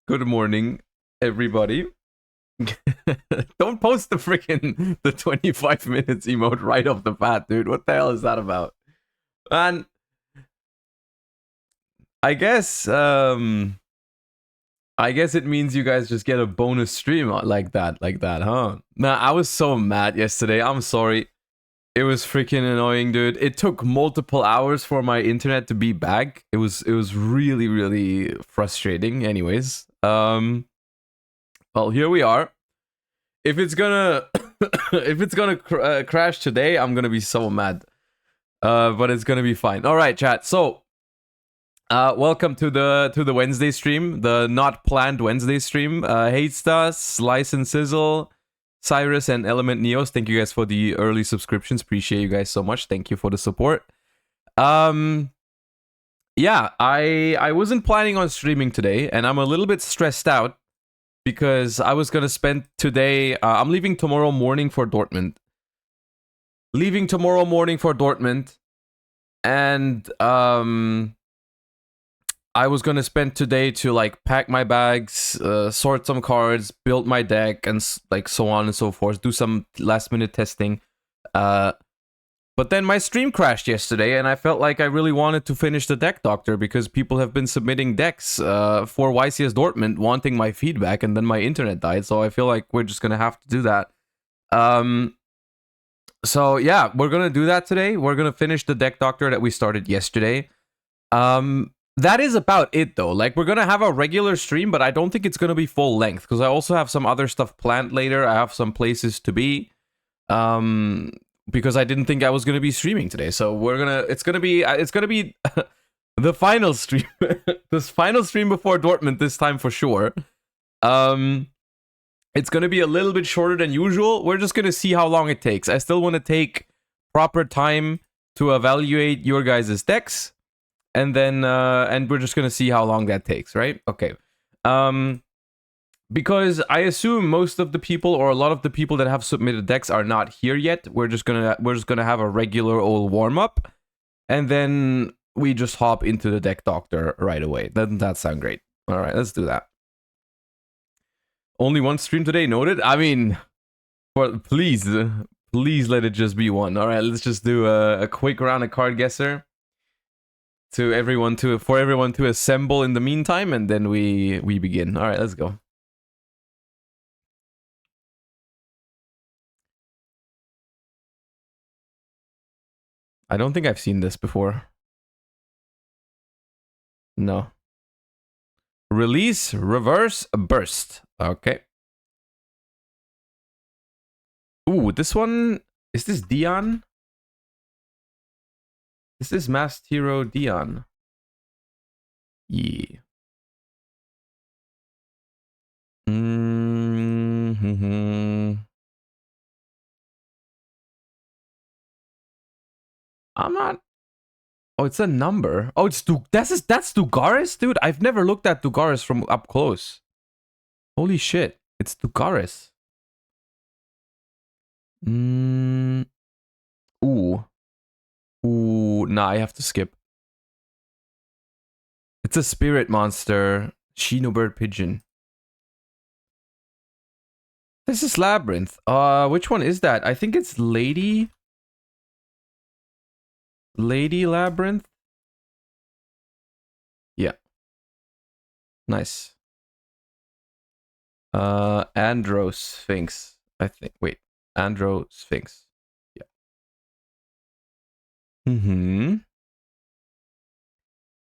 Good morning, everybody. Don't post the 25 minutes emote right off the bat, dude. What the hell is that about? And I guess it means you guys just get a bonus stream like that, huh? Nah, I was so mad yesterday. I'm sorry. It was freaking annoying, dude. It took multiple hours for my internet to be back. It was really, really frustrating. Anyways, well, here we are. If it's gonna crash today, I'm gonna be so mad. But it's gonna be fine. All right, chat. So, welcome to the Wednesday stream, the not planned Wednesday stream. Hate Stas, Slice and Sizzle, Cyrus, and Element Neos. Thank you guys for the early subscriptions. Appreciate you guys so much. Thank you for the support. Yeah, I wasn't planning on streaming today, and I'm a little bit stressed out because I was gonna spend today. I'm leaving tomorrow morning for Dortmund. And I was gonna spend today to like pack my bags, sort some cards, build my deck, and like so on and so forth. Do some last minute testing. But then my stream crashed yesterday, and I felt like I really wanted to finish the deck doctor because people have been submitting decks for YCS Dortmund, wanting my feedback, and then my internet died. So I feel like we're just gonna have to do that. So yeah, we're gonna do that today. We're gonna finish the deck doctor that we started yesterday. That is about it though. Like, we're gonna have a regular stream, but I don't think it's gonna be full length because I also have some other stuff planned later. I have some places to be. Because I didn't think I was gonna be streaming today. So it's gonna be the final stream. This final stream before Dortmund this time for sure. It's gonna be a little bit shorter than usual. We're just gonna see how long it takes. I still want to take proper time to evaluate your guys' decks, and then and we're just gonna see how long that takes, right? Okay. Because I assume most of the people, or a lot of the people that have submitted decks, are not here yet. We're just gonna have a regular old warm up, and then we just hop into the deck doctor right away. Doesn't that sound great? All right, let's do that. Only one stream today, noted. I mean, please let it just be one. All right, let's just do a quick round of card guesser for everyone to assemble in the meantime, and then we begin. All right, let's go. I don't think I've seen this before. No. Release, reverse, burst. Okay. Ooh, this one... Is this Dion? This is Masked Hero Dion. Yeah. I'm not... Oh, it's a number. Oh, it's that's Dugaris, dude. I've never looked at Dugaris from up close. Holy shit, it's Dugaris. Ooh. Nah, I have to skip. It's a spirit monster. Shinobird Pigeon. This is Labyrinth. Which one is that? I think it's Lady Labyrinth. Yeah. Nice. Andro Sphinx. I think. Wait. Andro Sphinx. Yeah.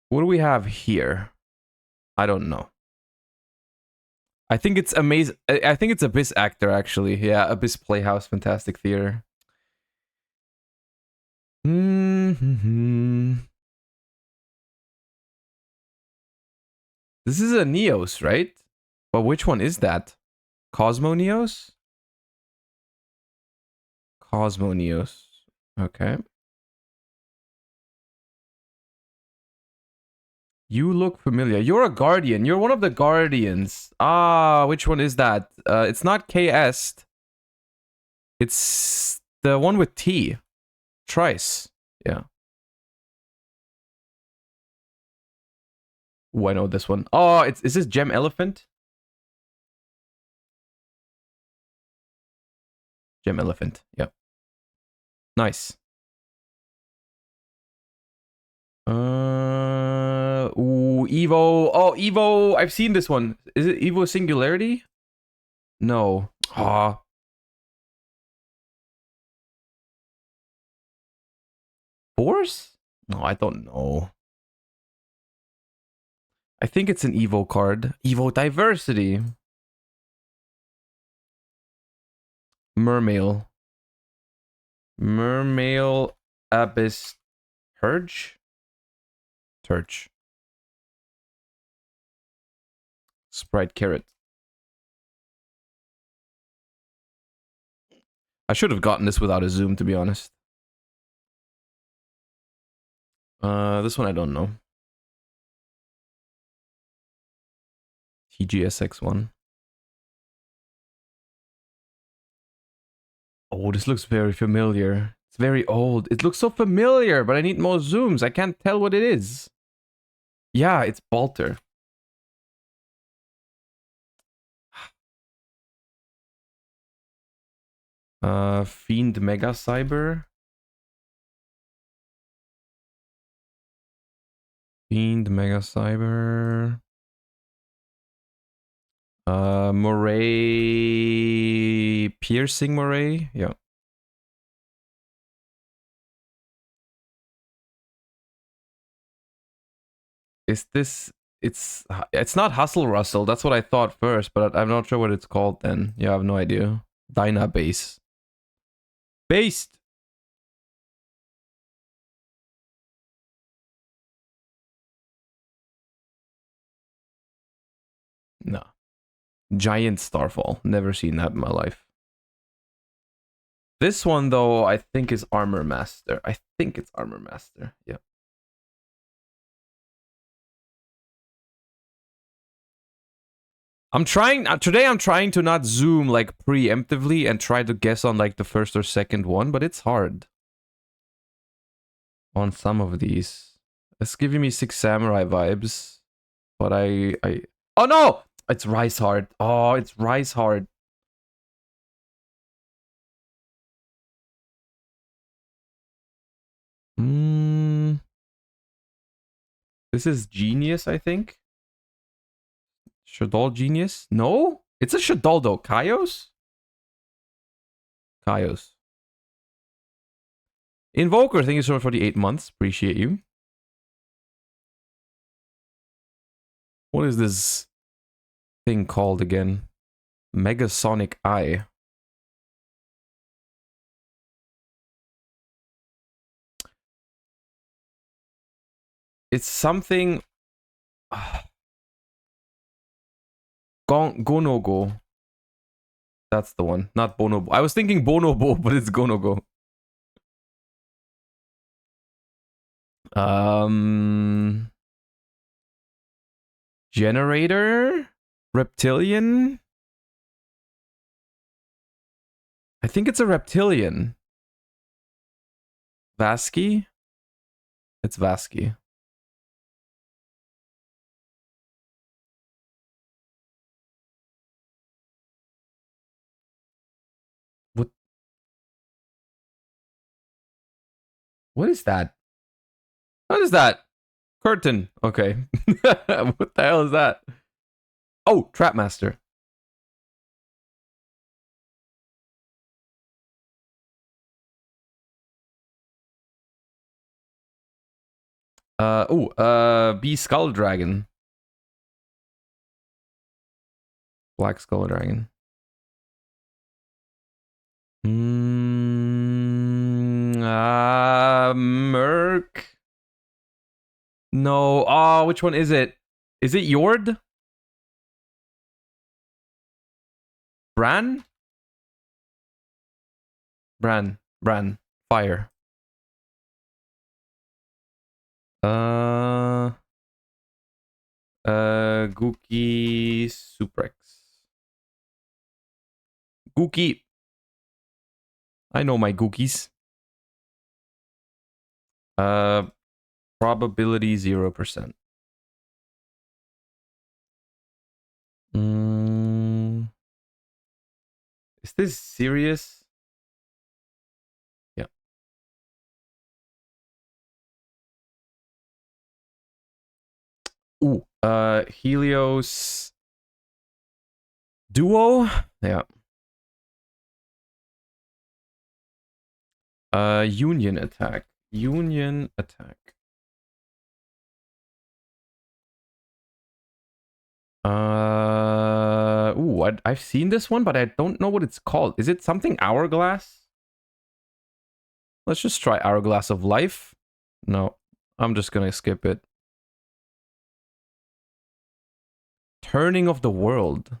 What do we have here? I don't know. I think it's amazing. I think it's Abyss Actor, actually. Yeah, Abyss Playhouse, Fantastic Theater. This is a Neos, right? But which one is that? Cosmo Neos? Cosmo Neos. Okay. You look familiar. You're a Guardian. You're one of the Guardians. Ah, which one is that? It's not KS. It's the one with T. Trice. Yeah. Ooh, I know this one. Oh, is this Gem Elephant? Gem Elephant. Yep. Nice. Ooh, Evo. Oh, Evo. I've seen this one. Is it Evo Singularity? No. Ah. Force? No, I don't know. I think it's an Evo card. Evo Diversity. Mermail. Mermail Abyss Turge? Turge. Sprite Carrot. I should have gotten this without a zoom, to be honest. This one I don't know. TGSX1. Oh, this looks very familiar. It's very old. It looks so familiar, but I need more zooms. I can't tell what it is. Yeah, it's Balter. Fiend Mega Cyber. Fiend Mega Cyber. Moray. Piercing Moray. Yeah. Is this... It's not Hustle Rustle. That's what I thought first, but I'm not sure what it's called then. Yeah, I have no idea. Dyna Base. Based! No. Giant Starfall. Never seen that in my life. This one, though, I think is Armor Master. I think it's Armor Master. Yeah. I'm trying... Today I'm trying to not zoom, like, preemptively and try to guess on, like, the first or second one, but it's hard. On some of these. It's giving me Six Samurai vibes. But I... Oh, no! It's Rice Hard. Oh, it's Rice Hard. This is Genius, I think. Shadol Genius? No? It's a Shadol, though. Kaios? Kaios. Invoker, thank you so much for the 8 months. Appreciate you. What is this thing called again? Megasonic Eye. It's something... Gonogo. That's the one, not Bonobo. I was thinking Bonobo, but it's Gonogo. Generator? Reptilian? I think it's a reptilian. Vasky? It's Vasky. What? What is that? What is that? Curtain. Okay. What the hell is that? Oh, Trapmaster. B Skull Dragon. Black Skull Dragon. Merc. No. Oh, which one is it? Is it Yord? Bran? Bran. Fire. Gookie Suprex. Gookie. I know my Gookies. Probability 0%. Is this serious? Yeah. Ooh, Helios Duo? Yeah. Union attack. Union attack. Ooh, I've seen this one, but I don't know what it's called. Is it something Hourglass? Let's just try Hourglass of Life. No, I'm just gonna skip it. Turning of the World.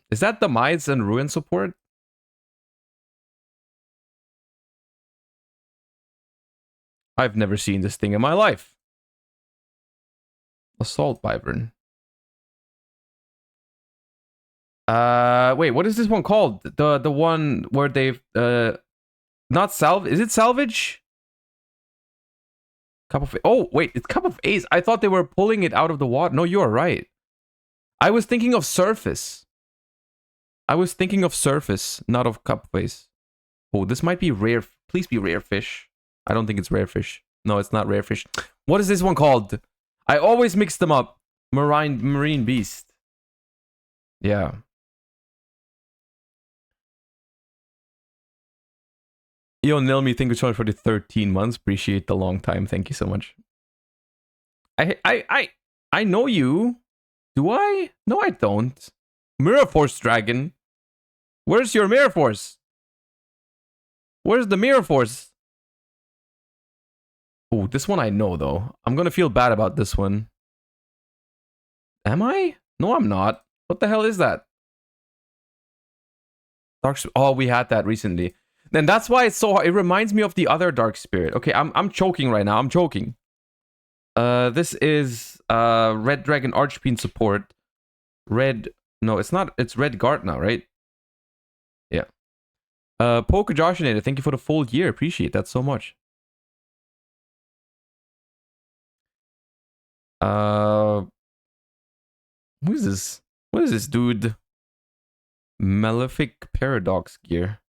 Is that Demise and Ruin support? I've never seen this thing in my life. Assault Wyvern. Wait, what is this one called? The one where they've not salvage. Is it salvage? Cup of... Oh, wait, it's Cup of Ace. I thought they were pulling it out of the water. No, you are right. I was thinking of Surface. I was thinking of Surface, not of Cup of Ace. Oh, this might be rare. Please be rare fish. I don't think it's rare fish. No, it's not rare fish. What is this one called? I always mix them up. Marine Beast. Yeah. Yo, Nilmi, thank you so much for the 13 months. Appreciate the long time. Thank you so much. I know you. Do I? No, I don't. Mirror Force Dragon. Where's your Mirror Force? Where's the Mirror Force? Oh, this one I know, though. I'm gonna feel bad about this one. Am I? No, I'm not. What the hell is that? Dark... Oh, we had that recently. Then that's why it's so hard. It reminds me of the other Dark Spirit. Okay, I'm choking right now. I'm choking. This is Red Dragon Archfiend support. Red... No, it's not. It's Red Guard now, right? Yeah. Poker Joshinator, thank you for the full year. Appreciate that so much. Who is this? What is this dude? Malefic Paradox gear.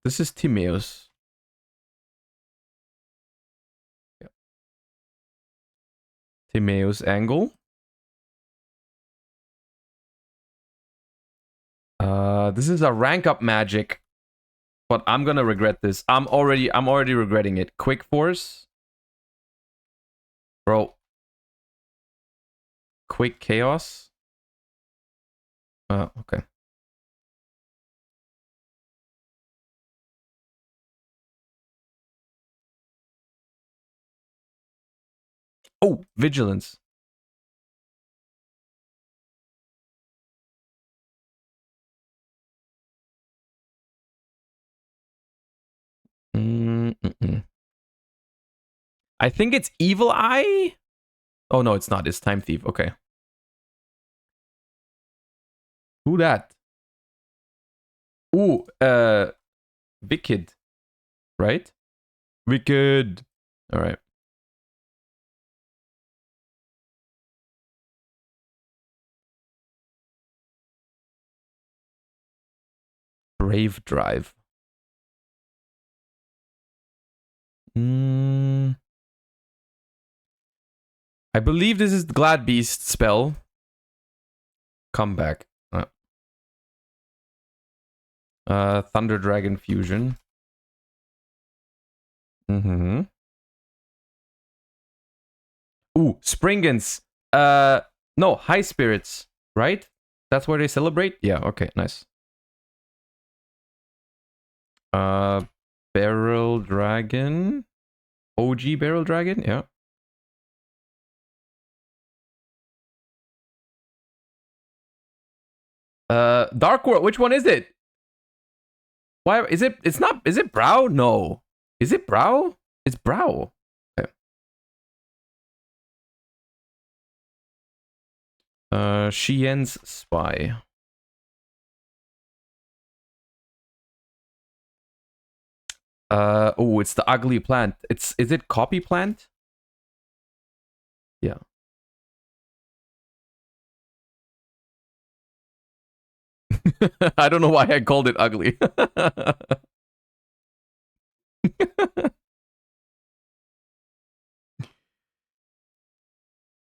This is Timaeus. Yeah. Timaeus Angle. This is a rank up magic, but I'm gonna regret this. I'm already regretting it. Quick Force, bro. Quick Chaos. Oh, okay. Oh, Vigilance. I think it's Evil Eye. Oh no, it's not. It's Time Thief. Okay. Who that? Ooh, Wicked. Right? Wicked. All right. Brave Drive. I believe this is the Glad Beast spell. Comeback. Thunder Dragon Fusion. Ooh, Springans. No, High Spirits, right? That's where they celebrate? Yeah, okay, nice. Barrel Dragon. OG Barrel Dragon, yeah. Dark World, which one is it? Why is it? It's not. Is it Brow? No. Is it Brow? It's Brow. Okay. Shien's Spy. Oh, it's the ugly plant. Is it Copy Plant? Yeah. I don't know why I called it ugly.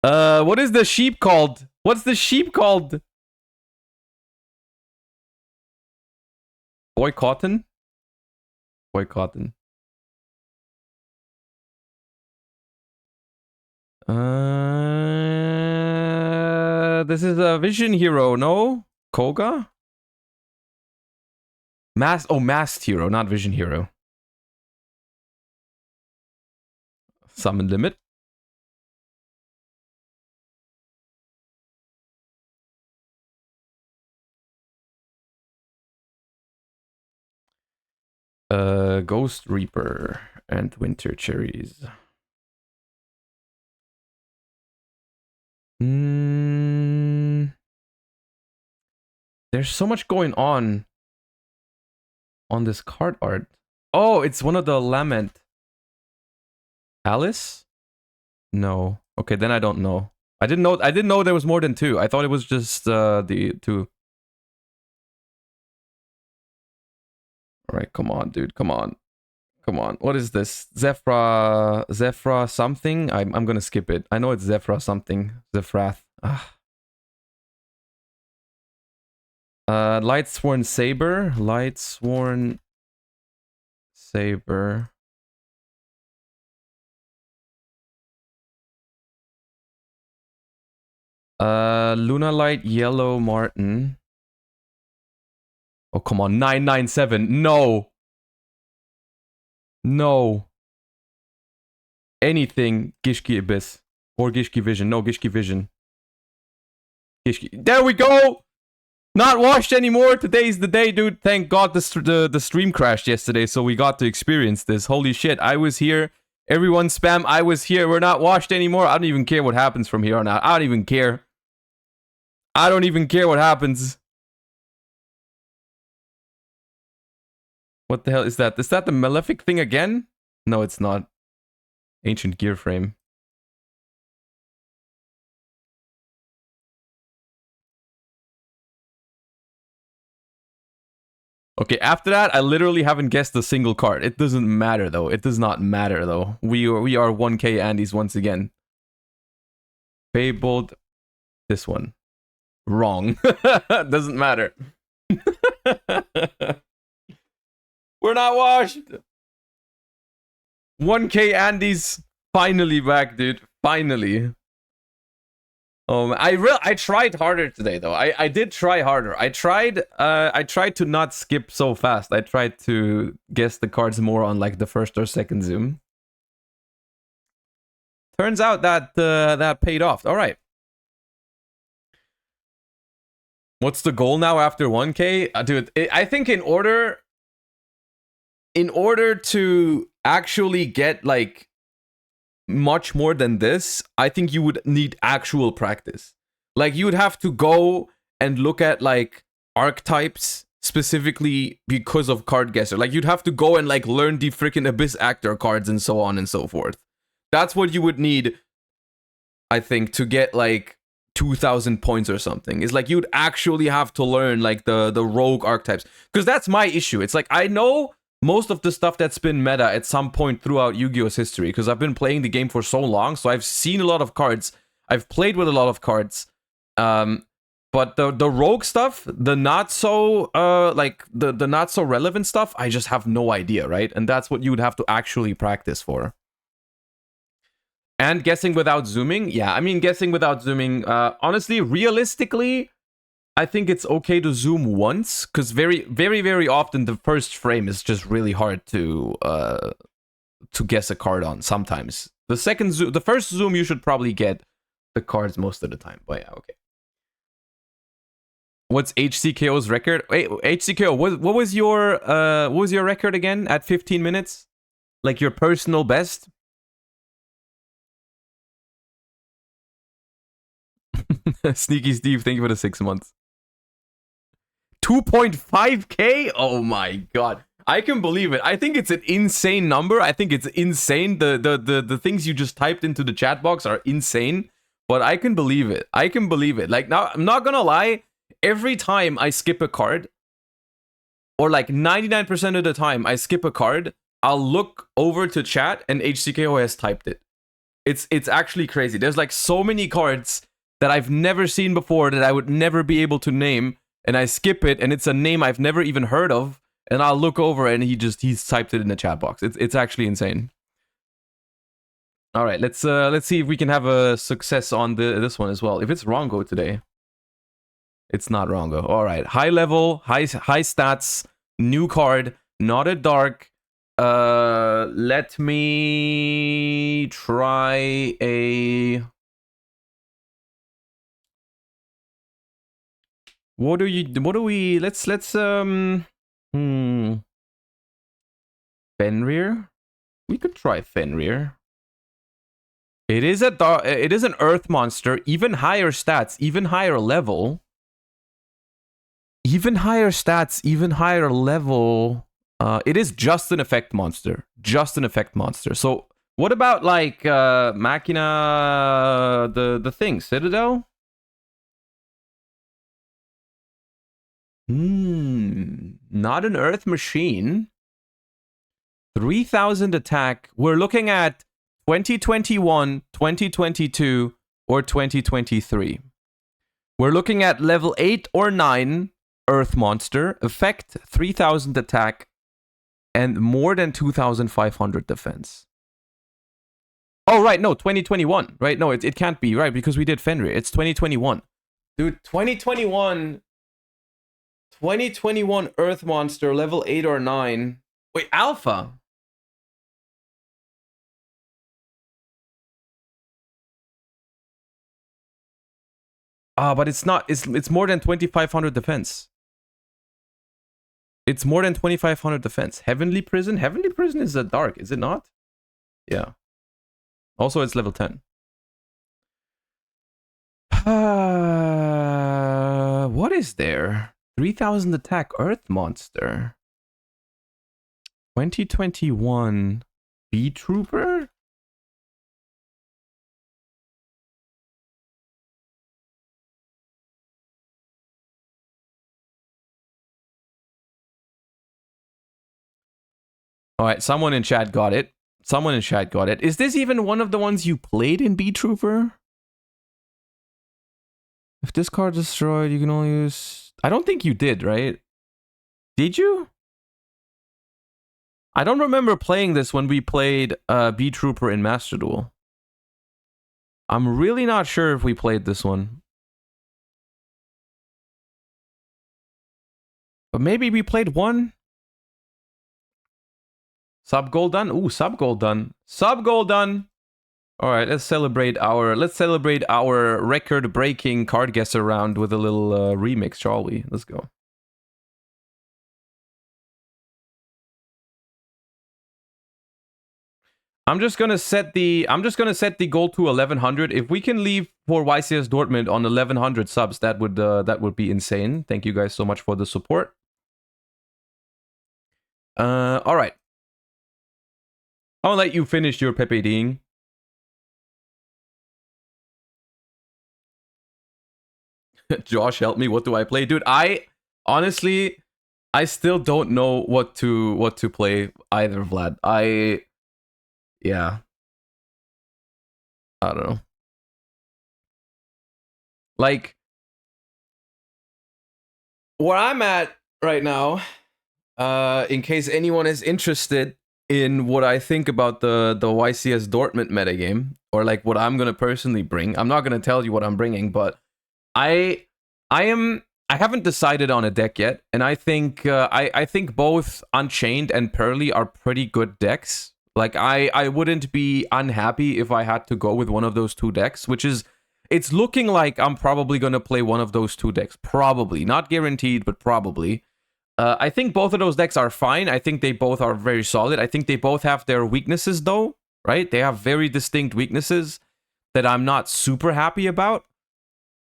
What is the sheep called? What's the sheep called? Boy cotton? Boy cotton. This is a Vision Hero, no? Koga? Masked Hero, not Vision Hero. Summon limit. Ghost Reaper and Winter Cherries. There's so much going on this card art. Oh, it's one of the Lament. Alice? No. Okay, then I don't know. I didn't know there was more than 2. I thought it was just the 2. All right, come on, dude. Come on. Come on. What is this? Zephyra something? I'm going to skip it. I know it's Zephyra something. Zephrath. Lightsworn Saber. Lightsworn Saber. Lunalight Yellow Martin. Oh, come on. 997. No. No. Anything. Gishki Abyss. Or Gishki Vision. No, Gishki Vision. Gishki. There we go! Not washed anymore. Today's the day, dude. Thank God the stream crashed yesterday, so we got to experience this. Holy shit. I was here. Everyone spam. I was here. We're not washed anymore. I don't even care what happens from here on out. I don't even care. I don't even care what happens. What the hell is that? Is that the Malefic thing again? No, it's not. Ancient gear frame. Okay, after that, I literally haven't guessed a single card. It doesn't matter, though. It does not matter, though. We are 1K Andes once again. Fabled. This one. Wrong. Doesn't matter. We're not washed. 1K Andes finally back, dude. Finally. I tried harder today though. I did try harder. I tried to not skip so fast. I tried to guess the cards more on like the first or second zoom. Turns out that that paid off. All right. What's the goal now after 1K? Dude, I think in order to actually get like much more than this, I think you would need actual practice. Like you would have to go and look at like archetypes specifically because of Card Guesser. Like you'd have to go and like learn the freaking Abyss Actor cards and so on and so forth. That's what you would need, I think, to get like 2,000 points or something. Is like you'd actually have to learn like the rogue archetypes. Because that's my issue. It's like I know most of the stuff that's been meta at some point throughout Yu-Gi-Oh's history, because I've been playing the game for so long, so I've seen a lot of cards, I've played with a lot of cards, but the rogue stuff, the not so like the not so relevant stuff, I just have no idea, right? And that's what you would have to actually practice for. And guessing without zooming, yeah, I mean guessing without zooming, honestly, realistically, I think it's okay to zoom once, because very often the first frame is just really hard to guess a card on sometimes. The first zoom you should probably get the cards most of the time. But yeah, okay. What's HCKO's record? Wait, HCKO, what was your record again at 15 minutes? Like your personal best? Sneaky Steve, thank you for the 6 months. 2.5k? Oh my god. I can believe it. I think it's an insane number. I think it's insane. The things you just typed into the chat box are insane. But I can believe it. I can believe it. Like, now, I'm not gonna lie. Every time I skip a card, or like 99% of the time I skip a card, I'll look over to chat and HCKO has typed it. It's actually crazy. There's like so many cards that I've never seen before that I would never be able to name, and I skip it, and it's a name I've never even heard of, and I'll look over and he's typed it in the chat box. It's actually insane. All right, let's see if we can have a success on this one as well. If it's Rongo today, it's not Rongo. All right, high level, high stats, new card, not a dark. Let me try a. What do we? Let's Fenrir. We could try Fenrir. It is an earth monster, even higher stats, even higher level. Even higher stats, even higher level. It is just an effect monster. Just an effect monster. So what about like Machina, the thing, Citadel? Not an earth machine. 3,000 attack. We're looking at 2021, 2022, or 2023. We're looking at level 8 or 9 earth monster, effect 3,000 attack, and more than 2,500 defense. Oh, right, no, 2021. Right, no, it can't be, right, because we did Fenrir. It's 2021. Dude, 2021 earth monster, level 8 or 9. Wait, alpha? But it's not. It's more than 2,500 defense. It's more than 2,500 defense. Heavenly Prison? Heavenly Prison is a dark, is it not? Yeah. Also, it's level 10. What is there? 3,000 attack Earth Monster. 2021 B Trooper? All right, someone in chat got it. Someone in chat got it. Is this even one of the ones you played in B Trooper? If this card is destroyed, you can only use... I don't think you did, right? Did you? I don't remember playing this when we played B Trooper in Master Duel. I'm really not sure if we played this one. But maybe we played one? Sub goal done? Ooh, sub goal done. Sub goal done! Alright, let's celebrate our record-breaking card guesser round with a little remix, shall we? Let's go. I'm just gonna set the goal to 1100. If we can leave for YCS Dortmund on 1100 subs, that would be insane. Thank you guys so much for the support. All right. I'll let you finish your Pepe Ding. Josh, help me. What do I play, dude? I honestly still don't know what to play either, Vlad. Yeah. I don't know. Like, where I'm at right now, in case anyone is interested in what I think about the YCS Dortmund metagame, or like what I'm gonna personally bring. I'm not gonna tell you what I'm bringing, but I haven't decided on a deck yet, and I think I think both Unchained and Pearly are pretty good decks. Like, I wouldn't be unhappy if I had to go with one of those two decks, which is, it's looking like I'm probably going to play one of those two decks. Probably. Not guaranteed, but probably. I think both of those decks are fine. I think they both are very solid. I think they both have their weaknesses, though, right? They have very distinct weaknesses that I'm not super happy about.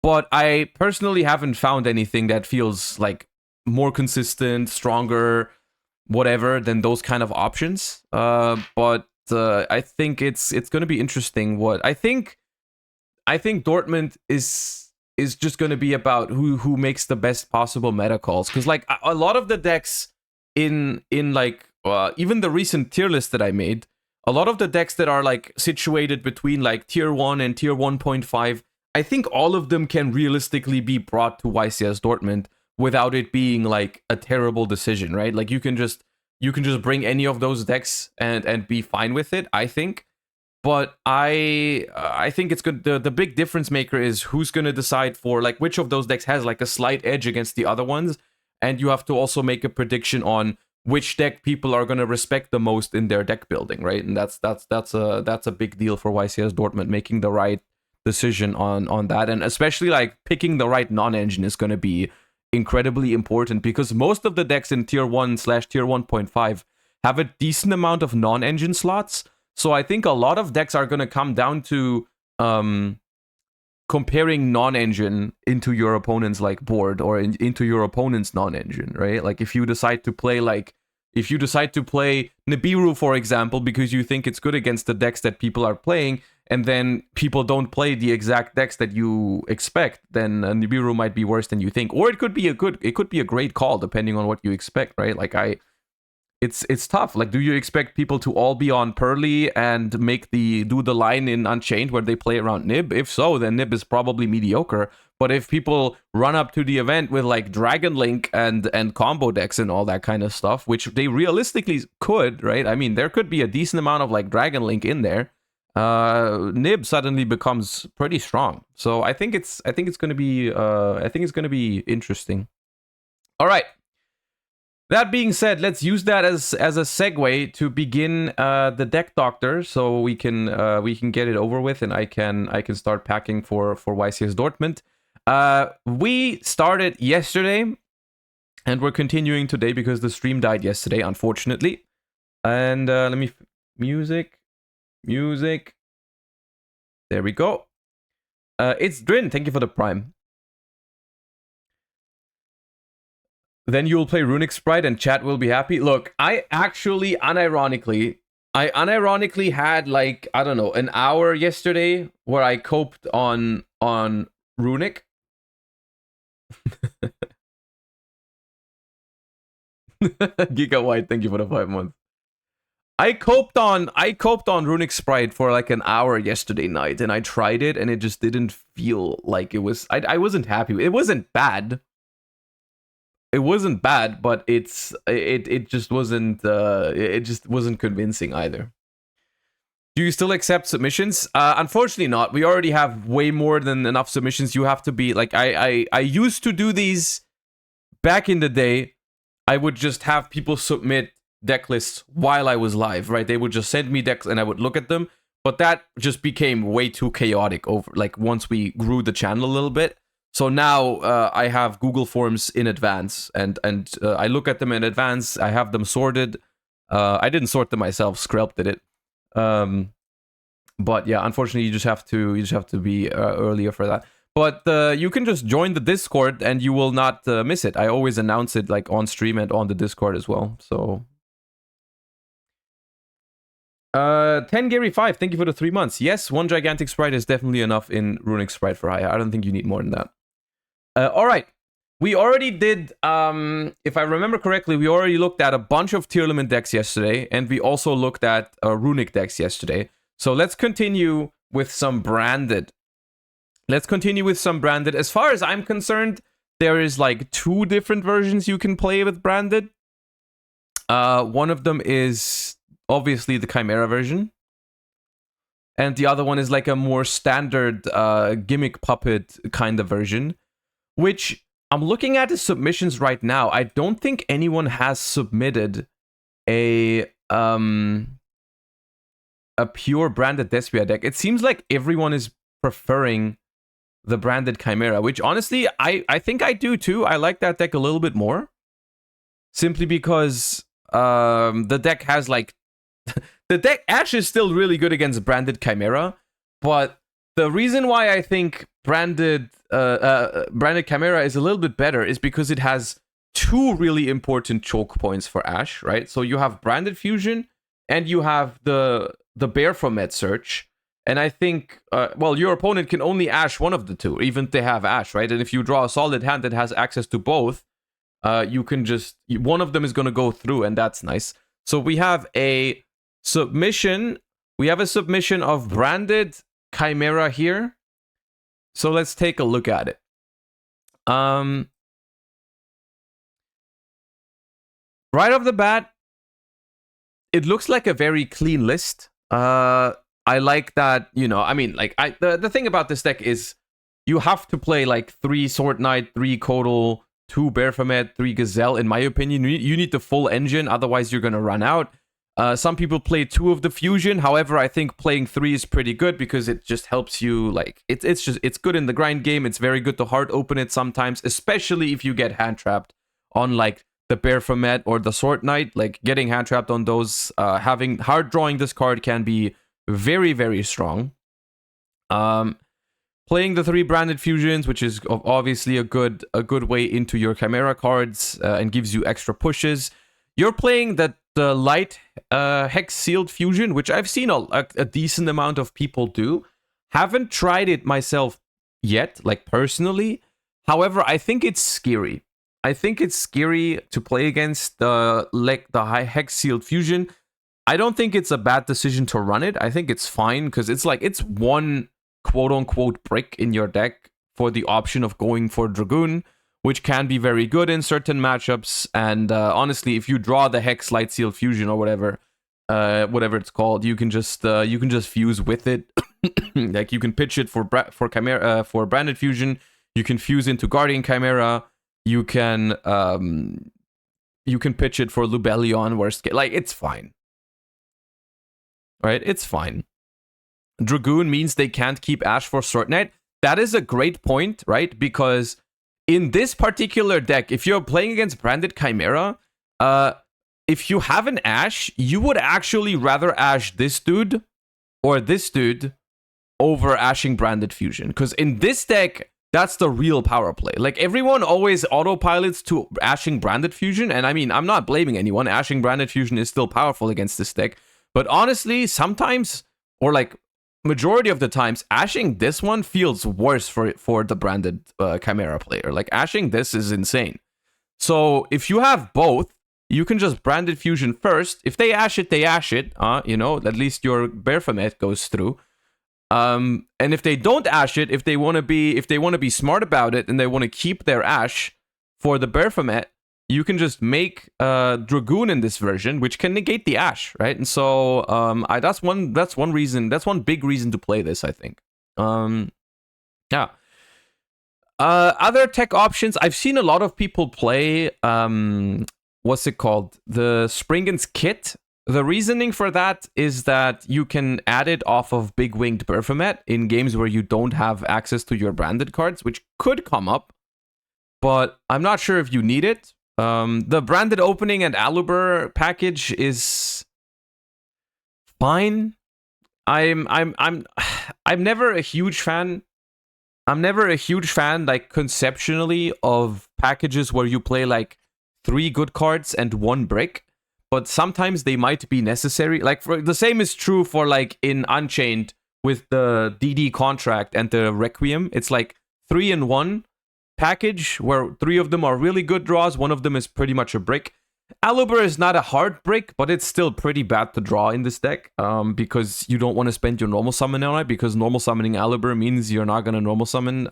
But I personally haven't found anything that feels like more consistent, stronger, whatever, than those kind of options. But I think it's going to be interesting. What I think Dortmund is is just going to be about who makes the best possible meta calls. Because like a lot of the decks in like even the recent tier list that I made, a lot of the decks that are like situated between like tier 1 and tier 1.5, I think all of them can realistically be brought to YCS Dortmund without it being like a terrible decision, right? Like you can just bring any of those decks and be fine with it, I think. But I think it's good. The big difference maker is who's going to decide for like which of those decks has like a slight edge against the other ones, and you have to also make a prediction on which deck people are going to respect the most in their deck building, right? And that's a big deal for YCS Dortmund, making the right decision on that, and especially like picking the right non-engine is going to be incredibly important, because most of the decks in tier 1/tier 1.5 have a decent amount of non-engine slots. So I think a lot of decks are going to come down to comparing non-engine into your opponent's like board, or into your opponent's non-engine, right? Like if you decide to play Nibiru, for example, because you think it's good against the decks that people are playing, and then people don't play the exact decks that you expect, then Nibiru might be worse than you think. Or it could be a great call depending on what you expect, right? Like it's tough. Like, do you expect people to all be on Pearly and do the line in Unchained where they play around Nib? If so, then Nib is probably mediocre. But if people run up to the event with like Dragon Link and combo decks and all that kind of stuff, which they realistically could, right? I mean, there could be a decent amount of like Dragon Link in there. Nib suddenly becomes pretty strong. So I think it's going to be interesting. All right. That being said, let's use that as a segue to begin the deck doctor, so we can get it over with, and I can start packing for YCS Dortmund. We started yesterday, and we're continuing today because the stream died yesterday, unfortunately. And let me music. There we go. It's Drin. Thank you for the prime. Then you'll play Runic Sprite and chat will be happy. Look, I actually unironically had like, I don't know, an hour yesterday where I coped on Runic. Gigabyte, thank you for the 5 months. I coped on Runic Sprite for like an hour yesterday night, and I tried it and it just didn't feel like it was. I wasn't happy. It wasn't bad. It wasn't bad, but it just wasn't convincing either. Do you still accept submissions? Unfortunately not. We already have way more than enough submissions. You have to be like, I used to do these back in the day. I would just have people submit deck lists while I was live, right? They would just send me decks and I would look at them, but that just became way too chaotic over like once we grew the channel a little bit. So now I have Google Forms in advance, and I look at them in advance. I have them sorted. I didn't sort them myself. Skrelp did it. But yeah, unfortunately, you just have to be earlier for that. But you can just join the Discord, and you will not miss it. I always announce it like on stream and on the Discord as well. So 10 Gary 5, thank you for the 3 months. Yes, one gigantic sprite is definitely enough in Runic Sprite for Haya. I don't think you need more than that. All right, we already did, if I remember correctly, we already looked at a bunch of tier limit decks yesterday, and we also looked at Runic decks yesterday. So let's continue with some branded. As far as I'm concerned, there is like 2 different versions you can play with branded. One of them is obviously the Chimera version, and the other one is like a more standard gimmick puppet kind of version, which I'm looking at the submissions right now. I don't think anyone has submitted a pure branded Despia deck. It seems like everyone is preferring the branded Chimera, which honestly, I think I do too. I like that deck a little bit more, simply because the deck has like the deck Ash is still really good against branded Chimera, but the reason why I think branded Chimera is a little bit better is because it has 2 really important choke points for Ash, right? So you have branded fusion and you have the bear from Med Search, And I think, well, your opponent can only Ash one of the two, even if they have Ash, right? And if you draw a solid hand that has access to both, you can just, one of them is going to go through, and that's nice. So we have a submission. We have a submission of Branded Chimera here. So let's take a look at it. Right off the bat, it looks like a very clean list. I like that, you know, I mean, like, the thing about this deck is you have to play like 3 Sword Knight, 3 Kodal, 2 Baphomet, 3 Gazelle, in my opinion. You need the full engine, otherwise you're going to run out. Some people play 2 of the fusion. However, I think playing 3 is pretty good because it just helps you, like, it's good in the grind game. It's very good to hard open it sometimes, especially if you get hand trapped on like the Baphomet or the Sword Knight. Like, getting hand trapped on those, having hard drawing this card can be very, very strong. Playing the 3 branded fusions, which is obviously a good way into your Chimera cards, and gives you extra pushes. You're playing the light hex sealed fusion, which I've seen a decent amount of people do. Haven't tried it myself yet, like personally. However, I think it's scary. I think it's scary to play against the high hex sealed fusion. I don't think it's a bad decision to run it. I think it's fine because it's like, it's one quote-unquote brick in your deck for the option of going for Dragoon, which can be very good in certain matchups. And honestly, if you draw the Hex Light Seal Fusion or whatever it's called, you can just fuse with it. Like, you can pitch it for Chimera, for Branded Fusion. You can fuse into Guardian Chimera. You can pitch it for Lubellion. Worst case, like, it's fine. Right, it's fine. Dragoon means they can't keep Ash for Sword Knight. That is a great point, right? Because in this particular deck, if you're playing against Branded Chimera, if you have an Ash, you would actually rather Ash this dude or this dude over Ashing Branded Fusion. Because in this deck, that's the real power play. Like, everyone always autopilots to Ashing Branded Fusion. And I mean, I'm not blaming anyone. Ashing Branded Fusion is still powerful against this deck. But honestly, sometimes, or like majority of the times, Ashing this one feels worse for the Branded Chimera player. Like, Ashing this is insane. So if you have both, you can just Branded Fusion first. If they Ash it, they Ash it. You know, at least your Baphomet goes through. And if they don't Ash it, if they want to be smart about it and they want to keep their Ash for the Baphomet, you can just make Dragoon in this version, which can negate the Ash, right? And so that's one big reason to play this, I think. Yeah. Other tech options, I've seen a lot of people play what's it called? The Springen's Kit. The reasoning for that is that you can add it off of Big Winged Baphomet in games where you don't have access to your branded cards, which could come up, but I'm not sure if you need it. The branded opening and Aluber package is fine. I'm never a huge fan. I'm never a huge fan, like, conceptually, of packages where you play like 3 good cards and 1 brick, but sometimes they might be necessary. Like, the same is true for, like, in Unchained with the DD contract and the Requiem. It's like 3 in 1 package where 3 of them are really good draws, 1 of them is pretty much a brick. Aluber is not a hard brick, but it's still pretty bad to draw in this deck, because you don't want to spend your normal summon on it, because normal summoning Aluber means you're not going to normal summon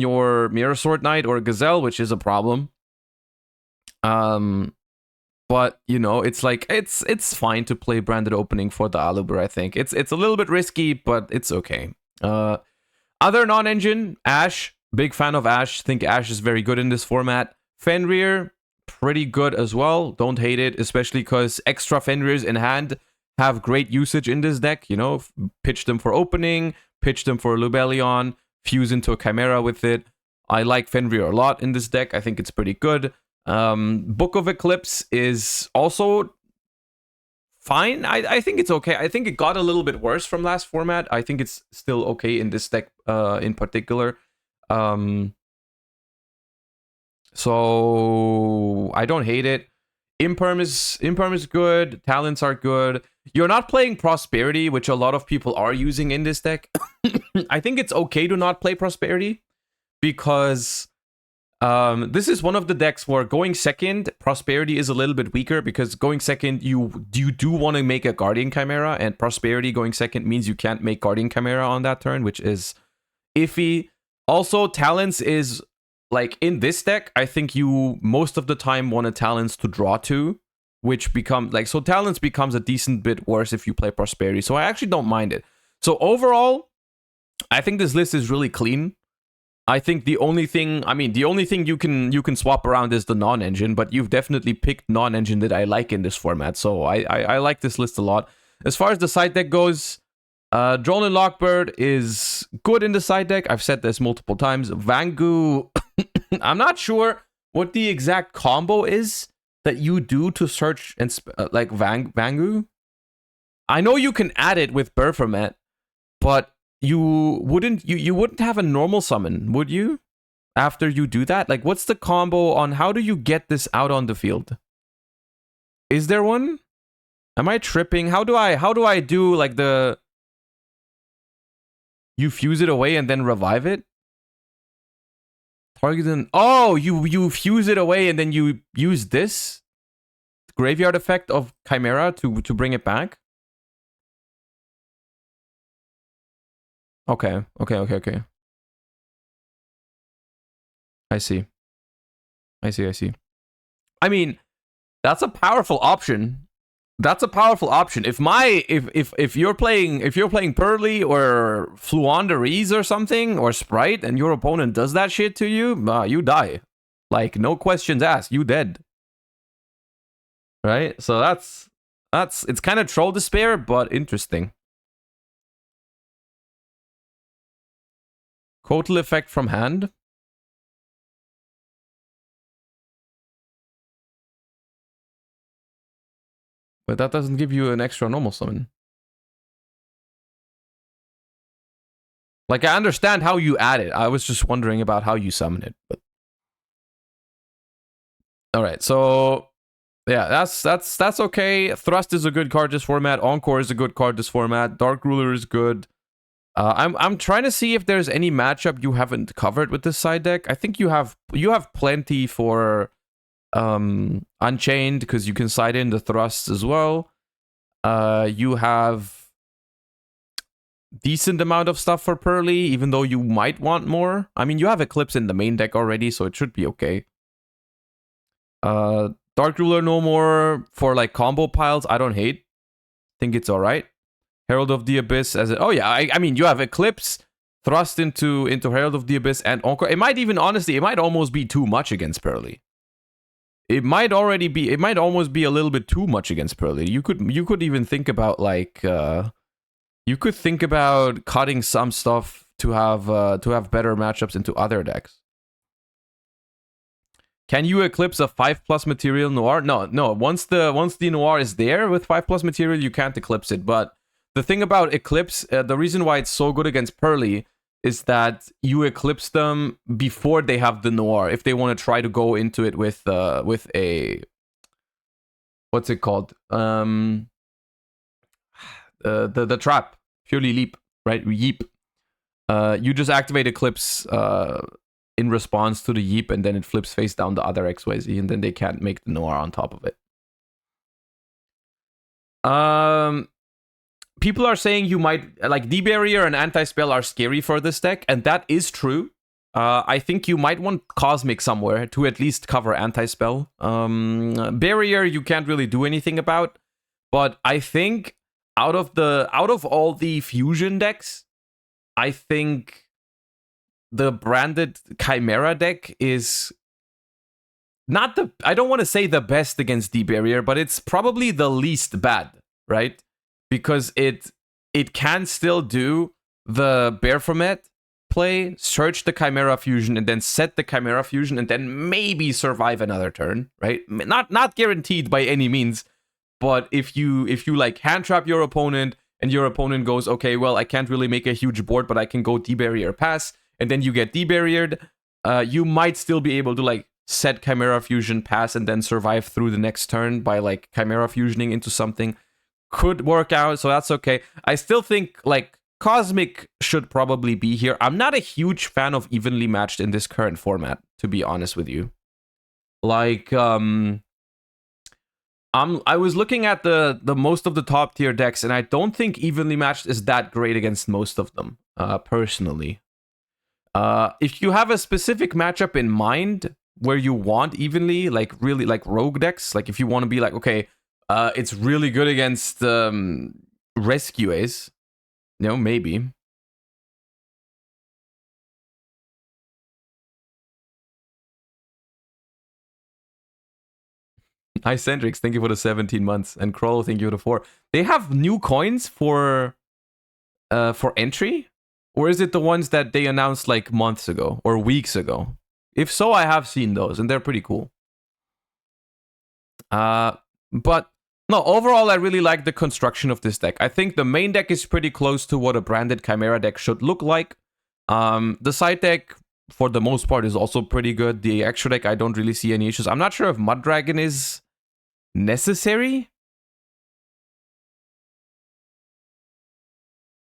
your Mirror Sword Knight or Gazelle, which is a problem. But, you know, it's like, it's fine to play branded opening for the Aluber, I think. It's a little bit risky, but it's okay. Other non-engine, Ash. Big fan of Ash. Think Ash is very good in this format. Fenrir, pretty good as well. Don't hate it, especially because extra Fenrirs in hand have great usage in this deck. You know, pitch them for opening, pitch them for Lubellion, fuse into a Chimera with it. I like Fenrir a lot in this deck. I think it's pretty good. Book of Eclipse is also fine. I think it's okay. I think it got a little bit worse from last format. I think it's still okay in this deck in particular. So I don't hate it. Imperm is good. Talents are good. You're not playing Prosperity, which a lot of people are using in this deck. I think it's okay to not play Prosperity because this is one of the decks where going second, Prosperity is a little bit weaker because going second, you do want to make a Guardian Chimera, and Prosperity going second means you can't make Guardian Chimera on that turn, which is iffy. Also, Talents is, like, in this deck, I think you most of the time want a Talents to draw to, which becomes, like, so Talents becomes a decent bit worse if you play Prosperity, so I actually don't mind it. So overall, I think this list is really clean. I think the only thing you can swap around is the non-engine, but you've definitely picked non-engine that I like in this format, so I like this list a lot. As far as the side deck goes, Drone and Lockbird is good in the side deck. I've said this multiple times. Vangu, I'm not sure what the exact combo is that you do to search and like Vangu. I know you can add it with Berformat, but you wouldn't have a normal summon, would you? After you do that, like, what's the combo on how do you get this out on the field? Is there one? Am I tripping? How do I do like the you fuse it away and then revive it? Target an oh, you fuse it away and then you use this graveyard effect of Chimera to bring it back. Okay. I see. I mean, that's a powerful option. If you're playing Pearly or Fluanderies or something, or Sprite, and your opponent does that shit to you, you die. Like, no questions asked, you dead. Right? So that's it's kind of troll despair, but interesting. Total effect from hand. But that doesn't give you an extra normal summon. Like, I understand how you add it. I was just wondering about how you summon it. But all right, so yeah, that's okay. Thrust is a good card this format. Encore is a good card this format. Dark Ruler is good. I'm trying to see if there's any matchup you haven't covered with this side deck. I think you have plenty for Unchained, because you can side in the Thrust as well. You have decent amount of stuff for Pearly, even though you might want more. I mean, you have Eclipse in the main deck already, so it should be okay. Dark Ruler no more for like combo piles. I don't hate. Think it's alright. Herald of the Abyss as oh yeah, I mean, you have Eclipse, Thrust into Herald of the Abyss, and Encore. It might even, honestly, it might almost be too much against Pearly. It might almost be a little bit too much against Pearly. You could even think about, like, you could think about cutting some stuff to have better matchups into other decks. Can you Eclipse a 5+ material Noir? No. Once the Noir is there with 5+ material, you can't Eclipse it. But the thing about Eclipse, the reason why it's so good against Pearly is that you Eclipse them before they have the Noir, if they want to try to go into it with a, what's it called? The trap, purely leap, right? Yeep. You just activate Eclipse in response to the Yeep, and then it flips face down the other XYZ, and then they can't make the Noir on top of it. People are saying you might, like, D-Barrier and Anti-Spell are scary for this deck, and that is true. I think you might want Cosmic somewhere to at least cover Anti-Spell. Barrier you can't really do anything about, but I think out of all the fusion decks, I think the branded Chimera deck is not the, I don't want to say the best against D-Barrier, but it's probably the least bad, right? Because it can still do the Berformat play, search the Chimera Fusion, and then set the Chimera Fusion, and then maybe survive another turn, right? Not guaranteed by any means, but if you like hand trap your opponent, and your opponent goes, okay, well, I can't really make a huge board, but I can go D-Barrier pass, and then you get D-Barriered, you might still be able to, like, set Chimera Fusion, pass, and then survive through the next turn by like Chimera Fusioning into something could work out, so that's okay. I still think like Cosmic should probably be here. I'm not a huge fan of evenly matched in this current format, to be honest with you. Like, I was looking at the most of the top tier decks, and I don't think evenly matched is that great against most of them, personally. If you have a specific matchup in mind where you want evenly, like really like rogue decks, like if you want to be like, okay, it's really good against rescues, you know, maybe. Hi, Centrix, thank you for the 17 months. And Kroll, thank you for the 4. They have new coins for entry? Or is it the ones that they announced like months ago or weeks ago? If so, I have seen those, and they're pretty cool. But no, overall, I really like the construction of this deck. I think the main deck is pretty close to what a branded Chimera deck should look like. The side deck, for the most part, is also pretty good. The extra deck, I don't really see any issues. I'm not sure if Mud Dragon is necessary.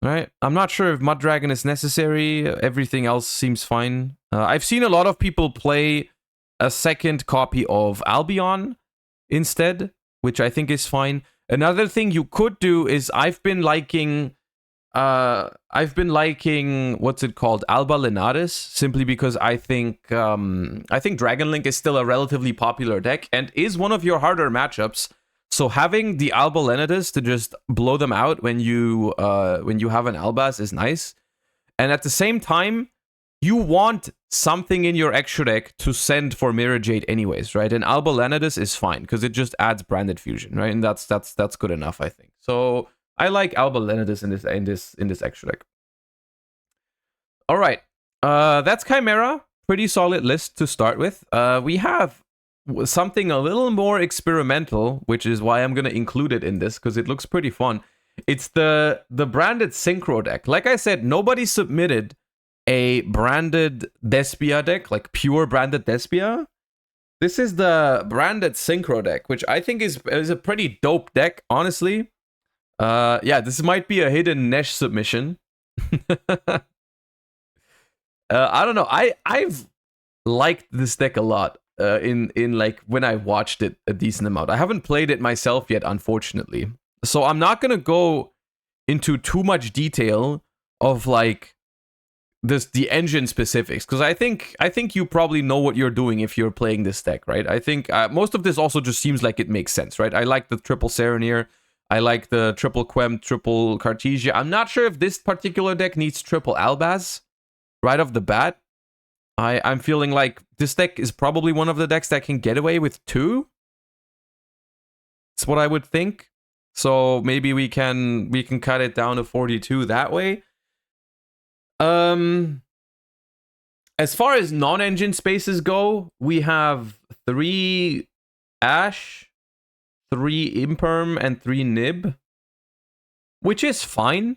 Right? I'm not sure if Mud Dragon is necessary. Everything else seems fine. I've seen a lot of people play a second copy of Albion instead, which I think is fine. Another thing you could do is I've been liking what's it called, Alba Lenaris, simply because I think Dragon Link is still a relatively popular deck and is one of your harder matchups. So having the Alba Lenatis to just blow them out when you have an Albaz is nice. And at the same time, you want something in your extra deck to send for Mirror Jade anyways, right? And Alba Lenatis is fine because it just adds branded fusion, right? And that's good enough, I think. So I like Alba Lenatis in this extra deck. All right, that's Chimera. Pretty solid list to start with. We have something a little more experimental, which is why I'm gonna include it in this because it looks pretty fun. It's the branded Synchro deck. Like I said, nobody submitted a branded Despia deck, like pure branded Despia. This is the branded Synchro deck, which I think is a pretty dope deck, honestly. Yeah, this might be a hidden Nesh submission. I don't know. I've liked this deck a lot. In like when I watched it a decent amount. I haven't played it myself yet, unfortunately. So I'm not gonna go into too much detail of like the engine specifics, because I think you probably know what you're doing if you're playing this deck, right? I think most of this also just seems like it makes sense, right? I like the triple Serenir. I like the triple Quem, triple Cartesia. I'm not sure if this particular deck needs triple Albaz right off the bat. I'm feeling like this deck is probably one of the decks that can get away with 2. That's what I would think. So maybe we can cut it down to 42 that way. As far as non-engine spaces go, we have 3 Ash, 3 Imperm, and 3 Nib, which is fine.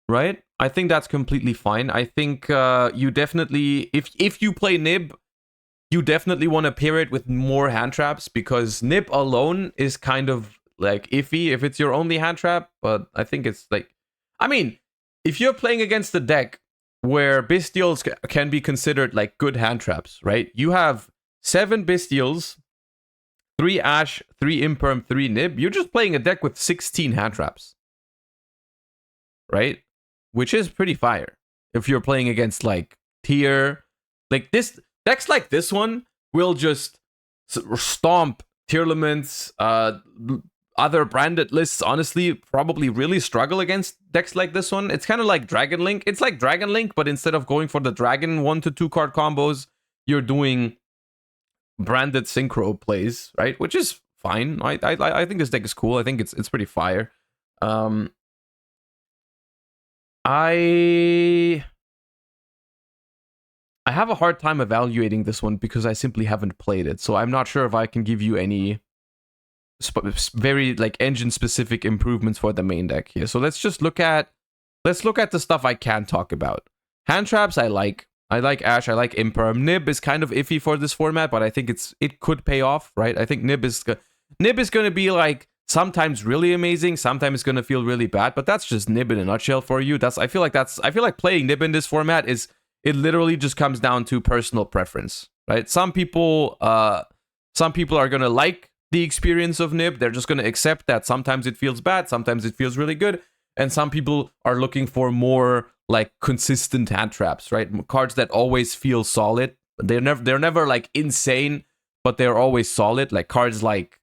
Right? I think that's completely fine. I think you definitely, if you play Nib, you definitely want to pair it with more hand traps, because Nib alone is kind of like iffy if it's your only hand trap. But I think it's like, I mean, if you're playing against a deck where Bestials can be considered like good hand traps, right? You have 7 Bestials, 3 Ash, 3 Imperm, 3 Nib. You're just playing a deck with 16 hand traps, right? Which is pretty fire if you're playing against like tier, like this decks like this one will just stomp Tearlaments. Other branded lists honestly probably really struggle against decks like this one. It's kind of like Dragon Link. It's like Dragon Link, but instead of going for the Dragon 1 to 2 card combos, you're doing branded Synchro plays, right? Which is fine. I think this deck is cool. I think it's pretty fire. I have a hard time evaluating this one because I simply haven't played it. So I'm not sure if I can give you any very like engine specific improvements for the main deck here. So let's look at the stuff I can talk about. Hand traps I like. I like Ash. I like Imperm. Nib is kind of iffy for this format, but I think it could pay off, right? I think Nib is going to be like sometimes really amazing, sometimes it's going to feel really bad, but that's just Nib in a nutshell for you. I feel like playing Nib in this format it literally just comes down to personal preference, right? Some people are going to like the experience of Nib. They're just going to accept that sometimes it feels bad, sometimes it feels really good, and some people are looking for more like consistent hand traps, right? Cards that always feel solid. They're never like insane, but they're always solid. Like cards like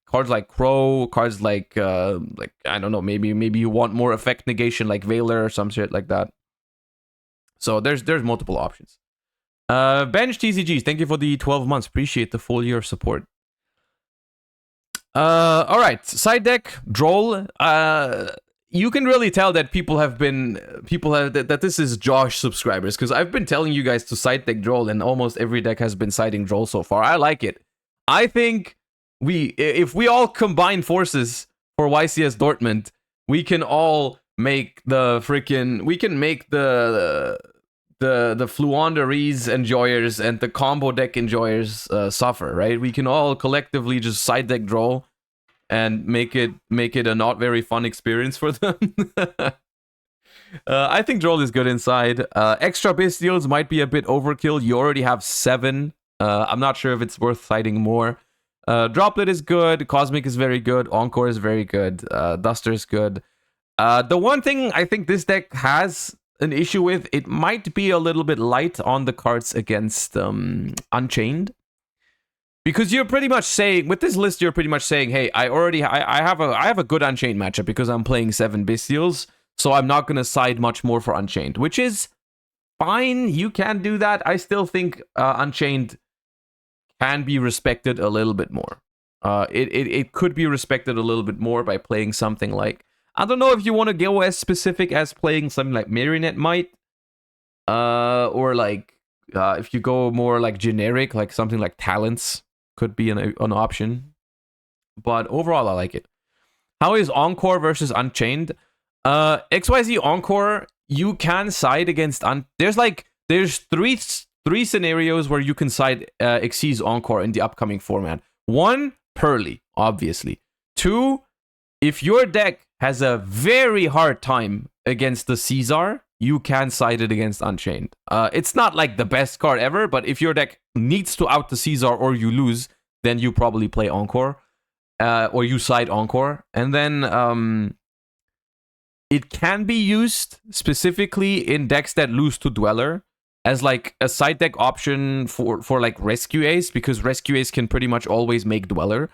Crow, cards like I don't know, maybe you want more effect negation like Veiler or some shit like that. So there's multiple options. Bench TCGs, thank you for the 12 months. Appreciate the full year of support. All right, side deck Droll. You can really tell that that this is Josh subscribers, because I've been telling you guys to side deck Droll, and almost every deck has been siding Droll so far. I like it. I think if we all combine forces for YCS Dortmund, we can all make the Fluanderies enjoyers and the combo deck enjoyers suffer, right? We can all collectively just side deck Droll and make it a not very fun experience for them. I think Droll is good inside. Extra Bestials might be a bit overkill. You already have 7. I'm not sure if it's worth siding more. Droplet is good. Cosmic is very good. Encore is very good. Duster is good. The one thing I think this deck has an issue with, it might be a little bit light on the cards against Unchained. Because you're pretty much saying, with this list, you're pretty much saying, hey, I have a good Unchained matchup because I'm playing 7 Bestials, so I'm not going to side much more for Unchained, which is fine. You can do that. I still think Unchained can be respected a little bit more. It could be respected a little bit more by playing something like, I don't know if you want to go as specific as playing something like Marionette might, or like if you go more like generic, like something like Talents could be an option. But overall, I like it. How is Encore versus Unchained? XYZ Encore, you can side against there's three scenarios where you can side Xyz Encore in the upcoming format. 1, Pearly, obviously. 2, if your deck has a very hard time against the Caesar, you can side it against Unchained. It's not like the best card ever, but if your deck needs to out the Caesar or you lose, then you probably play Encore. Or you side Encore. And then it can be used specifically in decks that lose to Dweller as like a side deck option for like Rescue Ace, because Rescue Ace can pretty much always make Dweller.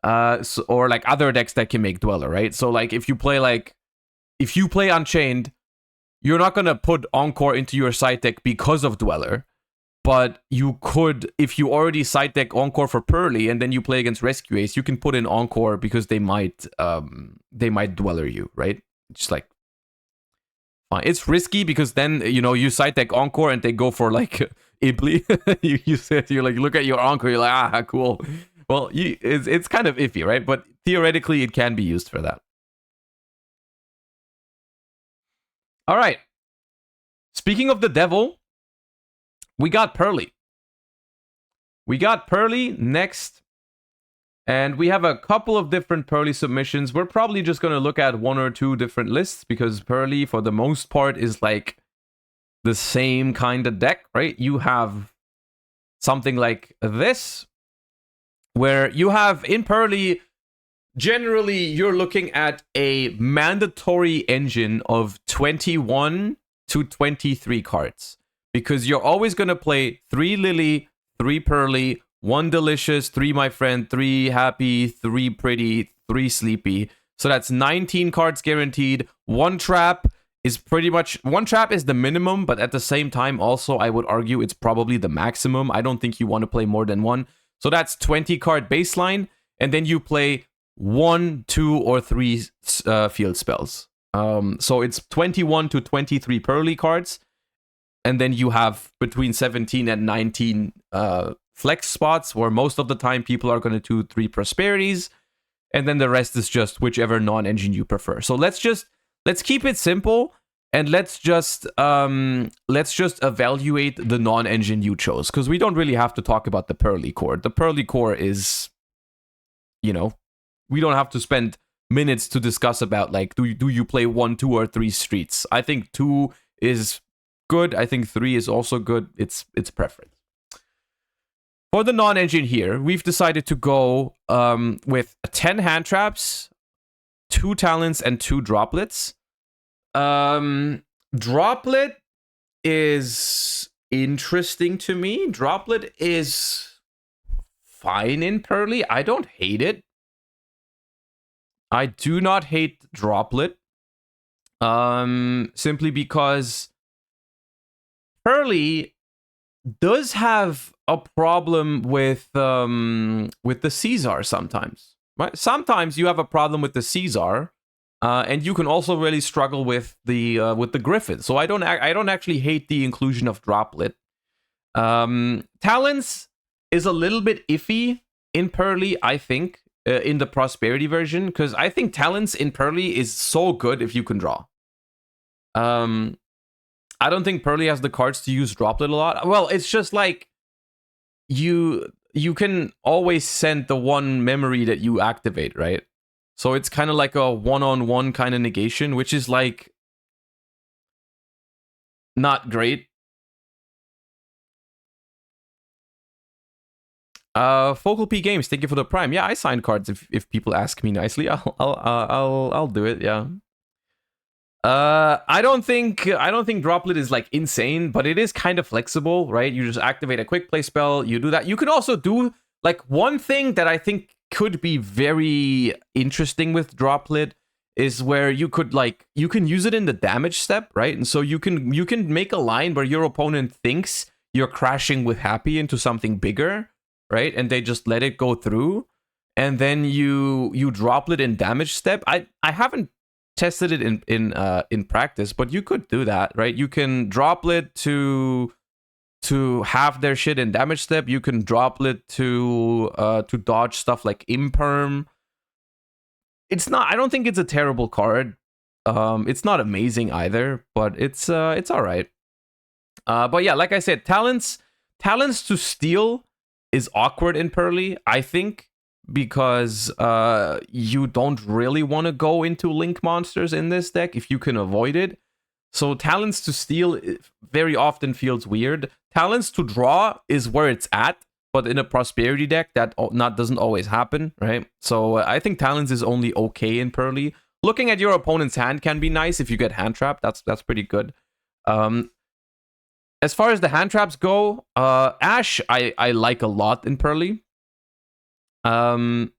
Or like other decks that can make Dweller, right? So like if you play Unchained, you're not gonna put Encore into your side deck because of Dweller, but you could, if you already side deck Encore for Pearly and then you play against Rescue Ace, you can put in Encore because they might Dweller you, right? Just like fine. It's risky because then you side deck Encore and they go for like Ibli. you look at your Encore, you're like cool. Well, it's kind of iffy, right? But theoretically, it can be used for that. All right. Speaking of the devil, we got Pearly. Next. And we have a couple of different Pearly submissions. We're probably just going to look at 1 or 2 different lists because Pearly, for the most part, is like the same kind of deck, right? You have something like this, where you have in Pearly, generally you're looking at a mandatory engine of 21 to 23 cards, because you're always going to play 3 Lily, 3 Pearly, 1 Delicious, 3 My Friend, 3 Happy, 3 Pretty, 3 Sleepy. So that's 19 cards guaranteed. 1 Trap is the minimum, but at the same time also I would argue it's probably the maximum. I don't think you want to play more than 1. So that's 20 card baseline, and then you play 1, 2, or 3 field spells. So it's 21 to 23 Pearly cards, and then you have between 17 and 19 flex spots, where most of the time people are going to do 3 Prosperities, and then the rest is just whichever non-engine you prefer. So let's keep it simple. and let's just evaluate the non-engine you chose, because we don't really have to talk about the Pearly core. The Pearly core is, you know, we don't have to spend minutes to discuss about, like, do you play 1, 2, or 3 streets. I think 2 is good. I think 3 is also good. It's preference. For the non-engine here, we've decided to go with 10 hand traps, 2 talents, and 2 droplets. Droplet is interesting to me. Droplet is fine in Pearly. I don't hate it. I do not hate Droplet. Simply because Pearly does have a problem with the Caesar sometimes. Right? Sometimes you have a problem with the Caesar, and you can also really struggle with the Griffin. So I don't actually hate the inclusion of Droplet. Talents is a little bit iffy in Pearly, I think, in the Prosperity version, because I think Talents in Pearly is so good if you can draw. I don't think Pearly has the cards to use Droplet a lot. Well, it's just like you can always send the one memory that you activate, right? So it's kind of like a one-on-one kind of negation, which is like not great. Focal P Games, thank you for the Prime. Yeah, I sign cards if people ask me nicely. I'll do it. Yeah. I don't think Droplet is like insane, but it is kind of flexible, right? You just activate a quick play spell, you do that. You can also do like one thing that I think could be very interesting with Droplet is where you could like you can use it in the damage step, right? And so you can make a line where your opponent thinks you're crashing with Happy into something bigger, right? And they just let it go through, and then you Droplet in damage step. I haven't tested it in practice, but you could do that, right? You can Droplet to have their shit in damage step. You can Droplet to dodge stuff like Imperm. It's not. I don't think it's a terrible card. It's not amazing either, but it's all right. But yeah, like I said, talents to steal is awkward in Pearly, I think, because you don't really want to go into Link monsters in this deck if you can avoid it. So talents to steal very often feels weird. Talents to draw is where it's at, but in a Prosperity deck that doesn't always happen, right? So I think talents is only okay in Pearly. Looking at your opponent's hand can be nice if you get hand trap. That's pretty good. As far as the hand traps go, Ash I like a lot in Pearly. Heraldo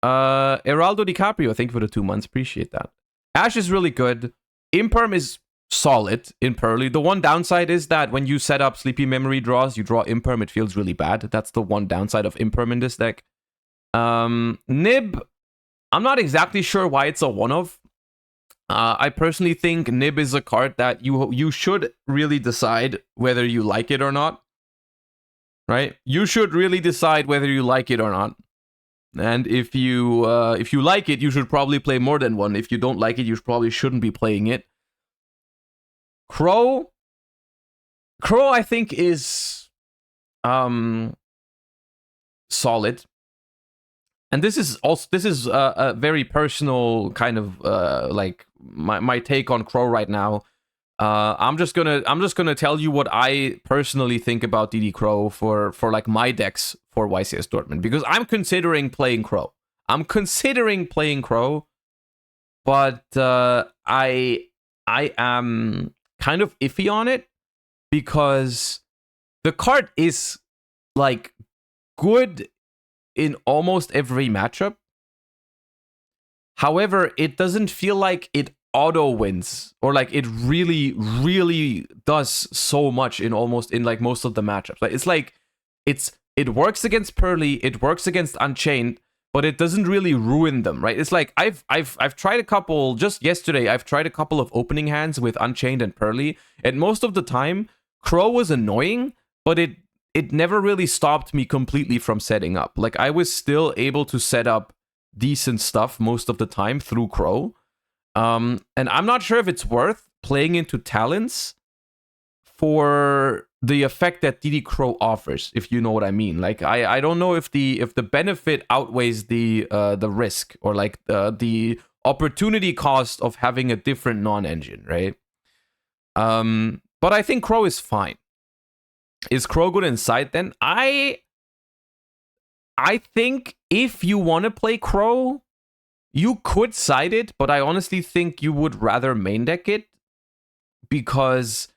DiCaprio, thank you for the 2 months. Appreciate that. Ash is really good. Imperm is solid in Pearly. The one downside is that when you set up Sleepy Memory draws, you draw Imperm, it feels really bad. That's the one downside of Imperm in this deck. Nib, I'm not exactly sure why it's a one-of. I personally think Nib is a card that you should really decide whether you like it or not. Right? You should really decide whether you like it or not. And if you like it, you should probably play more than one. If you don't like it, you probably shouldn't be playing it. Crow, I think is solid. And this is a very personal kind of like my take on Crow right now. I'm just gonna tell you what I personally think about DD Crow for like my decks for YCS Dortmund, because I'm considering playing Crow. But I am kind of iffy on it because the card is like good in almost every matchup. However, it doesn't feel like it auto wins, or like it really does so much in like most of the matchups. Like it works against Pearly, it works against Unchained, but it doesn't really ruin them, right? It's like I've tried a couple, just yesterday I've tried a couple of opening hands with Unchained and Pearly, and most of the time Crow was annoying, but it never really stopped me completely from setting up. Like I was still able to set up decent stuff most of the time through Crow. And I'm not sure if it's worth playing into talents for the effect that DD Crow offers, if you know what I mean. Like I don't know if the benefit outweighs the risk, or like the opportunity cost of having a different non-engine, right? But I think Crow is fine. Is Crow good inside then? I think if you want to play Crow, you could side it, but I honestly think you would rather main deck it, because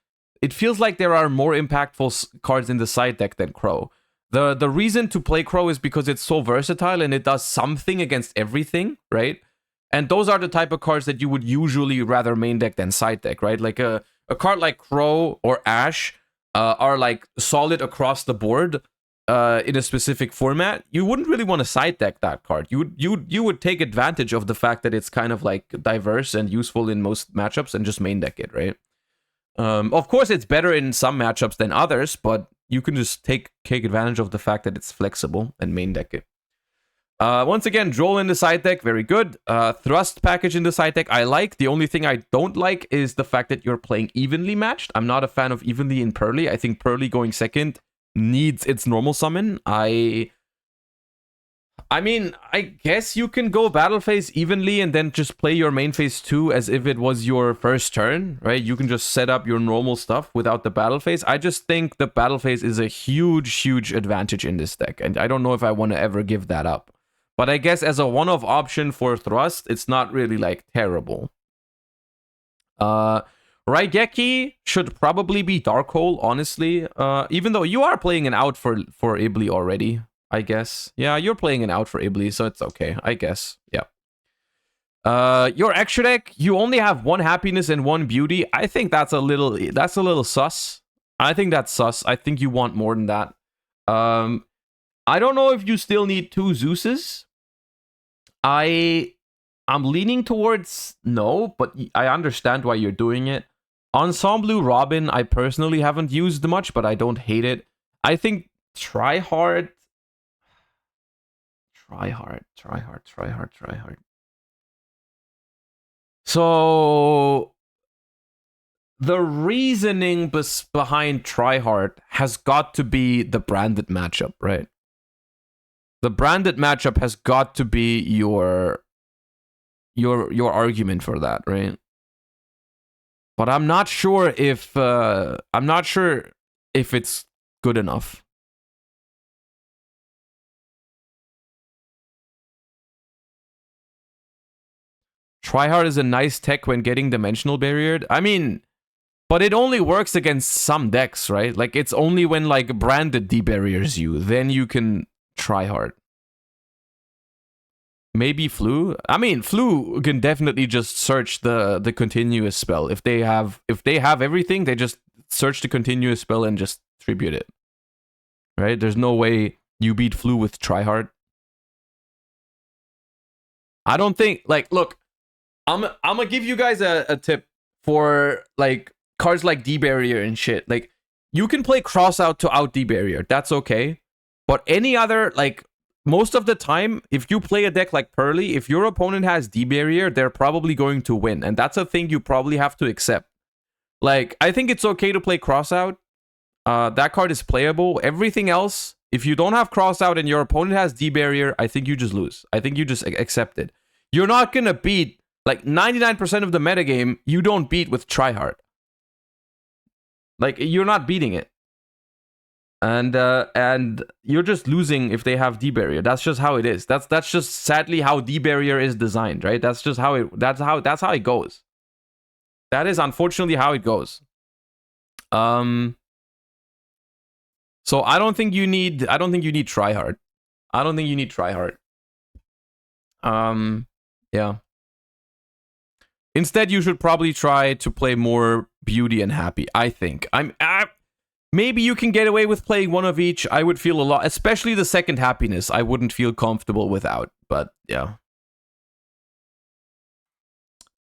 it feels like there are more impactful cards in the side deck than Crow. The reason to play Crow is because it's so versatile and it does something against everything, right? And those are the type of cards that you would usually rather main deck than side deck, right? Like a card like Crow or Ash are like solid across the board in a specific format. You wouldn't really want to side deck that card. You would take advantage of the fact that it's kind of like diverse and useful in most matchups and just main deck it, right? Of course, it's better in some matchups than others, but you can just take advantage of the fact that it's flexible and main deck it. Once again, Droll in the side deck, very good. Thrust package in the side deck, I like. The only thing I don't like is the fact that you're playing evenly matched. I'm not a fan of evenly in Pearly. I think Pearly going second needs its normal summon. I mean, I guess you can go battle phase evenly and then just play your main phase 2 as if it was your first turn, right? You can just set up your normal stuff without the battle phase. I just think the battle phase is a huge advantage in this deck, and I don't know if I want to ever give that up. But I guess as a one-off option for Thrust, it's not really, like, terrible. Raigeki should probably be Dark Hole, honestly. Even though you are playing an out for Ibli already, I guess. Yeah, you're playing an out for Ibli, so it's okay, I guess. Yeah. Your extra deck, you only have 1 happiness and 1 beauty. I think that's a little sus. I think that's sus. I think you want more than that. I don't know if you still need 2 Zeuses. I'm leaning towards no, but I understand why you're doing it. Ensemble Robin, I personally haven't used much, but I don't hate it. I think try hard. So the reasoning behind tryhard has got to be the branded matchup, right? The branded matchup has got to be your argument for that, right? But I'm not sure if it's good enough. Tryhard is a nice tech when getting dimensional barriered. I mean, but it only works against some decks, right? Like, it's only when, like, branded debarriers you, then you can tryhard. Maybe Flu? I mean, Flu can definitely just search the continuous spell. If they have everything, they just search the continuous spell and just tribute it. Right? There's no way you beat Flu with tryhard. I don't think, like, look, I'm gonna give you guys a tip for, like, cards like D-Barrier and shit. Like, you can play cross out to out D-Barrier. That's okay. But any other, like, most of the time, if you play a deck like Pearly, if your opponent has D-Barrier, they're probably going to win. And that's a thing you probably have to accept. Like, I think it's okay to play cross out. That card is playable. Everything else, if you don't have cross out and your opponent has D-Barrier, I think you just lose. I think you just accept it. You're not gonna beat, like, 99% of the metagame, you don't beat with tryhard. Like, you're not beating it. And you're just losing if they have D-Barrier. That's just how it is. That's just sadly how D-Barrier is designed, right? That's just how it goes. That is unfortunately how it goes. So I don't think you need tryhard. Yeah. Instead, you should probably try to play more beauty and happy, I think. Maybe you can get away with playing one of each. I would feel a lot, especially the second happiness, I wouldn't feel comfortable without, but yeah.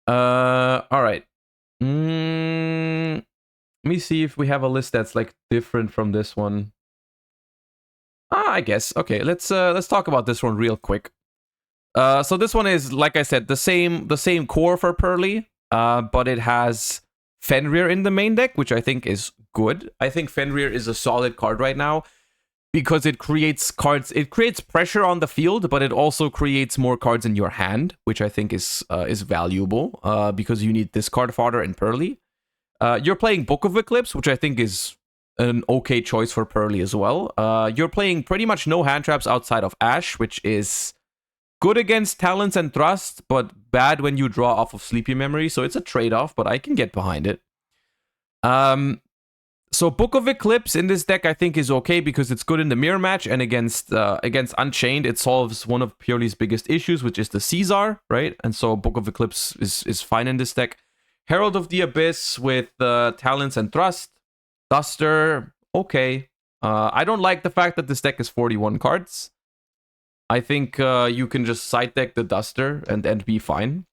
All right. Let me see if we have a list that's, like, different from this one. I guess. Okay, let's talk about this one real quick. So this one is, like I said, the same core for Pearly, but it has Fenrir in the main deck, which I think is good. I think Fenrir is a solid card right now because it creates cards. It creates pressure on the field, but it also creates more cards in your hand, which I think is valuable because you need this card fodder in Pearly. You're playing Book of Eclipse, which I think is an okay choice for Pearly as well. You're playing pretty much no hand traps outside of Ash, which is good against Talents and Thrust, but bad when you draw off of Sleepy Memory, so it's a trade-off, but I can get behind it. So Book of Eclipse in this deck I think is okay because it's good in the mirror match, and against Unchained it solves one of Purely's biggest issues, which is the Caesar, right? And so Book of Eclipse is fine in this deck. Herald of the Abyss with Talents and Thrust. Duster, okay. I don't like the fact that this deck is 41 cards. I think you can just side deck the Duster and be fine.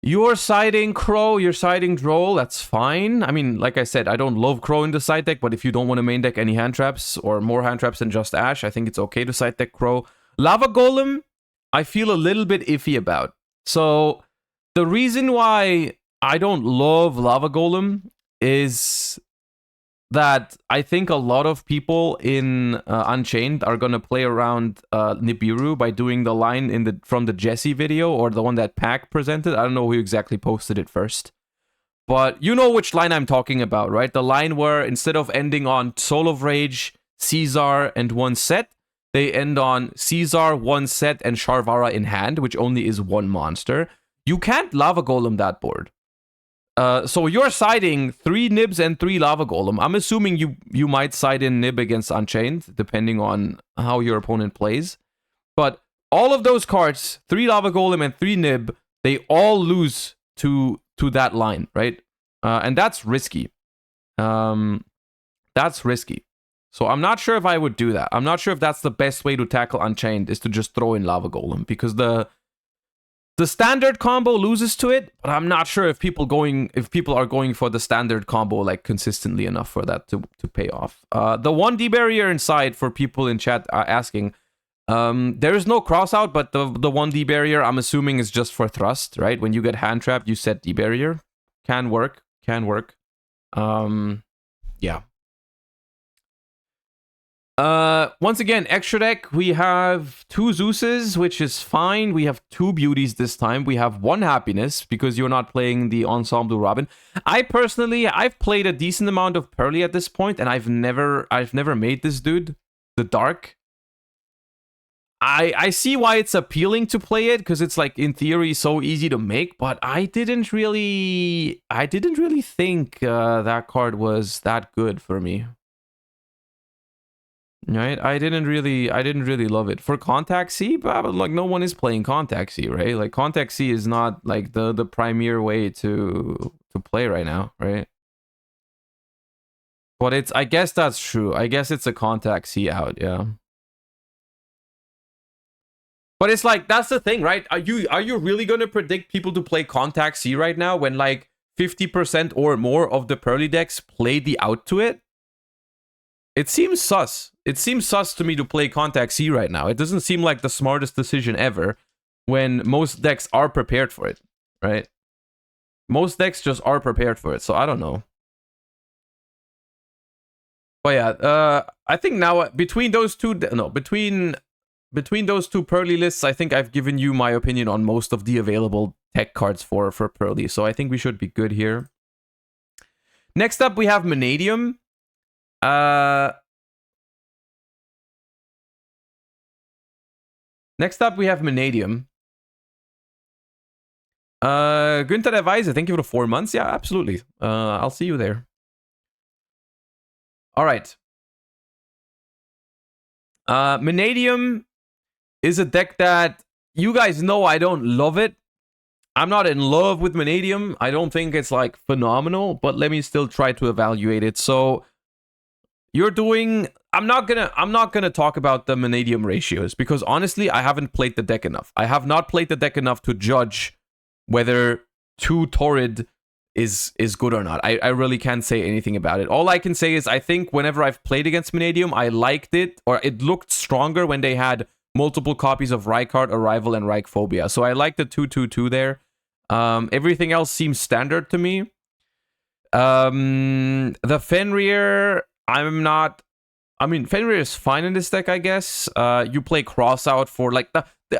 You're siding Crow, you're siding Droll, that's fine. I mean, like I said, I don't love Crow in the side deck, but if you don't want to main deck any hand traps or more hand traps than just Ash, I think it's okay to side deck Crow. Lava Golem, I feel a little bit iffy about. So the reason why I don't love Lava Golem is that I think a lot of people in Unchained are going to play around Nibiru by doing the line from the Jesse video, or the one that Pac presented. I don't know who exactly posted it first. But you know which line I'm talking about, right? The line where instead of ending on Soul of Rage, Caesar, and one set, they end on Caesar, one set, and Sharvara in hand, which only is one monster. You can't Lava Golem that board. So you're siding 3 Nibs and 3 Lava Golem. I'm assuming you might side in Nib against Unchained, depending on how your opponent plays. But all of those cards, 3 Lava Golem and 3 Nib, they all lose to that line, right? And that's risky. That's risky. So I'm not sure if I would do that. I'm not sure if that's the best way to tackle Unchained, is to just throw in Lava Golem, because the standard combo loses to it, but I'm not sure if people are going for the standard combo like consistently enough for that to pay off. The 1D barrier inside, for people in chat asking, there is no cross out, but the 1D barrier I'm assuming is just for thrust, right? When you get hand trapped, you set D barrier. Can work. Yeah. Once again, extra deck, we have 2 Zeuses, which is fine. We have 2 Beauties this time. We have 1 Happiness, because you're not playing the Ensemble Robin. I've played a decent amount of Pearly at this point, and I've never made this dude, the Dark. I see why it's appealing to play it, because it's like, in theory, so easy to make, but I didn't really think that card was that good for me. Right, I didn't really love it for Contact C, but like no one is playing Contact C, right? Like Contact C is not like the premier way to play right now, right? But I guess that's true. I guess it's a Contact C out, yeah. But it's like, that's the thing, right? Are you really gonna predict people to play Contact C right now when like 50% or more of the Pearly decks play the out to it? It seems sus. It seems sus to me to play Contact C right now. It doesn't seem like the smartest decision ever when most decks are prepared for it, right? Most decks just are prepared for it, so I don't know. But yeah, I think now between those two Pearly lists, I think I've given you my opinion on most of the available tech cards for Pearly, so I think we should be good here. Next up, we have Vanadium. Next up, we have Vanadium. Günther der Weise, thank you for the 4 months. Yeah, absolutely. I'll see you there. All right. Vanadium is a deck that you guys know I don't love it. I'm not in love with Vanadium. I don't think it's like phenomenal, but let me still try to evaluate it. So you're doing... I'm not gonna talk about the Vanadium ratios, because honestly, I haven't played the deck enough. I have not played the deck enough to judge whether 2 Torrid is good or not. I really can't say anything about it. All I can say is I think whenever I've played against Vanadium, I liked it, or it looked stronger when they had multiple copies of Rykard, Arrival, and Ryphobia. So I like the 2/2/2 there. Everything else seems standard to me. The Fenrir, I'm not... I mean, Fenrir is fine in this deck, I guess. You play Crossout for, like,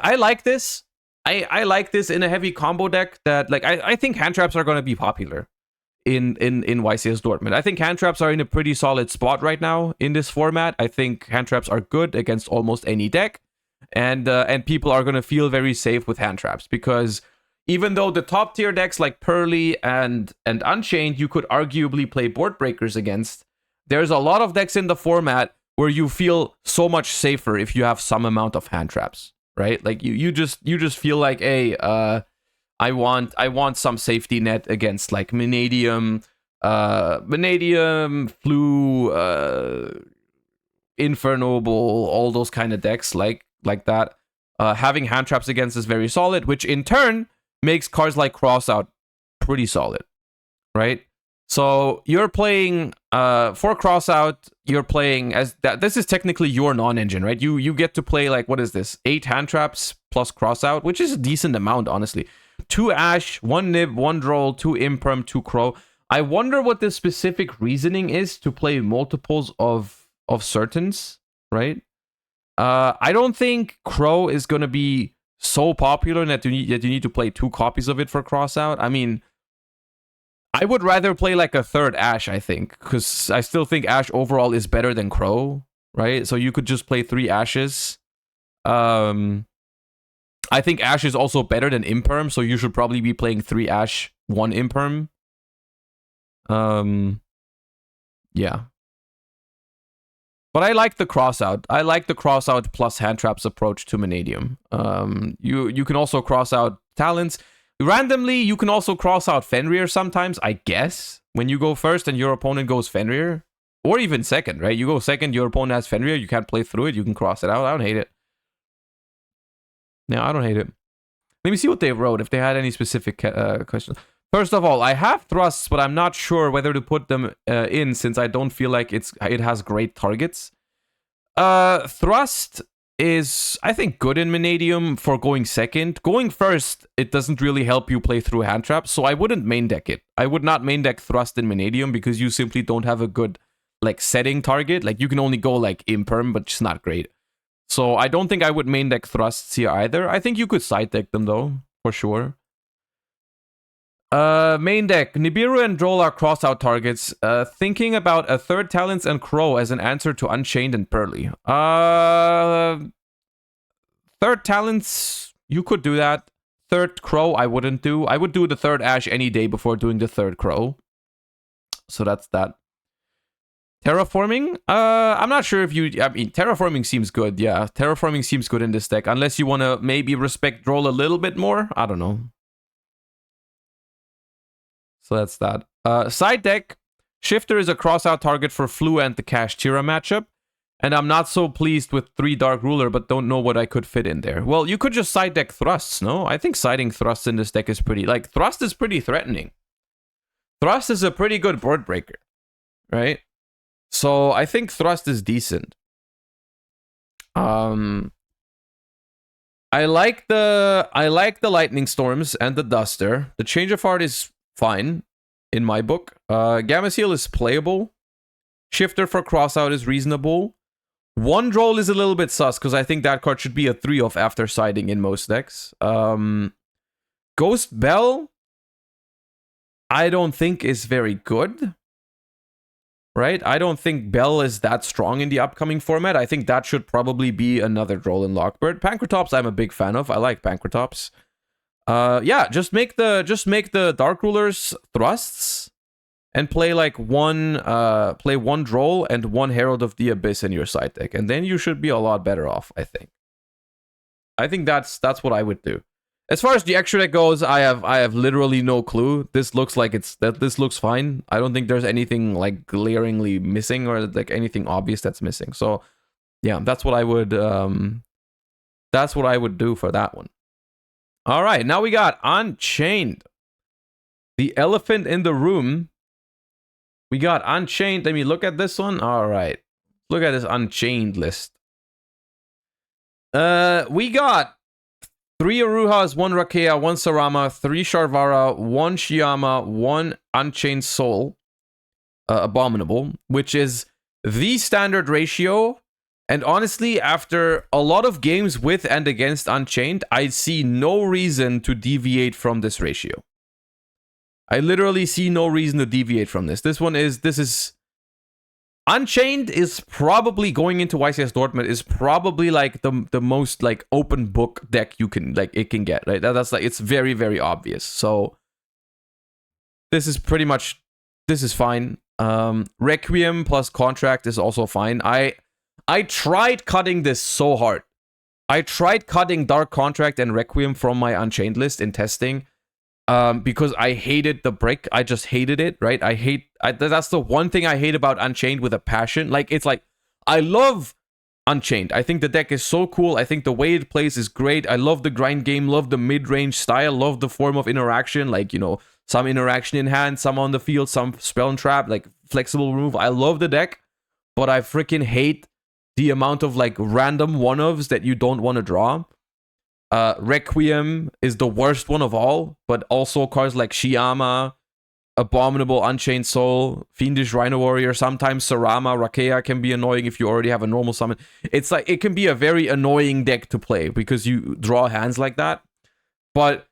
I like this. I like this in a heavy combo deck that, like, I think hand traps are going to be popular in YCS Dortmund. I think hand traps are in a pretty solid spot right now in this format. I think hand traps are good against almost any deck, and people are going to feel very safe with hand traps, because even though the top tier decks like Pearly and Unchained, you could arguably play board breakers against, there's a lot of decks in the format where you feel so much safer if you have some amount of hand traps. Right, like you just feel like, hey, I want some safety net against like Vanadium, Flu, Infernoble, all those kind of decks like that. Having hand traps against is very solid, which in turn makes cards like Crossout pretty solid, right? So you're playing for Crossout, you're playing as that. This is technically your non-engine, right? You get to play, like, what is this? 8 hand traps plus Crossout, which is a decent amount, honestly. 2 Ash, 1 Nib, 1 Droll, 2 Imperm, 2 Crow. I wonder what the specific reasoning is to play multiples of certains, right? I don't think Crow is gonna be so popular that you need to play 2 copies of it for Crossout. I mean, I would rather play like a third Ash, I think, because I still think Ash overall is better than Crow, right? So you could just play 3 Ashes. I think Ash is also better than Imperm, so you should probably be playing 3 Ash, 1 Imperm. Yeah. But I like the Crossout. I like the Crossout plus hand traps approach to Vanadium. You can also cross out talents. Randomly, you can also cross out Fenrir sometimes, I guess. When you go first and your opponent goes Fenrir. Or even second, right? You go second, your opponent has Fenrir, you can't play through it, you can cross it out. I don't hate it. No, I don't hate it. Let me see what they wrote, if they had any specific questions. First of all, I have thrusts, but I'm not sure whether to put them in, since I don't feel like it has great targets. Thrust is, I think, good in Vanadium for going second. Going first, it doesn't really help you play through hand traps, so I wouldn't main deck it. I would not main deck Thrust in Vanadium because you simply don't have a good, like, setting target. Like, you can only go, like, Imperm, but it's not great. So I don't think I would main deck Thrusts here either. I think you could side deck them, though, for sure. Main deck, Nibiru and Droll are crossout targets. Thinking about a third Talents and Crow as an answer to Unchained and Pearly. Third Talents, you could do that. Third Crow, I wouldn't do. I would do the third Ash any day before doing the third Crow. So that's that. Terraforming? I'm not sure if you... I mean, Terraforming seems good, yeah. Terraforming seems good in this deck. Unless you want to maybe respect Droll a little bit more. I don't know. So that's that. Side deck, Shifter is a crossout target for Flu and the Kashtira matchup. And I'm not so pleased with 3 Dark Ruler, but don't know what I could fit in there. Well, you could just side deck Thrusts, no? I think siding Thrusts in this deck is pretty... Like, Thrust is pretty threatening. Thrust is a pretty good board breaker, right? So I think Thrust is decent. I like the Lightning Storms and the Duster. The Change of Heart is fine in my book. Gamma Seal is playable. Shifter for crossout is reasonable. One Droll is a little bit sus because I think that card should be a 3-off after siding in most decks. Ghost Bell, I don't think is very good. Right? I don't think Bell is that strong in the upcoming format. I think that should probably be another Droll in Lockbird. Pankratops I'm a big fan of. I like Pankratops. Yeah, just make the Dark Rulers Thrusts and play like one Droll and 1 Herald of the Abyss in your side deck, and then you should be a lot better off, I think. I think that's what I would do. As far as the extra deck goes, I have literally no clue. This looks like this looks fine. I don't think there's anything like glaringly missing or like anything obvious that's missing. So yeah, that's what I would do for that one. All right, now we got Unchained. the elephant in the room. We got Unchained. Let me look at this one. All right. Look at this Unchained list. We got 3 Aruhas, 1 Rakea, 1 Sarama, 3 Sharvara, 1 Shiyama, 1 Unchained Soul. Abominable, which is the standard ratio. And honestly, after a lot of games with and against Unchained, I see no reason to deviate from this ratio. I literally see no reason to deviate from this. This is Unchained is probably going into YCS Dortmund is probably like the most like open book deck you can like it can get, right? That's like it's very, very obvious. So this is pretty much fine. Requiem plus Contract is also fine. I tried cutting this so hard. I tried cutting Dark Contract and Requiem from my Unchained list in testing. Because I hated the brick. I just hated it, right? That's the one thing I hate about Unchained with a passion. Like, it's like, I love Unchained. I think the deck is so cool. I think the way it plays is great. I love the grind game, love the mid-range style, love the form of interaction. Like, you know, some interaction in hand, some on the field, some spell and trap, like flexible remove. I love the deck, but I freaking hate the amount of like random one-ofs that you don't want to draw. Requiem is the worst one of all, but also cards like Shiyama, Abominable, Unchained Soul, Fiendish Rhino Warrior, sometimes Sarama, Rakea can be annoying if you already have a normal summon. It's like, it can be a very annoying deck to play because you draw hands like that. But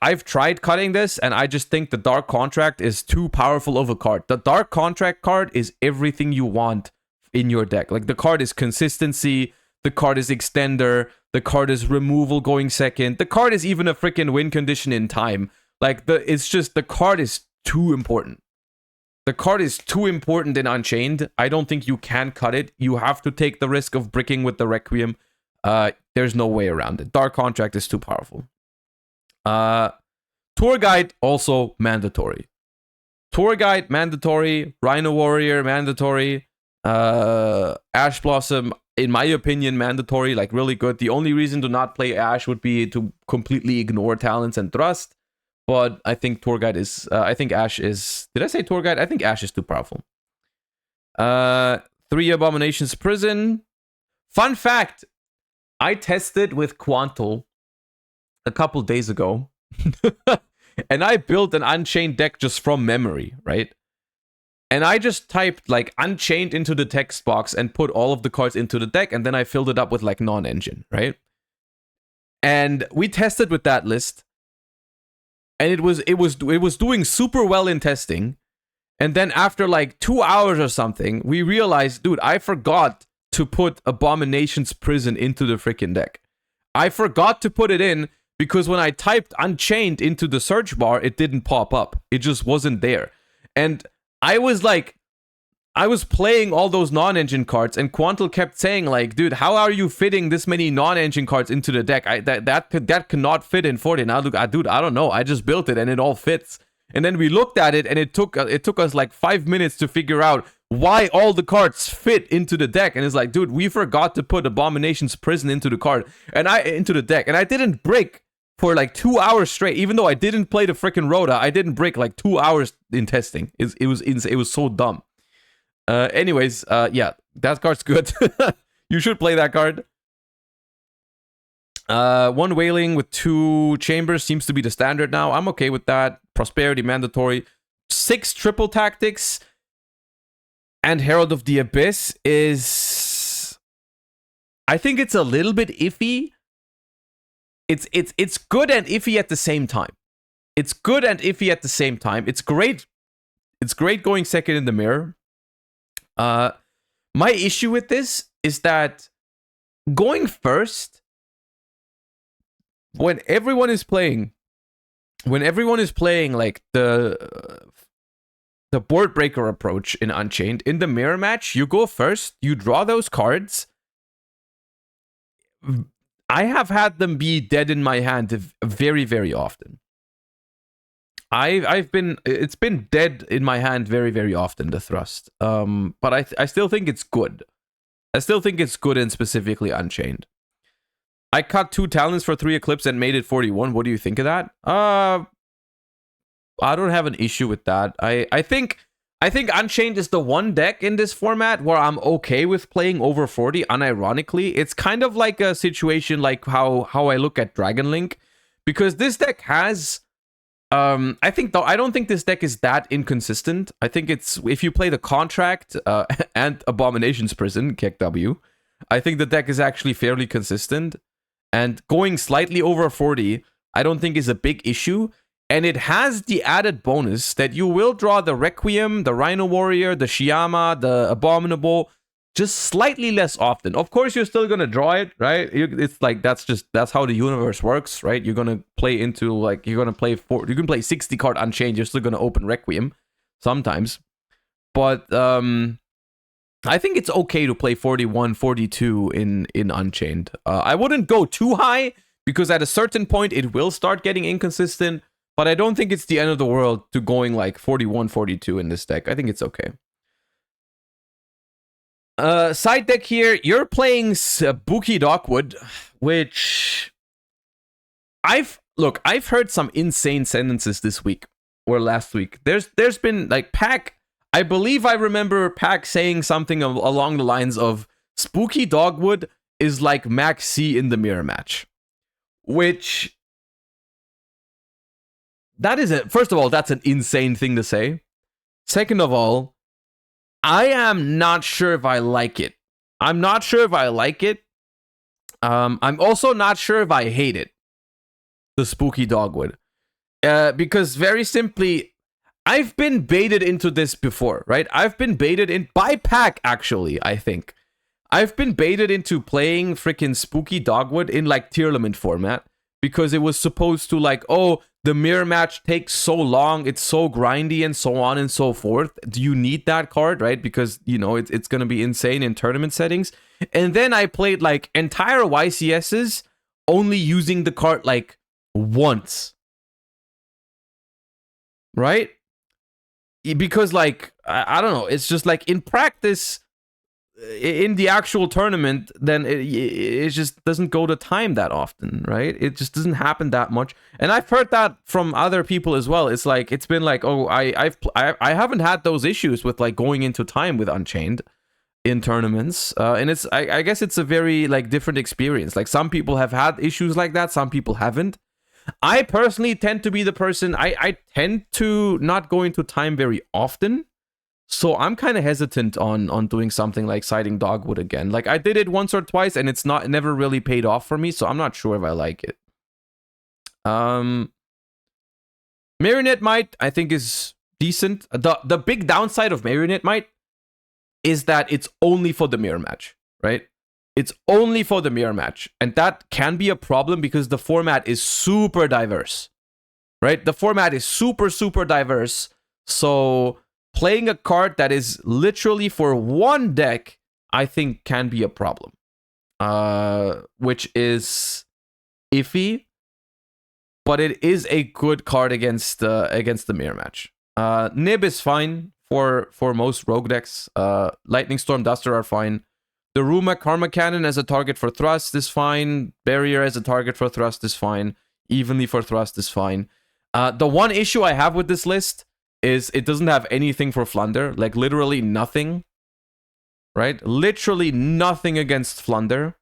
I've tried cutting this, and I just think the Dark Contract is too powerful of a card. The Dark Contract card is everything you want in your deck. Like, the card is consistency, the card is extender, the card is removal going second, the card is even a freaking win condition in time. Like, it's just, the card is too important. The card is too important in Unchained. I don't think you can cut it. You have to take the risk of bricking with the Requiem. There's no way around it. Dark Contract is too powerful. Tour Guide, also mandatory. Tour Guide, mandatory. Rhino Warrior, mandatory. Ash Blossom, in my opinion, mandatory, like really good. The only reason to not play Ash would be to completely ignore Talents and Thrust. But I think Tour Guide is, I think Ash is, did I say Tour Guide? I think Ash is too powerful. 3 Abominations Prison. Fun fact, I tested with Quantal a couple days ago. And I built an Unchained deck just from memory, right? And I just typed like Unchained into the text box and put all of the cards into the deck, and then I filled it up with like non-engine, right? And we tested with that list, and it was doing super well in testing. And then after like 2 hours or something, we realized, dude, I forgot to put Abomination's Prison into the freaking deck. I forgot to put it in because when I typed Unchained into the search bar, it didn't pop up. It just wasn't there. And I was like, I was playing all those non-engine cards, and Quantal kept saying like, dude, how are you fitting this many non-engine cards into the deck? That cannot fit in 40. Now, look, dude, I don't know. I just built it and it all fits. And then we looked at it, and it took us like 5 minutes to figure out why all the cards fit into the deck. And it's like, dude, we forgot to put Abomination's Prison into the deck, and I didn't break for like 2 hours straight. Even though I didn't play the freaking Rhoda, I didn't break like 2 hours in testing. It was so dumb. Anyways, yeah, that card's good. You should play that card. 1 Wailing with 2 Chambers seems to be the standard now. I'm okay with that. Prosperity mandatory. 6 Triple Tactics and Herald of the Abyss is, I think it's a little bit iffy. It's good and iffy at the same time. It's good and iffy at the same time. It's great. It's great going second in the mirror. My issue with this is that going first, when everyone is playing like the board breaker approach in Unchained, in the mirror match, you go first, you draw those cards. I have had them be dead in my hand very, very often. It's been dead in my hand very, very often, the Thrust. But I still think it's good. I still think it's good, and specifically Unchained. I cut 2 Talents for 3 Eclipse and made it 41. What do you think of that? I don't have an issue with that. I think Unchained is the one deck in this format where I'm okay with playing over 40. Unironically, it's kind of like a situation like how I look at Dragon Link, because this deck has. I think though I don't think this deck is that inconsistent. I think it's if you play the Contract and Abomination's Prison, Kick W, I think the deck is actually fairly consistent, and going slightly over 40, I don't think is a big issue. And it has the added bonus that you will draw the Requiem, the Rhino Warrior, the Shiyama, the Abominable, just slightly less often. Of course, you're still gonna draw it, right? It's like that's how the universe works, right? You're gonna play into like you can play 60 card Unchained. You're still gonna open Requiem sometimes, but I think it's okay to play 41, 42 in Unchained. I wouldn't go too high because at a certain point it will start getting inconsistent. But I don't think it's the end of the world to going like 41, 42 in this deck. I think it's okay. Side deck here, you're playing Spooky Dogwood, which I've heard some insane sentences this week or last week. There's been like Pack. I believe I remember Pack saying something along the lines of Spooky Dogwood is like Max C in the mirror match, which. That is it. First of all, that's an insane thing to say. Second of all, I am not sure if I like it. I'm not sure if I like it. I'm also not sure if I hate it. The Spooky Dogwood. Because very simply, I've been baited into this before, right? I've been baited in by Pack, actually, I think. I've been baited into playing freaking Spooky Dogwood in like Tearlament format. Because it was supposed to like, oh, the mirror match takes so long, it's so grindy and so on and so forth. Do you need that card, right? Because, you know, it's going to be insane in tournament settings. And then I played like entire YCSs only using the card like once. Right? Because like, I don't know, it's just like in practice, in the actual tournament, then it just doesn't go to time that often, right? It just doesn't happen that much. And I've heard that from other people as well. It's like it's been like, oh, I haven't had those issues with like going into time with Unchained in tournaments, and it's I guess it's a very like different experience. Like some people have had issues like that, some people haven't. I personally tend to be the person I tend to not go into time very often. So I'm kind of hesitant on doing something like Siding Dogwood again. Like I did it once or twice and it never really paid off for me, so I'm not sure if I like it. Marionette Might I think is decent. The big downside of Marionette Might is that it's only for the mirror match, right? It's only for the mirror match, and that can be a problem because the format is super diverse, right? The format is super diverse, so playing a card that is literally for one deck, I think can be a problem. Which is iffy, but it is a good card against the mirror match. Nib is fine for most rogue decks. Lightning Storm Duster are fine. The Ruma Karma Cannon as a target for thrust is fine. Barrier as a target for thrust is fine. Evenly for thrust is fine. The one issue I have with this list is it doesn't have anything for Flunder, like literally nothing, right? Literally nothing against Flunder,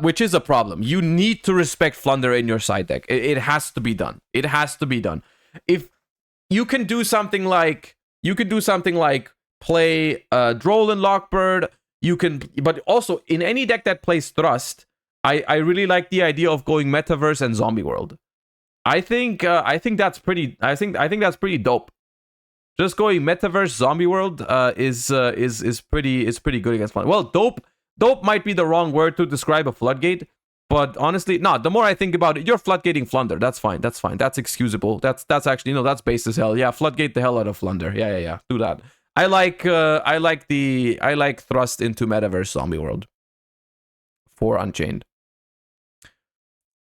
which is a problem. You need to respect Flunder in your side deck. It has to be done. It has to be done. If you can do something like play Droll and Lockbird, you can, but also in any deck that plays Thrust, I really like the idea of going Metaverse and Zombie World. I think that's pretty dope. Just going Metaverse Zombie World is pretty good against Flunder. Well, dope might be the wrong word to describe a floodgate, but honestly, no, the more I think about it, you're floodgating Flunder. That's fine. That's excusable. That's actually, that's base as hell. Yeah, floodgate the hell out of Flunder. Yeah. Do that. I like thrust into Metaverse Zombie World for Unchained.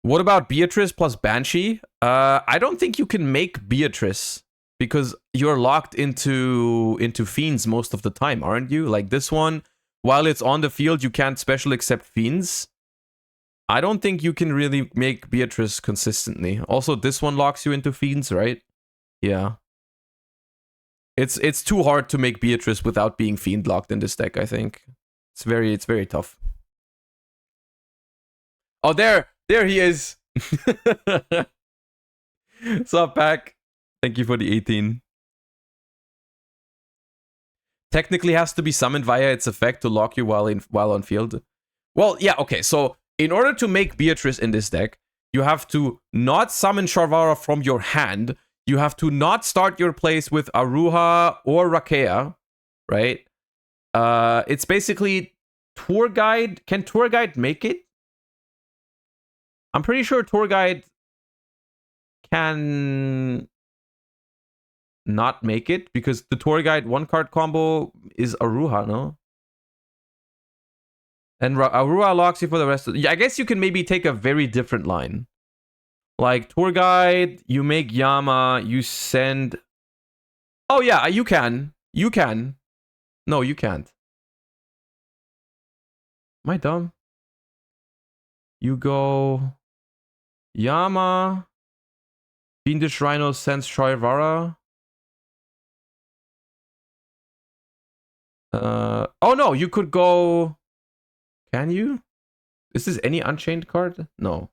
What about Beatrice plus Banshee? I don't think you can make Beatrice because you're locked into Fiends most of the time, aren't you? Like this one, while it's on the field, you can't special accept Fiends. I don't think you can really make Beatrice consistently. Also, this one locks you into Fiends, right? Yeah. It's too hard to make Beatrice without being fiend locked in this deck, I think. It's very tough. Oh, there he is. What's up, Pack? Thank you for the 18. Technically has to be summoned via its effect to lock you while on field. Well, yeah, okay. So in order to make Beatrice in this deck, you have to not summon Sharvara from your hand. You have to not start your plays with Aruha or Rakea, right? It's basically Tour Guide. Can Tour Guide make it? I'm pretty sure Tour Guide can not make it because the Tour Guide 1-card combo is Aruha, no? And Aruha locks you for the rest of... Yeah, I guess you can maybe take a very different line. Like, Tour Guide, you make Yama, you send... Oh, yeah, you can. You can. No, you can't. Am I dumb? You go... Yama... Fiendish Rhino sends Sharvara. Oh, no, you could go... Can you? Is this any Unchained card? No.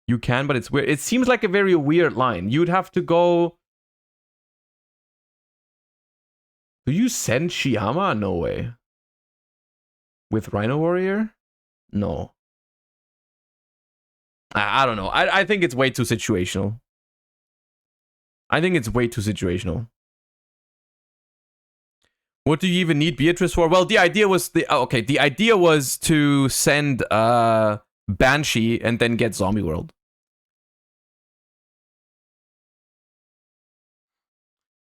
You can, but it's weird. It seems like a very weird line. You'd have to go... Do you send Shiyama? No way. With Rhino Warrior? No. I don't know. I think it's way too situational. I think it's way too situational. What do you even need Beatrice for? Well, the idea was... the idea was to send Banshee and then get Zombie World.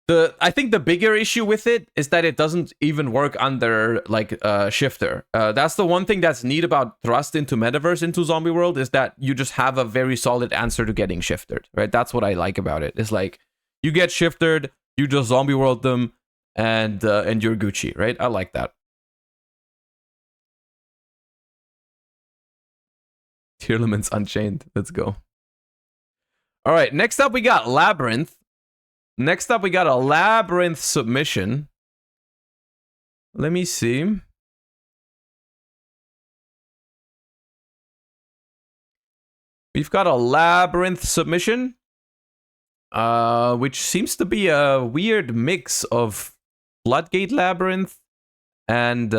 I think the bigger issue with it is that it doesn't even work under like Shifter. That's the one thing that's neat about Thrust into Metaverse into Zombie World is that you just have a very solid answer to getting shifted, right? That's what I like about it. It's like you get shifted, you just Zombie World them, and you're Gucci, right? I like that. Tearlaments Unchained. Let's go. All right, next up we got Labyrinth. Next up, we got a Labyrinth submission. Let me see. We've got a Labyrinth submission, which seems to be a weird mix of Floodgate Labyrinth and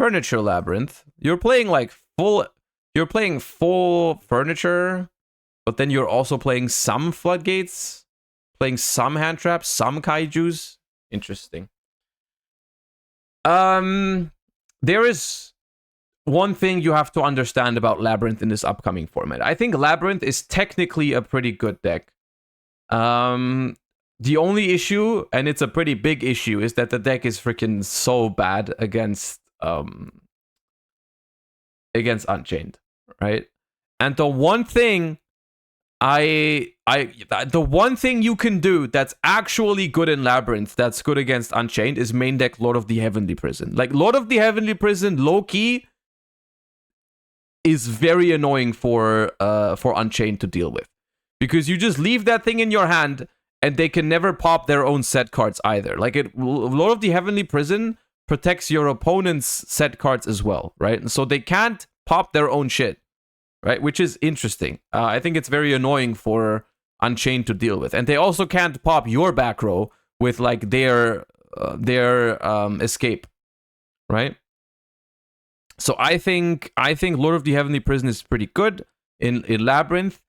Furniture Labyrinth. You're playing like You're playing full Furniture, but then you're also playing some Floodgates. Playing some hand traps, some kaijus. Interesting. There is one thing you have to understand about Labyrinth in this upcoming format. I think Labyrinth is technically a pretty good deck. The only issue, and it's a pretty big issue, is that the deck is freaking so bad against Unchained, right? And the one thing the one thing you can do that's actually good in Labyrinth, that's good against Unchained, is main deck Lord of the Heavenly Prison. Like, Lord of the Heavenly Prison, low-key, is very annoying for Unchained to deal with. Because you just leave that thing in your hand, and they can never pop their own set cards either. Like, Lord of the Heavenly Prison protects your opponent's set cards as well, right? And so they can't pop their own shit. Right, which is interesting. I think it's very annoying for Unchained to deal with, and they also can't pop your back row with like their escape, right? So I think Lord of the Heavenly Prison is pretty good in Labyrinth.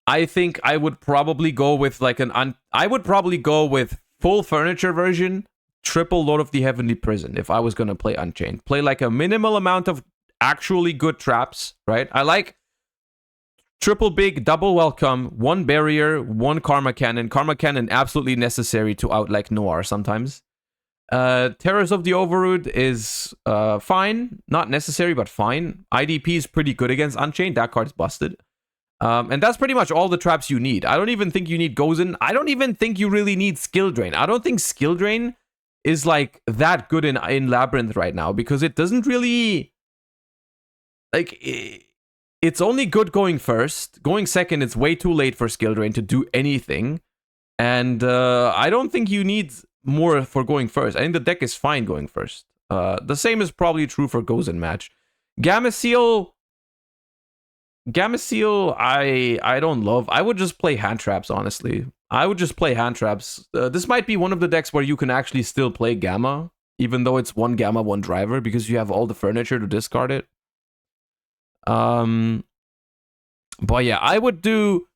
I think I would probably go with like full Furniture version, triple Lord of the Heavenly Prison if I was gonna play Unchained. Play like a minimal amount of actually good traps, right? I like triple big, double welcome, one barrier, one karma cannon. Karma cannon absolutely necessary to out like Noir sometimes. Terrors of the Overroot is fine, not necessary but fine. IDP is pretty good against Unchained. That card's busted. And that's pretty much all the traps you need. I don't even think you need Gozen. I don't even think you really need Skill Drain. I don't think Skill Drain is like that good in Labyrinth right now because it doesn't really... Like, it's only good going first. Going second, it's way too late for skill drain to do anything. And I don't think you need more for going first. I think the deck is fine going first. The same is probably true for Goes in Match. Gamma Seal, I don't love. I would just play hand traps, honestly. I would just play hand traps. This might be one of the decks where you can actually still play Gamma, even though it's one Gamma, one Driver, because you have all the furniture to discard it. But yeah, I would do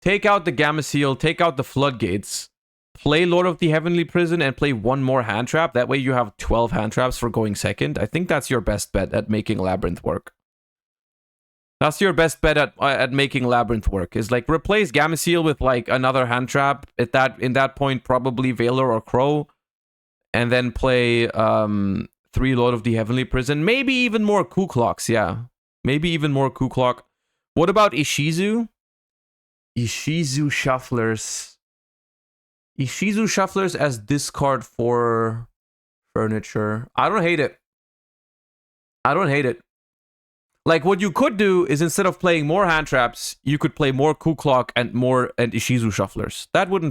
take out the Gamma Seal, take out the Floodgates, play Lord of the Heavenly Prison, and play one more hand trap. That way you have 12 hand traps for going second. I think that's your best bet at making Labyrinth work. That's your best bet at making Labyrinth work. Is like replace Gamma Seal with like another hand trap. In that point, probably Valor or Crow, and then play 3 Lord of the Heavenly Prison. Maybe even more Ku Klux, yeah. Maybe even more Ku Klux. What about Ishizu? Ishizu Shufflers. Ishizu Shufflers as discard for furniture. I don't hate it. I don't hate it. Like, what you could do is instead of playing more hand traps, you could play more Ku Klux and Ishizu Shufflers. That would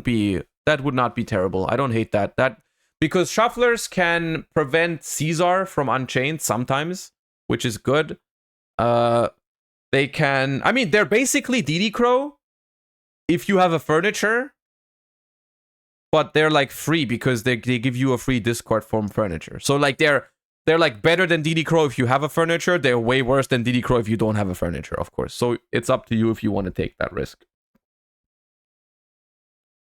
not be terrible. I don't hate that. Because Shufflers can prevent Caesar from Unchained sometimes, which is good. They can, I mean, they're basically DD Crow if you have a furniture, but they're like free because they give you a free discard from furniture. So like they're like better than DD Crow if you have a furniture. They're way worse than DD Crow if you don't have a furniture, of course. So it's up to you if you want to take that risk.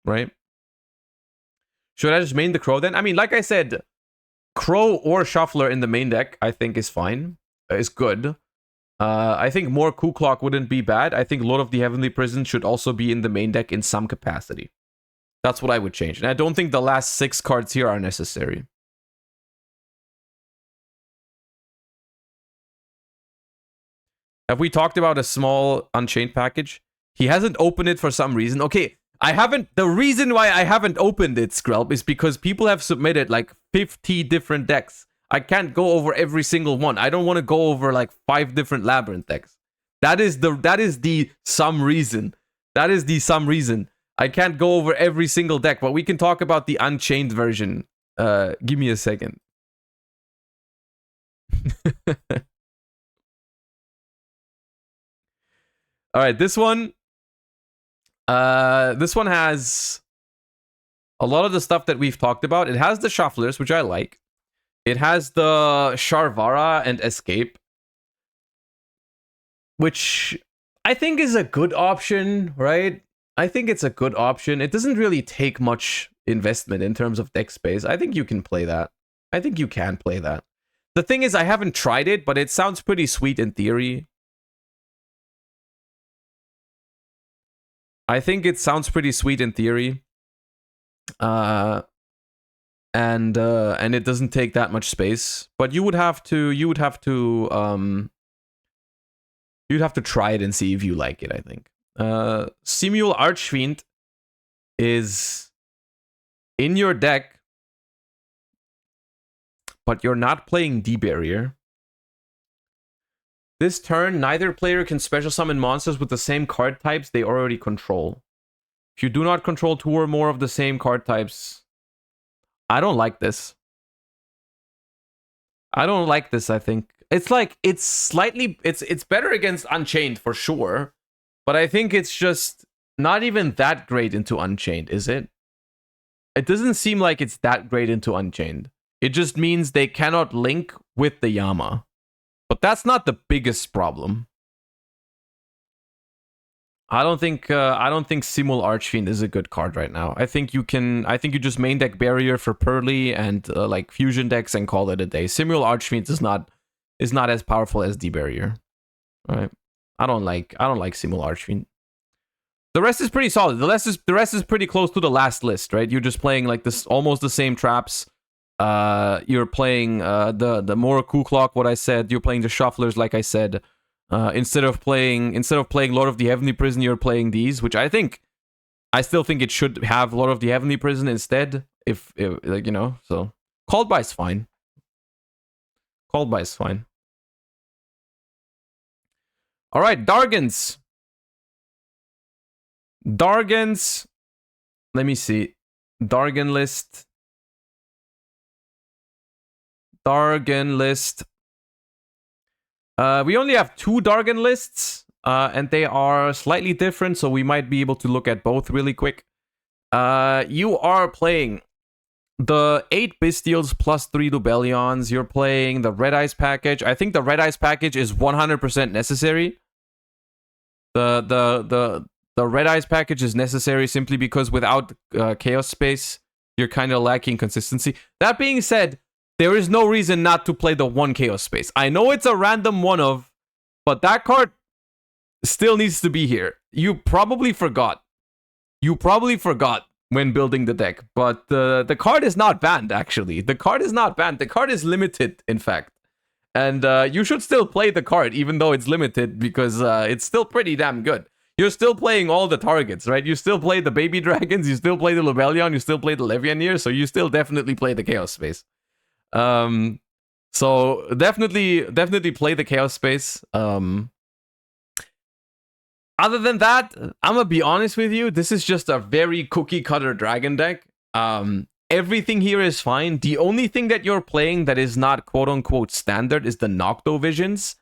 Right? Should I just main the Crow then? I mean, like I said, Crow or Shuffler in the main deck, I think is fine. Is good. I think more Ku Klux wouldn't be bad. I think Lord of the Heavenly Prison should also be in the main deck in some capacity. That's what I would change. And I don't think the last 6 cards here are necessary. Have we talked about a small Unchained package? He hasn't opened it for some reason. Okay, I haven't. The reason why I haven't opened it, Skrelp, is because people have submitted like 50 different decks. I can't go over every single one. I don't want to go over like 5 different Labyrinth decks. That is the some reason. That is the some reason. I can't go over every single deck, but we can talk about the Unchained version. Give me a second. All right, this one has a lot of the stuff that we've talked about. It has the Shufflers, which I like. It has the Sharvara and Escape, which I think is a good option, right? I think it's a good option. It doesn't really take much investment in terms of deck space. I think you can play that. I think you can play that. The thing is, I haven't tried it, but it sounds pretty sweet in theory. I think it sounds pretty sweet in theory. And it doesn't take that much space, but you'd have to try it and see if you like it, I think. Simul Archfiend is in your deck, but you're not playing D-Barrier. This turn, neither player can special summon monsters with the same card types they already control. If you do not control 2 or more of the same card types, I don't like this. I don't like this, I think. It's like, it's better against Unchained for sure, but I think it's just not even that great into Unchained, is it? It doesn't seem like it's that great into Unchained. It just means they cannot link with the Yama. But that's not the biggest problem. I don't think Simul Archfiend is a good card right now. I think you just main deck Barrier for Pearly and like fusion decks and call it a day. Simul Archfiend is not as powerful as D-Barrier. Right? I don't like Simul Archfiend. The rest is pretty solid. The rest is pretty close to the last list, right? You're just playing like this almost the same traps. You're playing the more Ku Klux, what I said. You're playing the Shufflers, like I said. Instead of playing Lord of the Heavenly Prison, you're playing these, which I still think it should have Lord of the Heavenly Prison instead. If like, you know, so Called by is fine. Called by is fine. All right, Dargans. Dargans. Let me see. Dargan list. Dargan list. We only have 2 Dargan lists, and they are slightly different, so we might be able to look at both really quick. You are playing the 8 Bestials plus 3 Lubellions. You're playing the Red Eyes package. I think the Red Eyes package is 100% necessary. The Red Eyes package is necessary simply because without Chaos Space, you're kind of lacking consistency. That being said, there is no reason not to play the 1 Chaos Space. I know it's a random one of, but that card still needs to be here. You probably forgot. When building the deck, but the card is not banned, actually. The card is not banned. The card is limited, in fact. And you should still play the card, even though it's limited, because it's still pretty damn good. You're still playing all the targets, right? You still play the Baby Dragons, you still play the Lubellion, you still play the Levianeer, so you still definitely play the Chaos Space. So definitely play the Chaos Space. Other than that, I'm gonna be honest with you, this is just a very cookie-cutter dragon deck. Everything here is fine. The only thing that you're playing that is not quote-unquote standard is the Nocto Visions,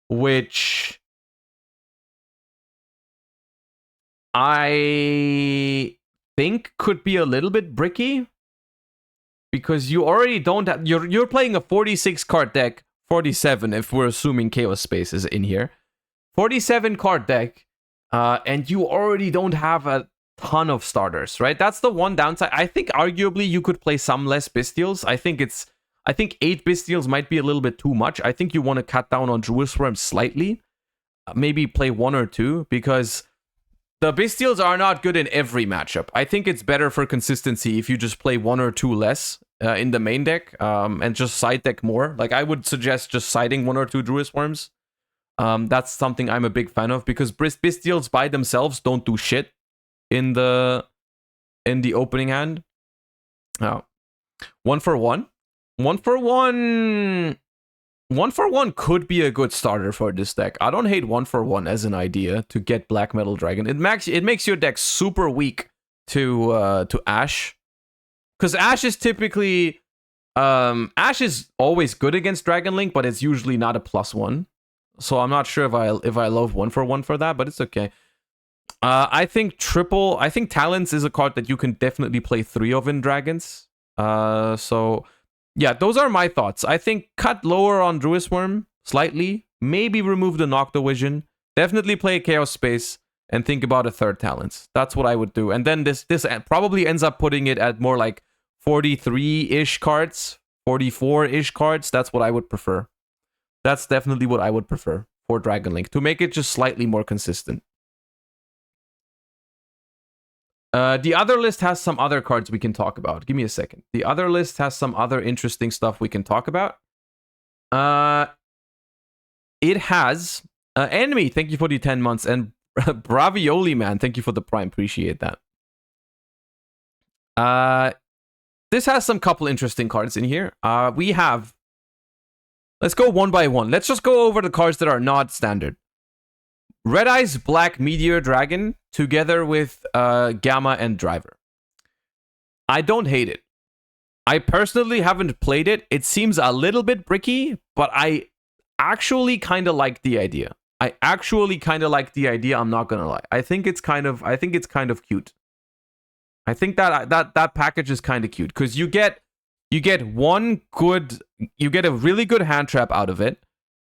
which I think could be a little bit bricky, because you already don't have... You're playing a 46-card deck, 47 if we're assuming Chaos Space is in here. 47-card deck. And you already don't have a ton of starters, right? That's the one downside. I think arguably you could play some less Bestials. I think 8 Bestials might be a little bit too much. I think you want to cut down on Druid Swarm slightly. Maybe play 1 or 2, because the Bestials are not good in every matchup. I think it's better for consistency if you just play 1 or 2 less in the main deck, and just side deck more. Like, I would suggest just siding 1 or 2 Druid Swarms. That's something I'm a big fan of, because Bestials by themselves don't do shit in the opening hand. 1 for 1. 1 for 1. 1 for 1 could be a good starter for this deck. I don't hate 1 for 1 as an idea to get Black Metal Dragon. It makes your deck super weak to Ash, because Ash is typically Ash is always good against Dragon Link, but it's usually not a +1. So I'm not sure if I love 1 for 1 for that, but it's okay. I think Talents is a card that you can definitely play 3 of in Dragons. So yeah, those are my thoughts. I think cut lower on Druid Swarm slightly, maybe remove the Nocto Vision, definitely play Chaos Space, and think about a 3rd Talents. That's what I would do. And then this probably ends up putting it at more like 43-ish cards, 44-ish cards. That's what I would prefer. That's definitely what I would prefer for Dragon Link, to make it just slightly more consistent. The other list has some other cards we can talk about. Give me a second. The other list has some other interesting stuff we can talk about. It has Enemy, thank you for the 10 months, and Bravioli, man, thank you for the Prime. Appreciate that. This has some couple interesting cards in here. We have... Let's go one by one. Let's just go over the cards that are not standard. Red Eyes Black Meteor Dragon together with Gamma and Driver. I don't hate it. I personally haven't played it. It seems a little bit bricky, but I actually kind of like the idea. I'm not gonna lie. I think it's kind of cute. I think that package is kind of cute, because you get a really good hand trap out of it.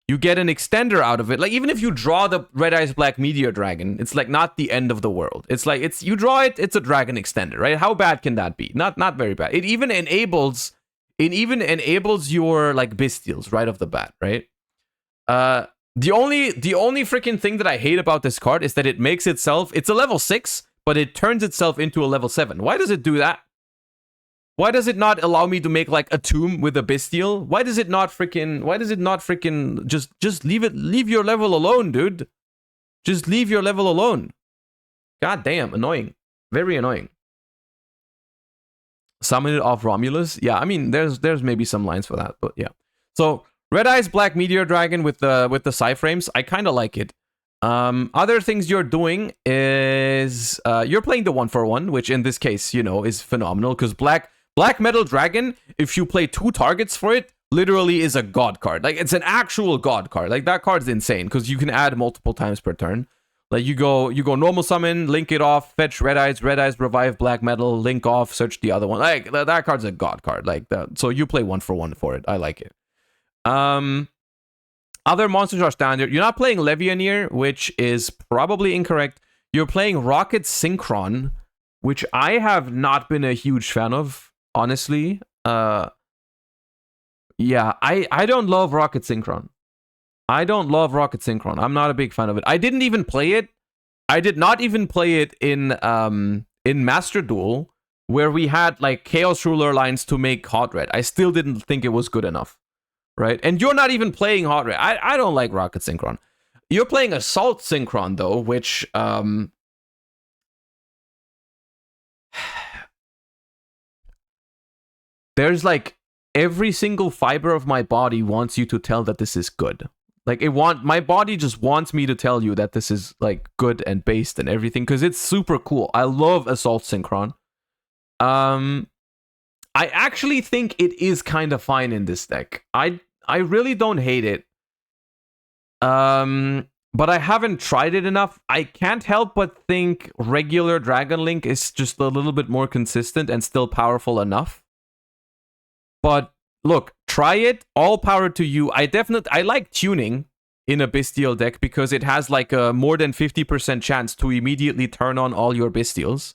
You get an extender out of it. Like, even if you draw the Red Eyes Black Meteor Dragon, it's like not the end of the world. It's like, you draw it, it's a dragon extender, right? How bad can that be? Not very bad. It even enables your like Bestials right off the bat, right? The only freaking thing that I hate about this card is that it makes itself, it's a level 6, but it turns itself into a level 7. Why does it do that? Why does it not allow me to make like a tomb with a Bestial? Why does it not freaking just leave your level alone, dude? Just leave your level alone. God damn, annoying. Very annoying. Summon it off Romulus. Yeah, I mean, there's maybe some lines for that, but yeah. So Red Eyes Black Meteor Dragon with the Psy frames, I kind of like it. Other things you're doing is you're playing the 1-for-1, which in this case, you know, is phenomenal because Black Metal Dragon, if you play 2 targets for it, literally is a god card. Like, it's an actual god card. Like, that card's insane because you can add multiple times per turn. Like, you go normal summon, link it off, fetch red eyes, revive Black Metal, link off, search the other one. Like, that card's a god card. Like that. So you play 1-for-1 for it. I like it. Other monsters are standard. You're not playing Levianeer, which is probably incorrect. You're playing Rocket Synchron, which I have not been a huge fan of, honestly. Yeah, I don't love Rocket Synchron. I'm not a big fan of it. I didn't even play it. I did not even play it in Master Duel, where we had like Chaos Ruler lines to make Hot Red. I still didn't think it was good enough. Right? And you're not even playing Hot Red. I don't like Rocket Synchron. You're playing Assault Synchron, though, which... there's like... every single fiber of my body wants you to tell that this is good. Like, my body just wants me to tell you that this is, like, good and based and everything, because it's super cool. I love Assault Synchron. I actually think it is kind of fine in this deck. I really don't hate it. But I haven't tried it enough. I can't help but think regular Dragon Link is just a little bit more consistent and still powerful enough. But look, try it. All power to you. I like tuning in a Bestial deck because it has like a more than 50% chance to immediately turn on all your Bestials.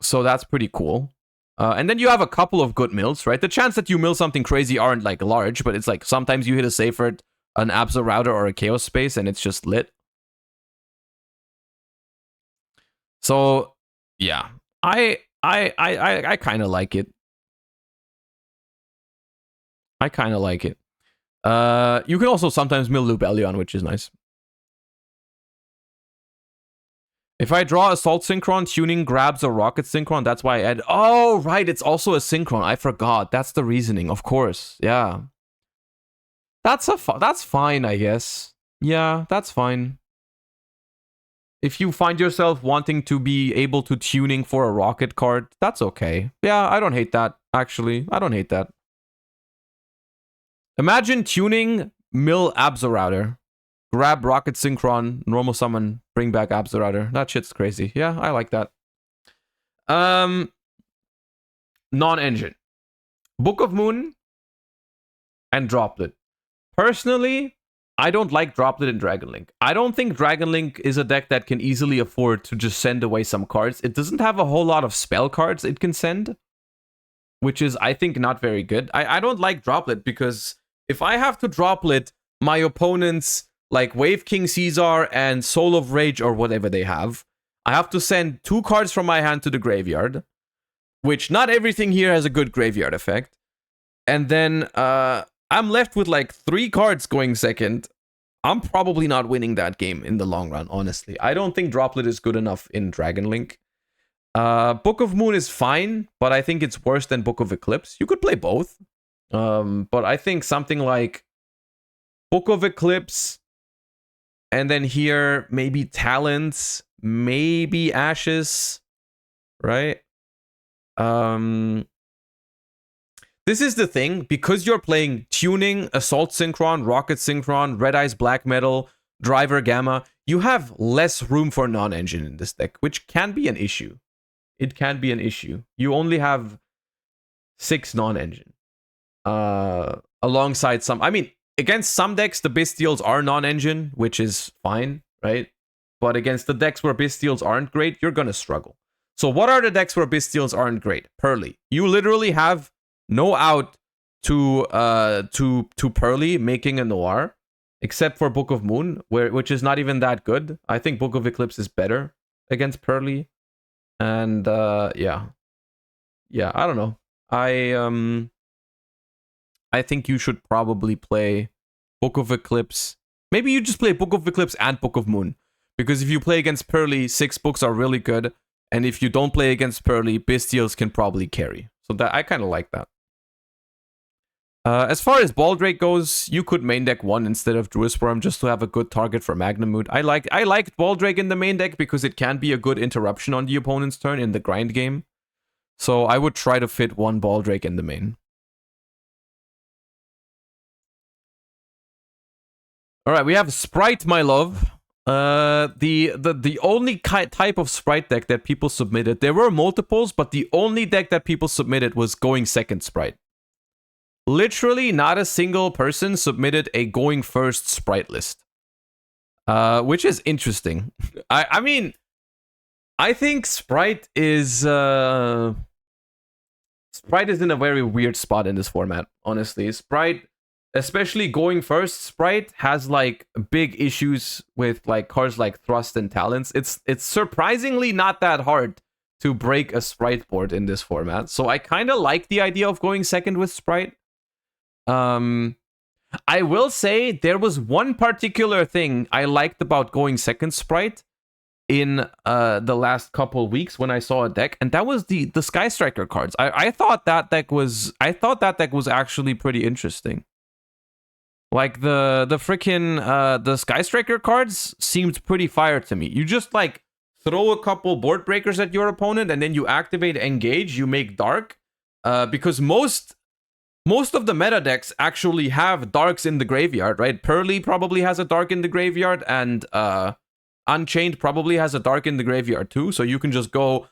So that's pretty cool. And then you have a couple of good mills, right? The chance that you mill something crazy aren't like large, but it's like sometimes you hit a Seyfert, an Absa Router, or a Chaos Space, and it's just lit. So yeah, I kind of like it. You can also sometimes mill Lubellion, which is nice. If I draw Assault Synchron, tuning grabs a Rocket Synchron. That's why I add... Oh, right. It's also a Synchron. I forgot. That's the reasoning. Of course. Yeah. That's fine, I guess. Yeah, that's fine. If you find yourself wanting to be able to tuning for a Rocket card, that's okay. Yeah, I don't hate that, actually. I don't hate that. Imagine tuning mill Absa Router. Grab Rocket Synchron, normal summon, bring back Absa Router. That shit's crazy. Yeah, I like that. Non-engine. Book of Moon and Droplet. Personally, I don't like Droplet in Dragon Link. I don't think Dragon Link is a deck that can easily afford to just send away some cards. It doesn't have a whole lot of spell cards it can send, which is, I think, not very good. I don't like Droplet because if I have to Droplet my opponent's like Wave King Caesar and Soul of Rage or whatever they have, I have to send 2 cards from my hand to the graveyard, which not everything here has a good graveyard effect. And then I'm left with like 3 cards going second. I'm probably not winning that game in the long run, honestly. I don't think Droplet is good enough in Dragon Link. Book of Moon is fine, but I think it's worse than Book of Eclipse. You could play both. But I think something like Book of Eclipse, and then here, maybe Talents, maybe Ashes, right? This is the thing, because you're playing Tuning, Assault Synchron, Rocket Synchron, Red Eyes Black Metal, Driver Gamma, you have less room for non-engine in this deck, which can be an issue. It can be an issue. You only have 6 non-engine. Alongside some... I mean, against some decks, the Bestials are non-engine, which is fine, right? But against the decks where Bestials aren't great, you're gonna struggle. So what are the decks where Bestials aren't great? Pearly. You literally have no out to Pearly making a Noir, except for Book of Moon, which is not even that good. I think Book of Eclipse is better against Pearly. And yeah, I don't know. I think you should probably play Book of Eclipse. Maybe you just play Book of Eclipse and Book of Moon, because if you play against Pearly, 6 books are really good, and if you don't play against Pearly, Bestials can probably carry. So that I kind of like that. As far as Baldrake goes, you could main deck 1 instead of Druisworm just to have a good target for Magnamood. I liked Baldrake in the main deck because it can be a good interruption on the opponent's turn in the grind game. So I would try to fit 1 Baldrake in the main. Alright, we have Sprite, my love. The only type of Sprite deck that people submitted, there were multiples, but the only deck that people submitted was going second Sprite. Literally not a single person submitted a going first Sprite list. Which is interesting. I mean, I think Sprite is in a very weird spot in this format, honestly. Sprite, especially going first, Sprite has like big issues with like cards like Thrust and Talents. It's surprisingly not that hard to break a Sprite board in this format. So I kind of like the idea of going second with Sprite. I will say there was one particular thing I liked about going second Sprite in the last couple weeks when I saw a deck, and that was the Sky Striker cards. I thought that deck was actually pretty interesting. Like the freaking the Sky Striker cards seemed pretty fire to me. You just like throw a couple board breakers at your opponent, and then you activate Engage. You make Dark, because most of the meta decks actually have Darks in the graveyard, right? Pearly probably has a Dark in the graveyard, and Unchained probably has a Dark in the graveyard too. So you can just go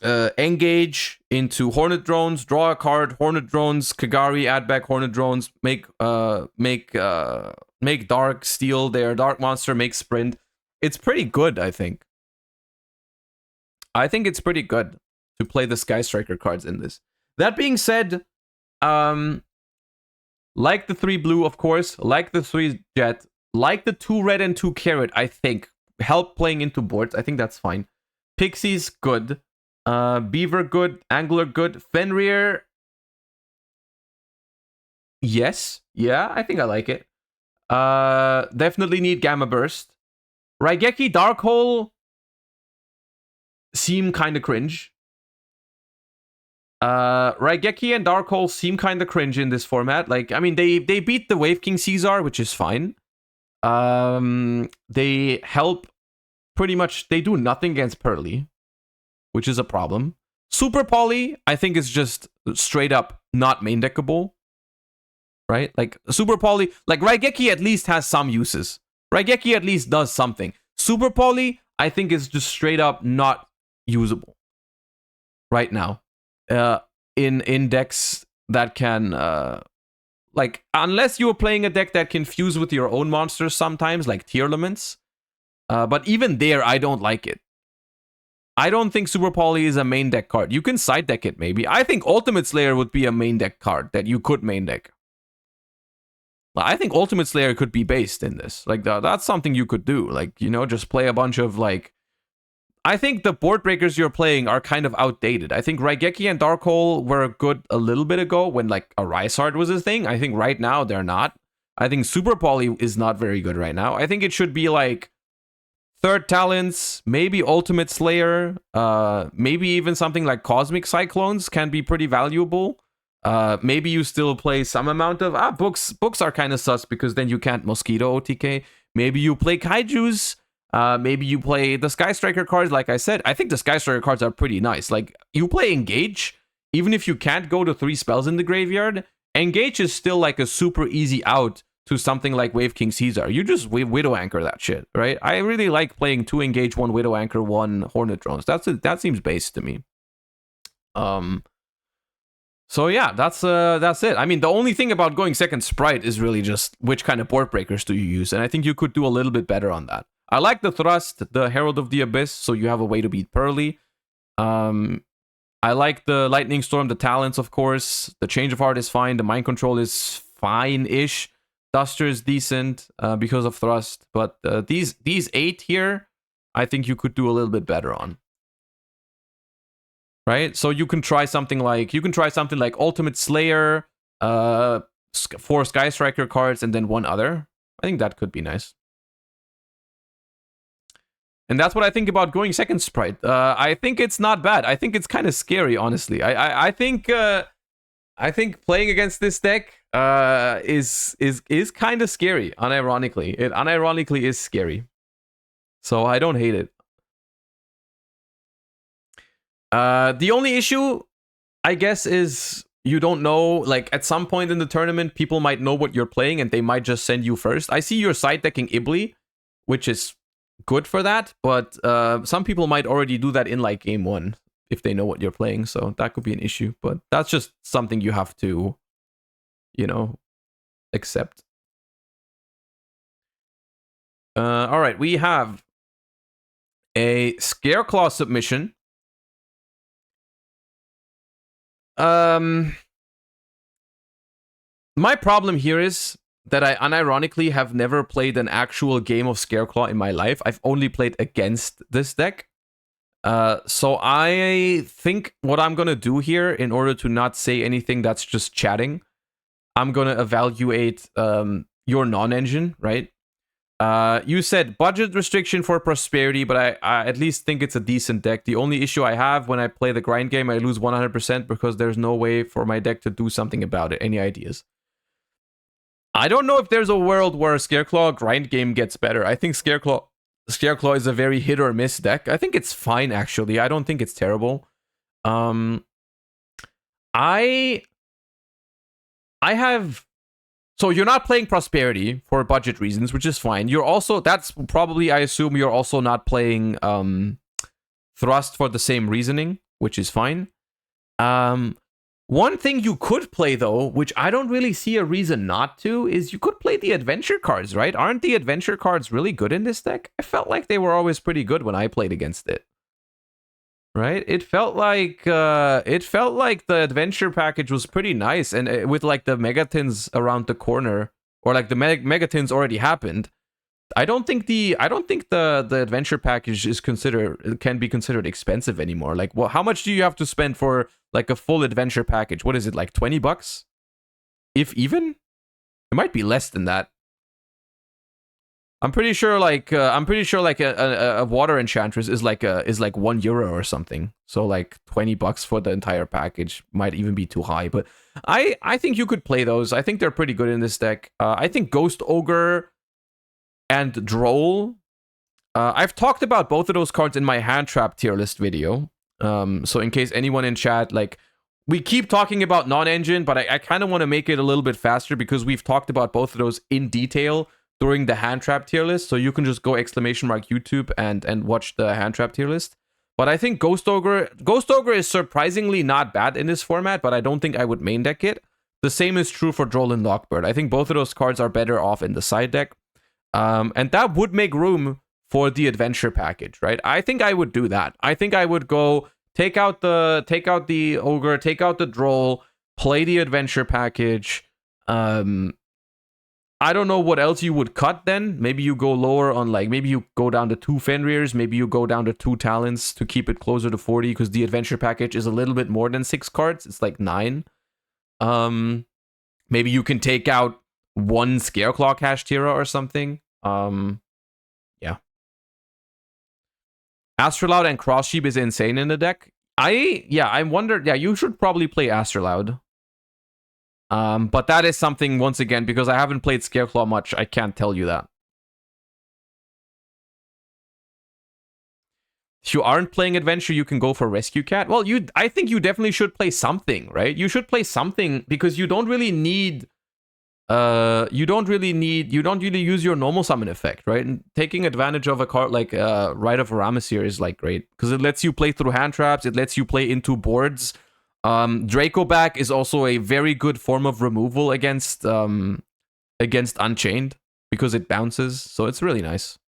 Engage into Hornet Drones, draw a card, Hornet Drones, Kagari, add back Hornet Drones, make Dark, steal their Dark Monster, make Sprint. It's pretty good, I think. I think it's pretty good to play the Sky Striker cards in this. That being said, like the 3 blue, of course, like the 3 jet, like the 2 red and 2 carrot, I think, help playing into boards. I think that's fine. Pixies, good. Beaver, good. Angler, good. Fenrir, yes. Yeah, I think I like it. Definitely need Gamma Burst. Raigeki, Dark Hole seem kind of cringe. Raigeki and Dark Hole seem kind of cringe in this format. Like, I mean, they beat the Wave King Caesar, which is fine. They help pretty much. They do nothing against Pearly, which is a problem. Super Poly, I think, is just straight up not main deckable. Right? Like, Super Poly, like Raigeki at least has some uses. Raigeki at least does something. Super Poly, I think, is just straight up not usable right now. In decks that can like, unless you're playing a deck that can fuse with your own monsters sometimes, like Tier Elements. But even there, I don't like it. I don't think Super Poly is a main deck card. You can side deck it, maybe. I think Ultimate Slayer would be a main deck card that you could main deck. I think Ultimate Slayer could be based in this. Like, that's something you could do. Like, you know, just play a bunch of, like... I think the board breakers you're playing are kind of outdated. I think Raigeki and Dark Hole were good a little bit ago when, like, a Rysard was a thing. I think right now they're not. I think Super Poly is not very good right now. I think it should be, like, Third Talents, maybe Ultimate Slayer, maybe even something like Cosmic Cyclones can be pretty valuable. Maybe you still play some amount of... Books are kind of sus because then you can't Mosquito OTK. Maybe you play Kaijus. Maybe you play the Sky Striker cards, like I said. I think the Sky Striker cards are pretty nice. Like, you play Engage, even if you can't go to 3 spells in the graveyard, Engage is still like a super easy out to something like Wave King Caesar. You just Widow Anchor that shit, right? I really like playing 2 Engage, 1 Widow Anchor, 1 Hornet Drones. That seems base to me. So yeah, that's it. I mean, the only thing about going second Sprite is really just which kind of board breakers do you use, and I think you could do a little bit better on that. I like the Thrust, the Herald of the Abyss, so you have a way to beat Pearly. I like the Lightning Storm, the Talents, of course. The Change of Heart is fine. The Mind Control is fine-ish. Duster is decent because of Thrust. But these 8 here, I think you could do a little bit better on. Right? So you can try something like Ultimate Slayer, 4 Sky Striker cards, and then 1 other. I think that could be nice. And that's what I think about going second Sprite. I think it's not bad. I think it's kind of scary, honestly. I think I think playing against this deck is kind of scary. Unironically, it unironically is scary. So I don't hate it. The only issue, I guess, is you don't know. Like at some point in the tournament, people might know what you're playing and they might just send you first. I see you're side decking Ibli, which is good for that, but some people might already do that in like game one if they know what you're playing, so that could be an issue, but that's just something you have to, you know, accept. All right, we have a Scareclaw submission. My problem here is that I unironically have never played an actual game of Scareclaw in my life. I've only played against this deck. So I think what I'm gonna do here, in order to not say anything that's just chatting, I'm gonna evaluate your non-engine, right? You said budget restriction for Prosperity, but I at least think it's a decent deck. The only issue I have when I play the grind game, I lose 100% because there's no way for my deck to do something about it. Any ideas? I don't know if there's a world where Scareclaw grind game gets better. I think Scareclaw is a very hit or miss deck. I think it's fine, actually. I don't think it's terrible. I have... So you're not playing Prosperity for budget reasons, which is fine. You're also... That's probably, I assume, you're also not playing Thrust for the same reasoning, which is fine. One thing you could play, though, which I don't really see a reason not to, is you could play the adventure cards, right? Aren't the adventure cards really good in this deck? I felt like they were always pretty good when I played against it. Right? It felt like the adventure package was pretty nice, and with like the Megatins around the corner, or like the Megatins already happened. I don't think the adventure package can be considered expensive anymore. Like, well, how much do you have to spend for like a full adventure package? What is it, like $20? If even? It might be less than that. I'm pretty sure like a water enchantress is like €1 or something. So like $20 for the entire package might even be too high. But I think you could play those. I think they're pretty good in this deck. I think Ghost Ogre and Droll. I've talked about both of those cards in my hand trap tier list video. So in case anyone in chat, like, we keep talking about non-engine, but I kind of want to make it a little bit faster because we've talked about both of those in detail during the hand trap tier list. So you can just go !YouTube and watch the hand trap tier list. But I think Ghost Ogre is surprisingly not bad in this format, but I don't think I would main deck it. The same is true for Droll and Lockbird. I think both of those cards are better off in the side deck. And that would make room for the adventure package, right? I think I would do that. I think I would go take out the Ogre, take out the Droll, play the adventure package. I don't know what else you would cut then. Maybe you go lower on, like, maybe you go down to 2 Fenrirs, maybe you go down to 2 Talents to keep it closer to 40, because the adventure package is a little bit more than 6 cards. It's like 9. Maybe you can take out 1 Scareclaw Kashtira or something. Yeah. Astrolaud and Crosssheep is insane in the deck. I wonder, yeah, you should probably play Astrolaud. But that is something, once again, because I haven't played Scareclaw much, I can't tell you that. If you aren't playing Adventure, you can go for Rescue Cat. Well, I think you definitely should play something, right? You should play something, because you don't really need... you don't really use your normal summon effect, right? And taking advantage of a card like Rite of Ramesir is like great, because it lets you play through hand traps, it lets you play into boards. Dracoback is also a very good form of removal against Unchained, because it bounces, so it's really nice.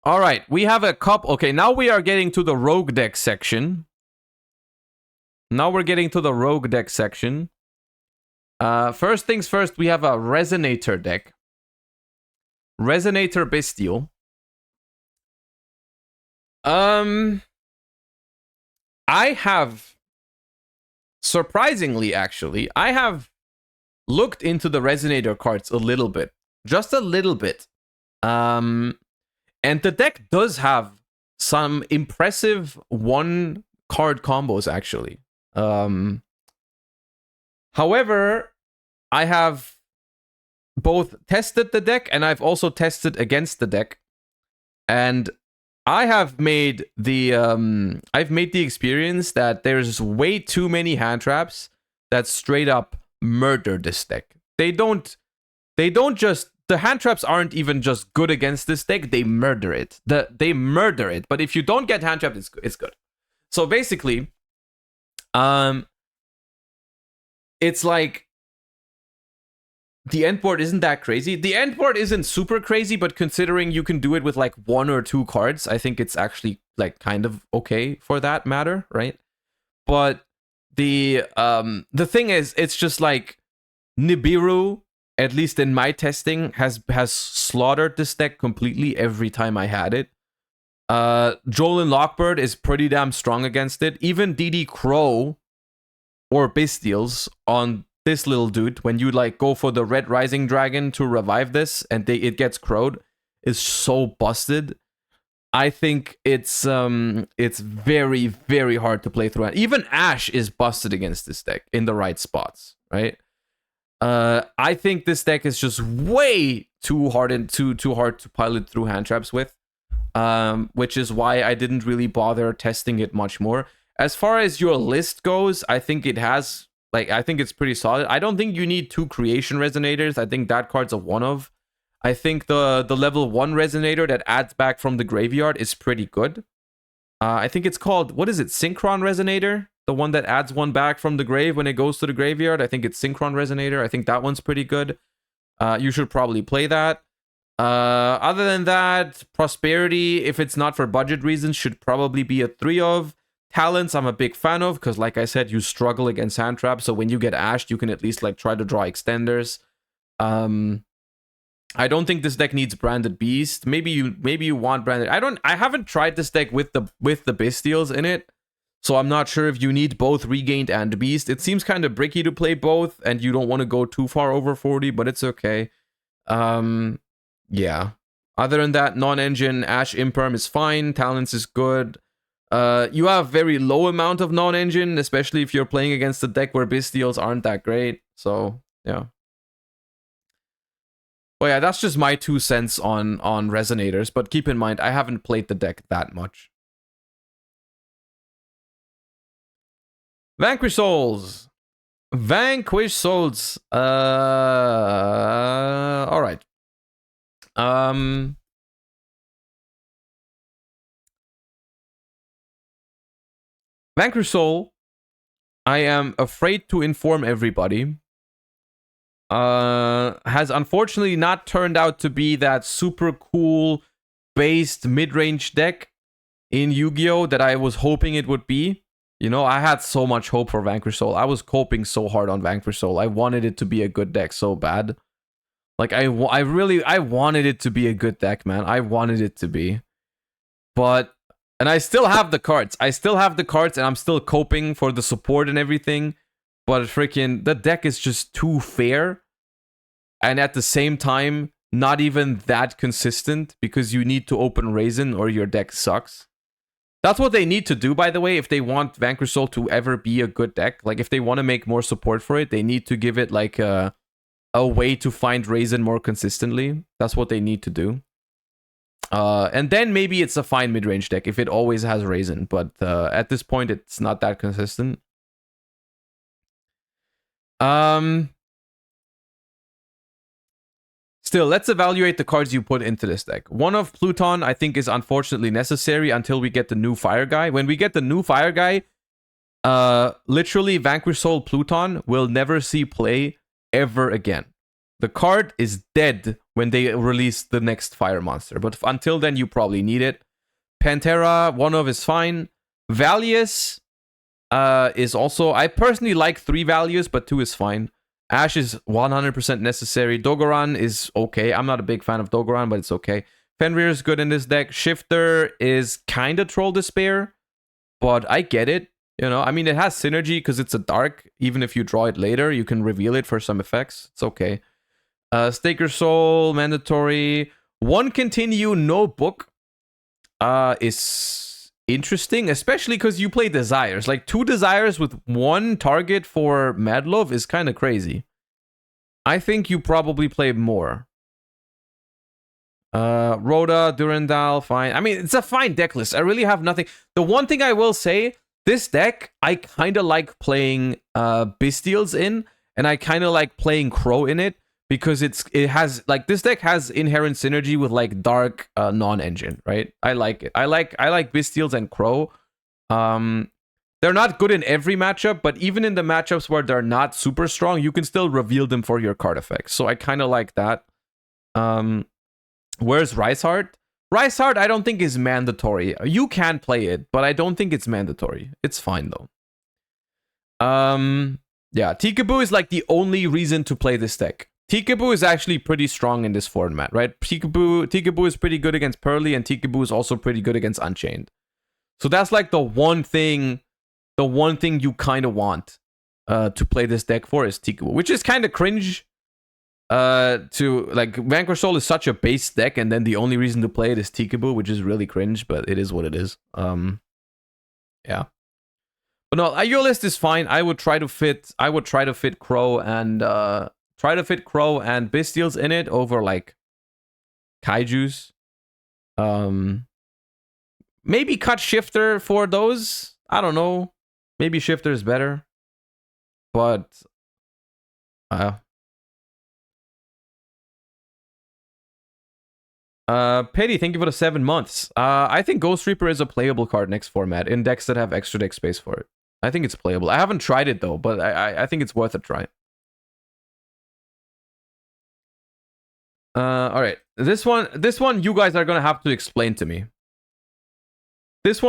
All right, we have a couple. Okay, now we are getting to the rogue deck section. First things first, we have a Resonator deck. Resonator Bestial. I have, surprisingly, actually, I have looked into the Resonator cards a little bit. Just a little bit. And the deck does have some impressive 1 card combos, actually. However, I have both tested the deck and I've also tested against the deck. And I have made the experience that there's way too many hand traps that straight up murder this deck. They don't just, the hand traps aren't even just good against this deck, they murder it. They murder it. But if you don't get hand trapped, it's good. So basically, it's like the end board isn't that crazy. The end board isn't super crazy, but considering you can do it with like 1 or 2 cards, I think it's actually like kind of okay for that matter, right? But the thing is, it's just like Nibiru, at least in my testing, has slaughtered this deck completely every time I had it. Jolin Lockbird is pretty damn strong against it. Even DD Crow or Bestials on this little dude, when you like go for the Red Rising Dragon to revive this and it gets crowed, is so busted. I think it's very, very hard to play through. Even Ash is busted against this deck in the right spots, right? I think this deck is just way too hard and too hard to pilot through hand traps with, which is why I didn't really bother testing it much more. As far as your list goes, I think it has, like, I think it's pretty solid. I don't think you need 2 Creation Resonators. I think that card's a one of. I think the level 1 Resonator that adds back from the graveyard is pretty good. I think it's called, what is it, Synchron Resonator? The one that adds 1 back from the grave when it goes to the graveyard. I think it's Synchron Resonator. I think that one's pretty good. You should probably play that. Other than that, Prosperity, if it's not for budget reasons, should probably be a 3 of. Talents, I'm a big fan of, because like I said, you struggle against hand traps, so when you get ashed, you can at least like try to draw extenders. I don't think this deck needs Branded Beast. Maybe you want Branded. I haven't tried this deck with the Bestials in it, so I'm not sure if you need both Regained and Beast. It seems kind of bricky to play both, and you don't want to go too far over 40, but it's okay. Yeah. Other than that, non-engine Ash Imperm is fine. Talents is good. You have very low amount of non-engine, especially if you're playing against a deck where Bestials aren't that great. So, yeah. Well, yeah, that's just my 2 cents on Resonators, but keep in mind, I haven't played the deck that much. Vanquish Souls. Vanquish Souls. All right. Vanquish Soul, I am afraid to inform everybody, has unfortunately not turned out to be that super cool based mid-range deck in Yu-Gi-Oh! That I was hoping it would be. You know, I had so much hope for Vanquish Soul. I was coping so hard on Vanquish Soul. I wanted it to be a good deck so bad. Like, I wanted it to be a good deck, man. I wanted it to be. But, and I still have the cards. And I'm still coping for the support and everything. But freaking, the deck is just too fair. And at the same time, not even that consistent, because you need to open Raisin or your deck sucks. That's what they need to do, by the way, if they want Vanquish Soul to ever be a good deck. Like, if they want to make more support for it, they need to give it, like, a way to find Raisin more consistently. That's what they need to do. And then maybe it's a fine mid-range deck if it always has Raisin. But at this point, it's not that consistent. Still, let's evaluate the cards you put into this deck. One of Pluton, I think, is unfortunately necessary until we get the new Fire Guy. When we get the new Fire Guy, literally Vanquish Soul Pluton will never see play ever again. The card is dead when they release the next Fire Monster. But until then, you probably need it. Pantera, one of is fine. Valius is also... I personally like 3 Valius, but 2 is fine. Ash is 100% necessary. Dogoran is okay. I'm not a big fan of Dogoran, but it's okay. Fenrir is good in this deck. Shifter is kind of Troll Despair, but I get it. You know, I mean, it has synergy because it's a dark. Even if you draw it later, you can reveal it for some effects. It's okay. Staker Soul, mandatory. One continue, no book is interesting, especially because you play Desires. Like 2 Desires with 1 target for Madlove is kind of crazy. I think you probably play more. Rhoda, Durandal, fine. I mean, it's a fine deck list. I really have nothing. The one thing I will say, this deck, I kind of like playing Bestials in, and I kind of like playing Crow in it, because it has, like, this deck has inherent synergy with, like, Dark non-engine, right? I like it. I like Bestials and Crow. They're not good in every matchup, but even in the matchups where they're not super strong, you can still reveal them for your card effects. So I kind of like that. Where's Riceheart? Riceheart, I don't think is mandatory. You can play it, but I don't think it's mandatory. It's fine though. Yeah, Tikaboo is like the only reason to play this deck. Tikaboo is actually pretty strong in this format, right? Tikaboo is pretty good against Pearly, and Tikaboo is also pretty good against Unchained. So that's like the one thing you kind of want to play this deck for is Tikaboo, which is kind of cringe. To like, Vanquish Soul is such a base deck, and then the only reason to play it is Tikaboo, which is really cringe, but it is what it is. Yeah. But no, your list is fine. I would try to fit Crow and Bestials in it over like Kaijus. Maybe cut Shifter for those. I don't know. Maybe Shifter is better. But Petty, thank you for the 7 months. I think Ghost Reaper is a playable card next format in decks that have extra deck space for it. I think it's playable. I haven't tried it though, but I think it's worth a try. All right. This one you guys are gonna have to explain to me. Because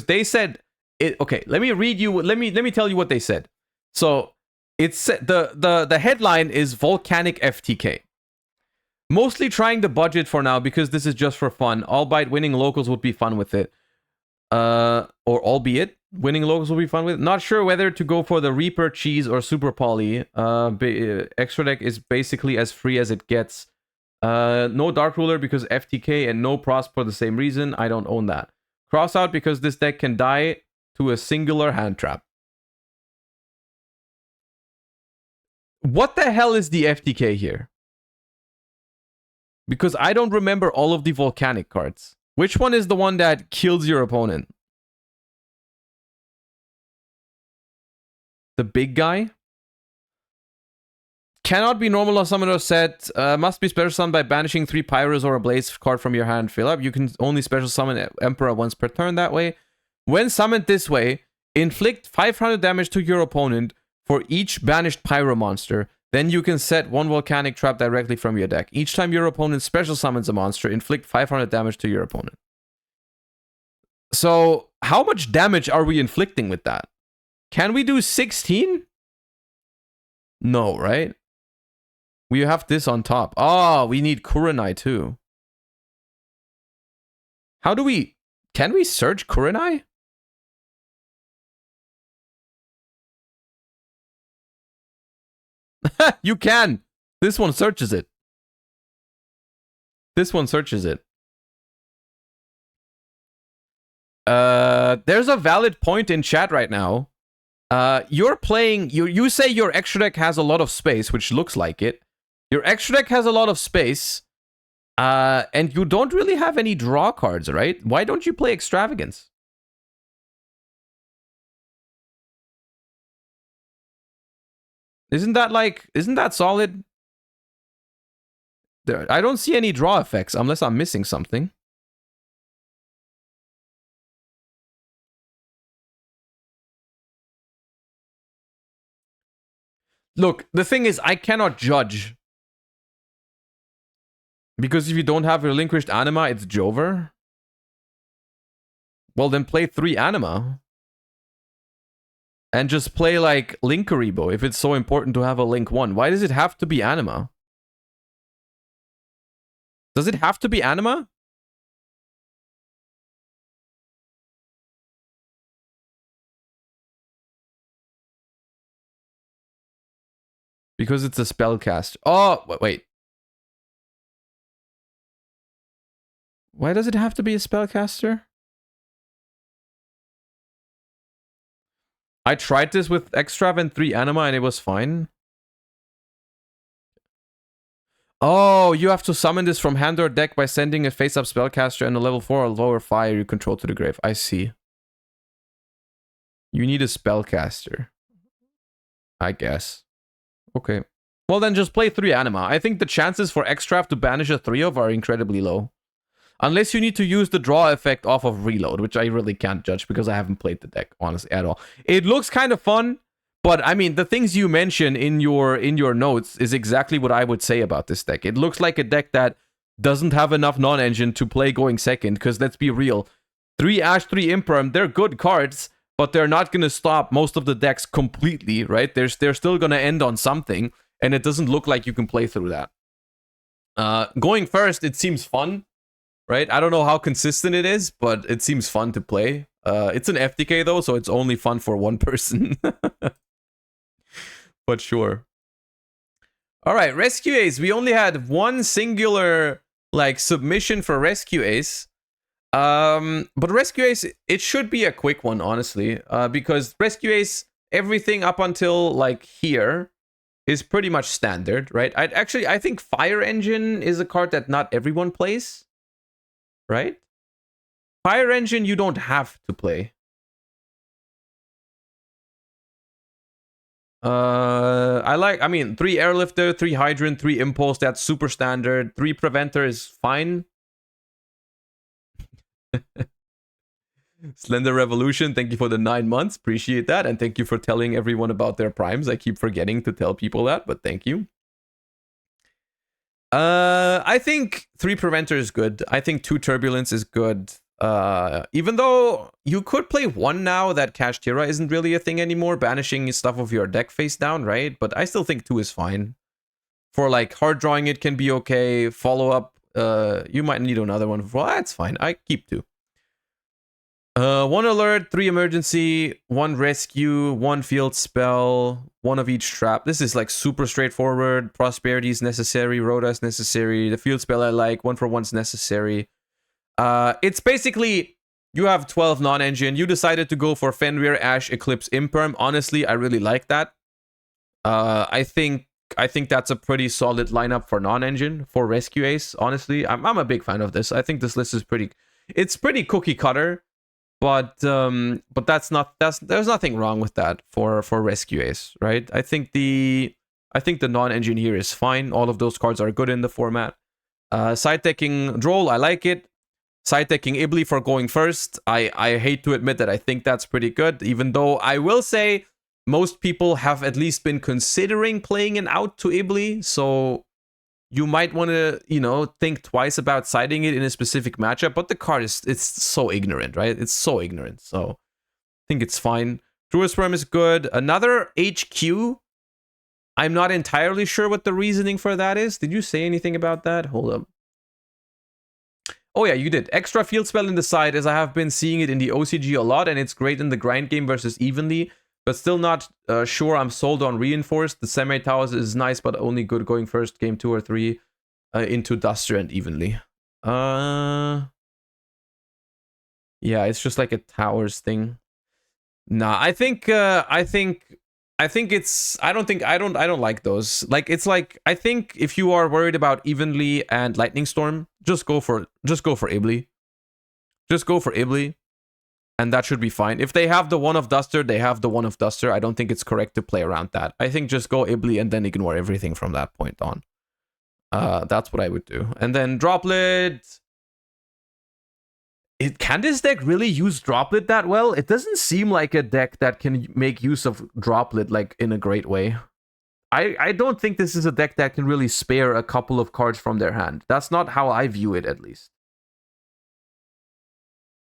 they said it. Okay, let me read you. Let me tell you what they said. So it's the headline is Volcanic FTK. Mostly trying the budget for now because this is just for fun. Albeit winning locals would be fun with it. Albeit winning locals will be fun with it. Not sure whether to go for the Reaper, Cheese, or Super Poly. Extra deck is basically as free as it gets. No Dark Ruler because FTK, and no Prosp for the same reason. I don't own that. Cross out because this deck can die to a singular hand trap. What the hell is the FTK here? Because I don't remember all of the Volcanic cards. Which one is the one that kills your opponent? The big guy? Cannot be normal on summon or set. Must be special summoned by banishing 3 Pyros or a Blaze card from your hand. Fill up. You can only special summon Emperor once per turn that way. When summoned this way, inflict 500 damage to your opponent for each banished Pyro monster. Then you can set 1 Volcanic Trap directly from your deck. Each time your opponent special summons a monster, inflict 500 damage to your opponent. So, how much damage are we inflicting with that? Can we do 16? No, right? We have this on top. Oh, we need Kurenai too. How do we... Can we search Kurenai? You can! This one searches it. There's a valid point in chat right now. You're playing... You say your extra deck has a lot of space, which looks like it. Your extra deck has a lot of space. And you don't really have any draw cards, right? Why don't you play Extravagance? Isn't that solid? I don't see any draw effects unless I'm missing something. Look, the thing is, I cannot judge. Because if you don't have relinquished Anima, it's Jover. Well, then play 3 Anima. And just play, like, Linkuriboh if it's so important to have a Link 1. Why does it have to be Anima? Does it have to be Anima? Because it's a spellcast. Oh, wait. Why does it have to be a spellcaster? I tried this with Extrav and 3 Anima and it was fine. Oh, you have to summon this from hand or deck by sending a face-up spellcaster and a level 4 or lower fire you control to the grave. I see. You need a spellcaster. I guess. Okay. Well, then just play 3 Anima. I think the chances for Extrav to banish a 3 of are incredibly low. Unless you need to use the draw effect off of reload, which I really can't judge because I haven't played the deck, honestly, at all. It looks kind of fun, but I mean, the things you mention in your notes is exactly what I would say about this deck. It looks like a deck that doesn't have enough non-engine to play going second, because let's be real. 3 Ash, 3 Imperm, they're good cards, but they're not going to stop most of the decks completely, right? They're still going to end on something, and it doesn't look like you can play through that. Going first, it seems fun. Right? I don't know how consistent it is, but it seems fun to play. It's an FTK though, so it's only fun for one person. But sure. Alright, Rescue Ace. We only had one singular like submission for Rescue Ace. But Rescue Ace, it should be a quick one, honestly. Because Rescue Ace, everything up until like here is pretty much standard, right? I think Fire Engine is a card that not everyone plays. Right? Fire Engine, you don't have to play. I mean, 3 Airlifter, 3 Hydrant, 3 Impulse, that's super standard. 3 Preventer is fine. Slender Revolution, thank you for the 9 months. Appreciate that. And thank you for telling everyone about their primes. I keep forgetting to tell people that, but thank you. I think 3 Preventer is good. I think 2 Turbulence is good. Even though you could play 1 now that Kashtira isn't really a thing anymore, banishing stuff of your deck face down, right? But I still think 2 is fine. For like hard drawing, it can be okay. Follow up, you might need another one. Well, that's fine. I keep 2. 1 alert, 3 emergency, 1 rescue, 1 field spell, 1 of each trap. This is like super straightforward. Prosperity is necessary, Rhoda is necessary. The field spell I like, 1 for 1's necessary. It's basically, you have 12 non-engine. You decided to go for Fenrir, Ash, Eclipse, Imperm. Honestly, I really like that. I think that's a pretty solid lineup for non-engine, for Rescue Ace, honestly. I'm a big fan of this. I think this list is it's pretty cookie cutter. But there's nothing wrong with that for Rescue Ace, right? I think the non-engine here is fine. All of those cards are good in the format. Side decking Droll, I like it. Side decking Ibli for going first. I hate to admit that I think that's pretty good, even though I will say most people have at least been considering playing an out to Ibli, so you might want to, think twice about siding it in a specific matchup, but the card it's so ignorant, right? It's so ignorant, so I think it's fine. Druid Sperm is good. Another HQ. I'm not entirely sure what the reasoning for that is. Did you say anything about that? Hold up. Oh yeah, you did. Extra field spell in the side, as I have been seeing it in the OCG a lot, and it's great in the grind game versus evenly. But still not sure I'm sold on Reinforced. The Semi-Towers is nice, but only good going first game 2 or 3 into Duster and evenly. Yeah, it's just like a Towers thing. Nah, I don't like those. Like, it's like, I think if you are worried about evenly and Lightning Storm, just go for Ibli. Just go for Ibli. And that should be fine. If they have the 1 of Duster, they have the 1 of Duster. I don't think it's correct to play around that. I think just go Ibli and then ignore everything from that point on. That's what I would do. And then Droplet. Can this deck really use Droplet that well? It doesn't seem like a deck that can make use of Droplet like in a great way. I don't think this is a deck that can really spare a couple of cards from their hand. That's not how I view it, at least.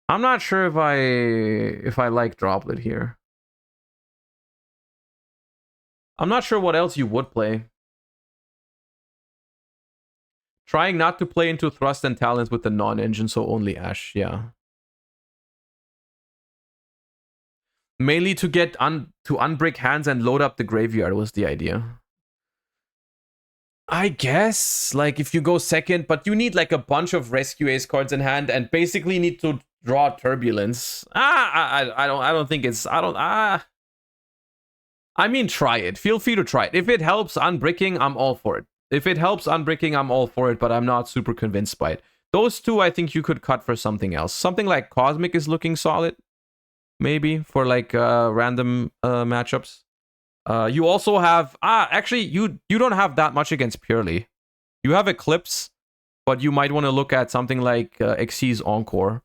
I'm not sure if I like Droplet here. I'm not sure what else you would play. Trying not to play into Thrust and Talents with the non-engine, so only Ash, yeah. Mainly to get to unbrick hands and load up the graveyard was the idea. I guess, like, if you go second, but you need, like, a bunch of Rescue Ace cards in hand and basically need to draw Turbulence. I don't think it's, I mean, try it. Feel free to try it. If it helps unbricking, I'm all for it. If it helps unbricking, I'm all for it, but I'm not super convinced by it. Those two, I think you could cut for something else. Something like Cosmic is looking solid, maybe, for, like, random matchups. You also have actually you don't have that much against Purely. You have Eclipse, but you might want to look at something like Xyz Encore,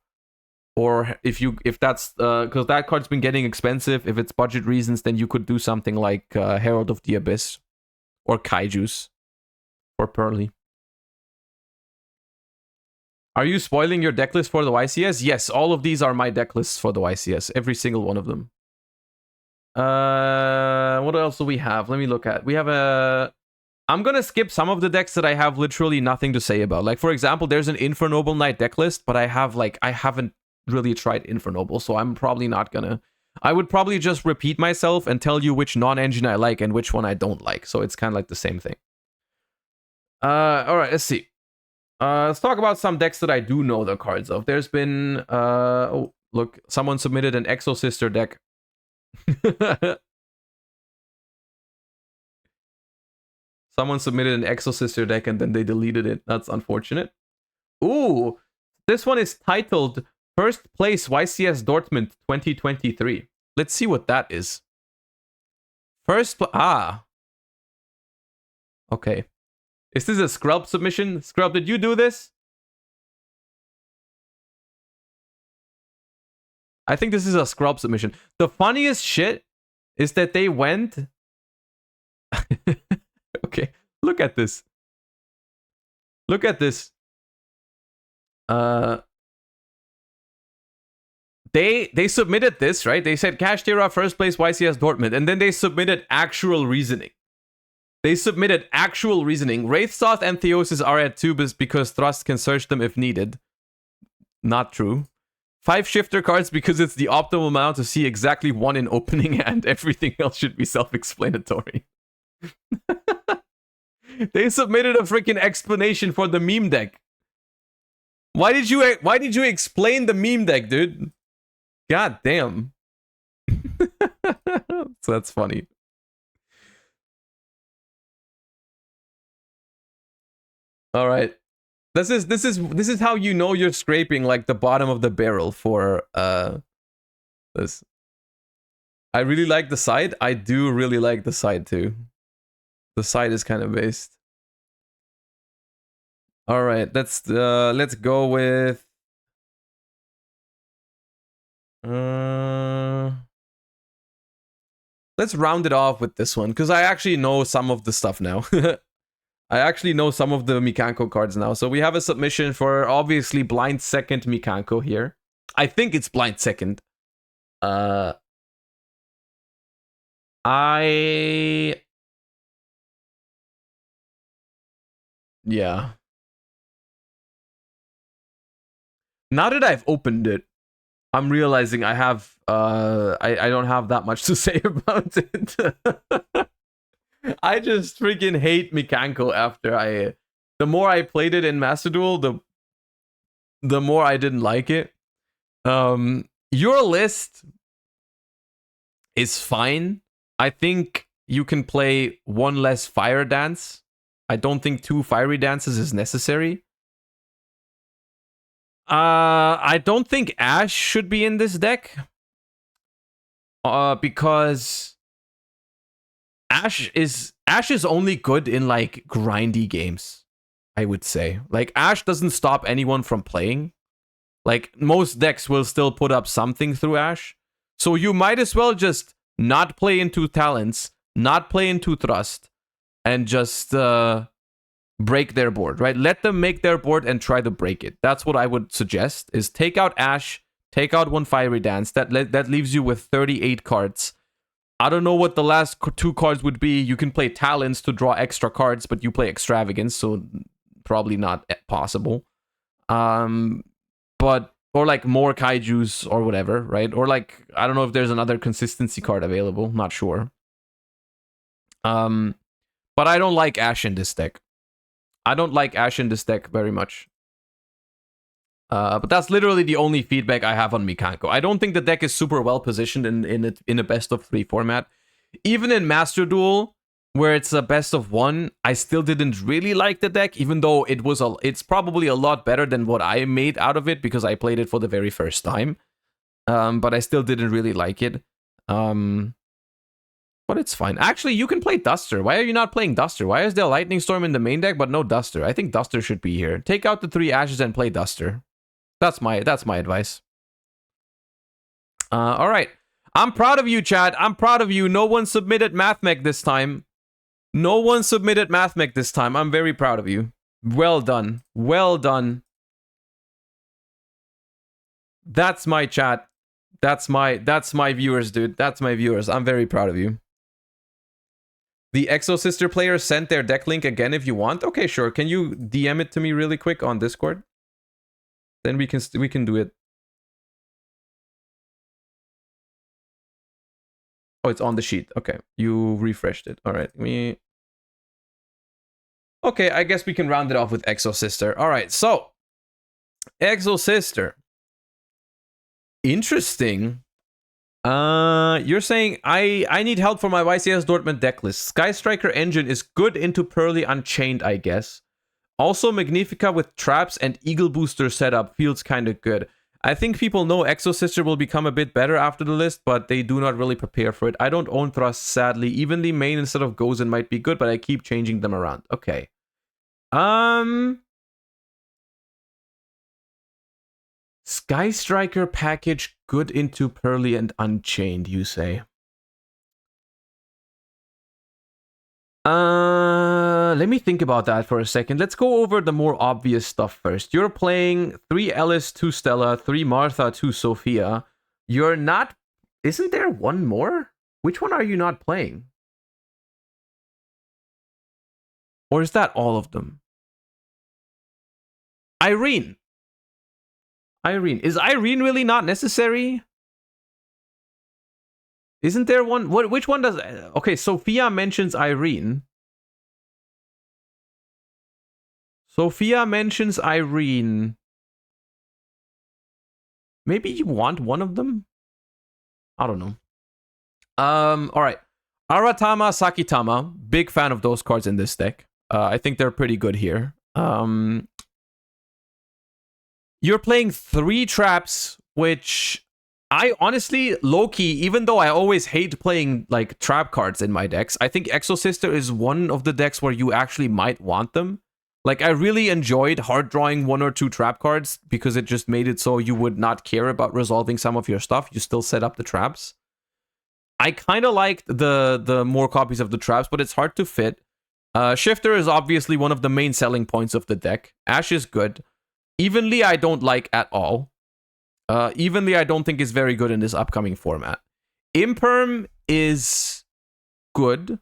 or if that's because that card's been getting expensive. If it's budget reasons, then you could do something like Herald of the Abyss or Kaiju's for Purely. Are you spoiling your deck list for the YCS? Yes, all of these are my deck lists for the YCS. Every single one of them. What else do we have? Let me look at. We have I'm gonna skip some of the decks that I have literally nothing to say about. Like, for example, there's an Infernoble Knight deck list, but I haven't really tried Infernoble, so I'm probably not gonna. I would probably just repeat myself and tell you which non-engine I like and which one I don't like. So it's kind of like the same thing. All right, let's see. Let's talk about some decks that I do know the cards of. There's been oh, look, someone submitted an Exo Sister deck. Someone submitted an Exo Sister deck and then they deleted it. That's unfortunate. Ooh, this one is titled First Place YCS Dortmund 2023. Let's see what that is. Okay. Is this a Scrub submission? Scrub, did you do this? I think this is a Scrub submission. The funniest shit is that they went... Okay, look at this. Look at this. They submitted this, right? They said Cash Tira first place YCS Dortmund, and then they submitted actual reasoning. Wraithsoth and Theosis are at 2 because Thrust can search them if needed. Not true. 5 shifter cards because it's the optimal amount to see exactly 1 in opening and everything else should be self-explanatory. They submitted a freaking explanation for the meme deck. Why did you explain the meme deck, dude? God damn. So that's funny. All right. This is how you know you're scraping like the bottom of the barrel for this. I really like the side. I do really like the side too. The side is kind of based. All right, let's go with let's round it off with this one because I actually know some of the stuff now. I actually know some of the Mikanko cards now. So we have a submission for obviously blind second Mikanko here. I think it's blind second. Yeah. Now that I've opened it, I'm realizing I have I don't have that much to say about it. I just freaking hate Mikanko after the more I played it in Master Duel, the more I didn't like it. Your list is fine. I think you can play 1 less Fire Dance. I don't think 2 Fiery Dances is necessary. I don't think Ash should be in this deck. Because Ash is only good in like grindy games, I would say. Like Ash doesn't stop anyone from playing. Like most decks will still put up something through Ash. So you might as well just not play into talents, not play into thrust, and just break their board, right? Let them make their board and try to break it. That's what I would suggest, is take out Ash, take out 1 Fiery Dance. That leaves you with 38 cards. I don't know what the last 2 cards would be. You can play Talents to draw extra cards, but you play Extravagance, so probably not possible. But, or like more Kaijus or whatever, right? Or like, I don't know if there's another consistency card available. Not sure. But I don't like Ash in this deck. I don't like Ashe in this deck very much. But that's literally the only feedback I have on Mikanko. I don't think the deck is super well positioned in a best of 3 format. Even in Master Duel, where it's a best of 1, I still didn't really like the deck, even though it's probably a lot better than what I made out of it because I played it for the very first time. But I still didn't really like it. But it's fine. Actually, you can play Duster. Why are you not playing Duster? Why is there Lightning Storm in the main deck but no Duster? I think Duster should be here. Take out the 3 Ashes and play Duster. That's my advice. All right. I'm proud of you, chat. I'm proud of you. No one submitted MathMech this time. No one submitted MathMech this time. I'm very proud of you. Well done. Well done. That's my chat. That's my viewers, dude. That's my viewers. I'm very proud of you. The Exo Sister players sent their deck link again if you want. Okay, sure. Can you DM it to me really quick on Discord? Then we can do it. Oh, it's on the sheet. Okay, you refreshed it. All right, Okay, I guess we can round it off with Exo Sister. All right, so Exo Sister. Interesting. You're saying I need help for my YCS Dortmund deck list. Sky Striker Engine is good into Pearly Unchained, I guess. Also, Magnifica with traps and Eagle Booster setup feels kind of good. I think people know Exo Sister will become a bit better after the list, but they do not really prepare for it. I don't own Thrust, sadly. Evenly main instead of Gozen might be good, but I keep changing them around. Okay. Sky Striker package good into Pearly and Unchained, you say? Let me think about that for a second. Let's go over the more obvious stuff first. You're playing 3 Ellis, 2 Stella, 3 Martha, 2 Sophia. You're not... Isn't there one more? Which one are you not playing? Or is that all of them? Irene. Irene. Is Irene really not necessary? Isn't there one? Which one does... Okay, Sophia mentions Irene. Sophia mentions Irene. Maybe you want one of them? I don't know. Alright. Aratama, Sakitama. Big fan of those cards in this deck. I think they're pretty good here. You're playing 3 traps, which I honestly, low-key, even though I always hate playing like trap cards in my decks, I think Exo Sister is one of the decks where you actually might want them. Like, I really enjoyed hard drawing 1 or 2 trap cards because it just made it so you would not care about resolving some of your stuff. You still set up the traps. I kind of liked the more copies of the traps, but it's hard to fit. Shifter is obviously one of the main selling points of the deck. Ashe is good. Evenly, I don't like at all. Evenly, I don't think is very good in this upcoming format. Imperm is good.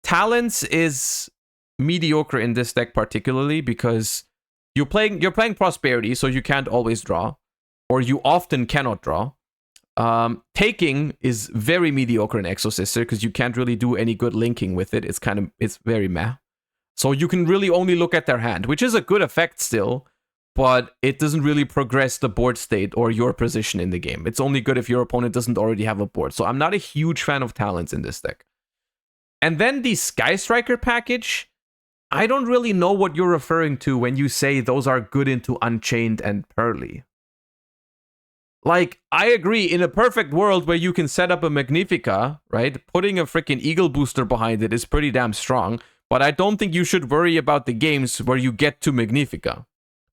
Talents is mediocre in this deck particularly because you're playing Prosperity, so you can't always draw, or you often cannot draw. Taking is very mediocre in Exo Sister because you can't really do any good linking with it. It's very meh. So you can really only look at their hand, which is a good effect still, but it doesn't really progress the board state or your position in the game. It's only good if your opponent doesn't already have a board. So I'm not a huge fan of talents in this deck. And then the Sky Striker package, I don't really know what you're referring to when you say those are good into Unchained and Pearly. Like, I agree, in a perfect world where you can set up a Magnifica, right? Putting a freaking Eagle Booster behind it is pretty damn strong. But I don't think you should worry about the games where you get to Magnifica.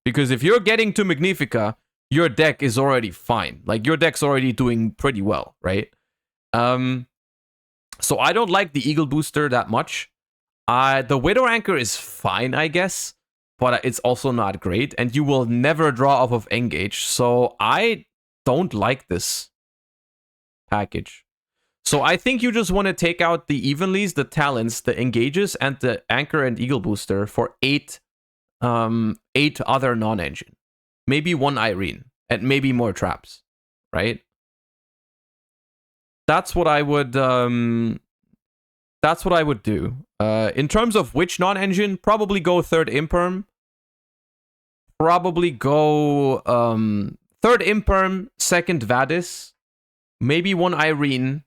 Because if you're getting to Magnifica, your deck is already fine. Like, your deck's already doing pretty well, right? So I don't like the Eagle Booster that much. The Widow Anchor is fine, I guess. But it's also not great. And you will never draw off of Engage. So I don't like this package. So I think you just want to take out the Evenlies, the Talents, the Engages, and the Anchor and Eagle Booster for 8 other non-engine. Maybe 1 Irene, and maybe more traps, right? That's what I would do. In terms of which non-engine, probably go third Imperm. Probably go third Imperm, second Vadis. Maybe one Irene.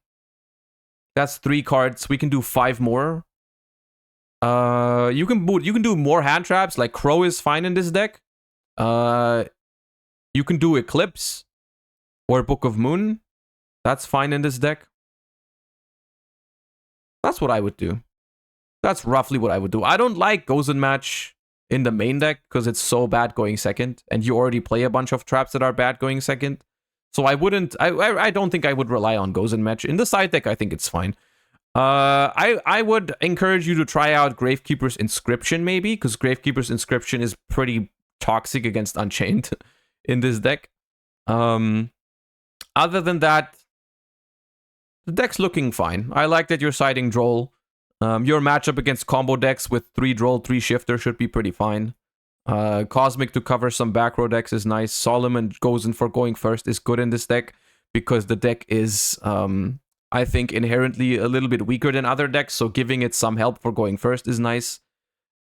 That's 3 cards. We can do 5 more. You can do more hand traps. Like Crow is fine in this deck. You can do Eclipse or Book of Moon. That's fine in this deck. That's what I would do. That's roughly what I would do. I don't like Gozen Match in the main deck because it's so bad going second, and you already play a bunch of traps that are bad going second. So I wouldn't. I don't think I would rely on Gozen Match in the side deck. I think it's fine. I would encourage you to try out Gravekeeper's Inscription maybe, because Gravekeeper's Inscription is pretty toxic against Unchained in this deck. Other than that, the deck's looking fine. I like that you're siding Droll. Your matchup against combo decks with 3 Droll, 3 Shifter should be pretty fine. Cosmic to cover some back row decks is nice. Solomon goes in for going first is good in this deck because the deck is, I think, inherently a little bit weaker than other decks, so giving it some help for going first is nice.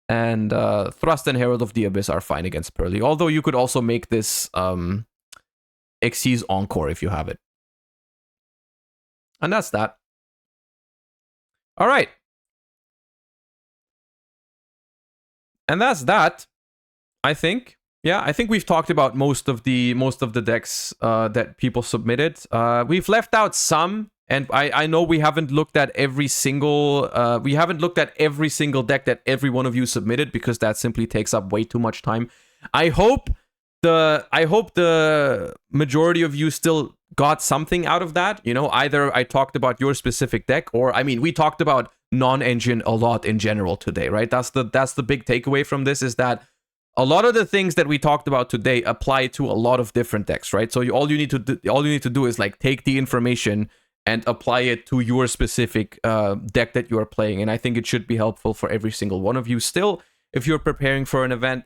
And Thrust and Herald of the Abyss are fine against Pearly, although you could also make this Xyz Encore if you have it. And that's that. All right. And that's that, I think. Yeah, I think we've talked about most of the decks that people submitted. We've left out some, and I know we haven't looked at every single deck that every one of you submitted because that simply takes up way too much time. I hope the majority of you still got something out of that. You know, either I talked about your specific deck, or I mean, we talked about non-engine a lot in general today, right? That's the big takeaway from this, is that a lot of the things that we talked about today apply to a lot of different decks, right? So all you need to do is like take the information and apply it to your specific deck that you are playing, and I think it should be helpful for every single one of you still if you're preparing for an event.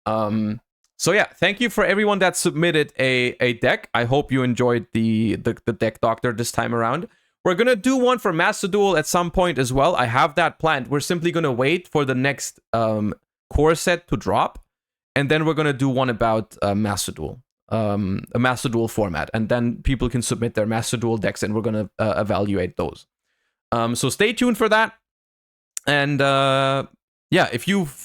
So yeah, thank you for everyone that submitted a deck. I hope you enjoyed the deck doctor this time around. We're going to do one for Master Duel at some point as well. I have that planned. We're simply going to wait for the next core set to drop, and then we're going to do one about Master Duel, a Master Duel format, and then people can submit their Master Duel decks, and we're going to evaluate those. So stay tuned for that. And yeah,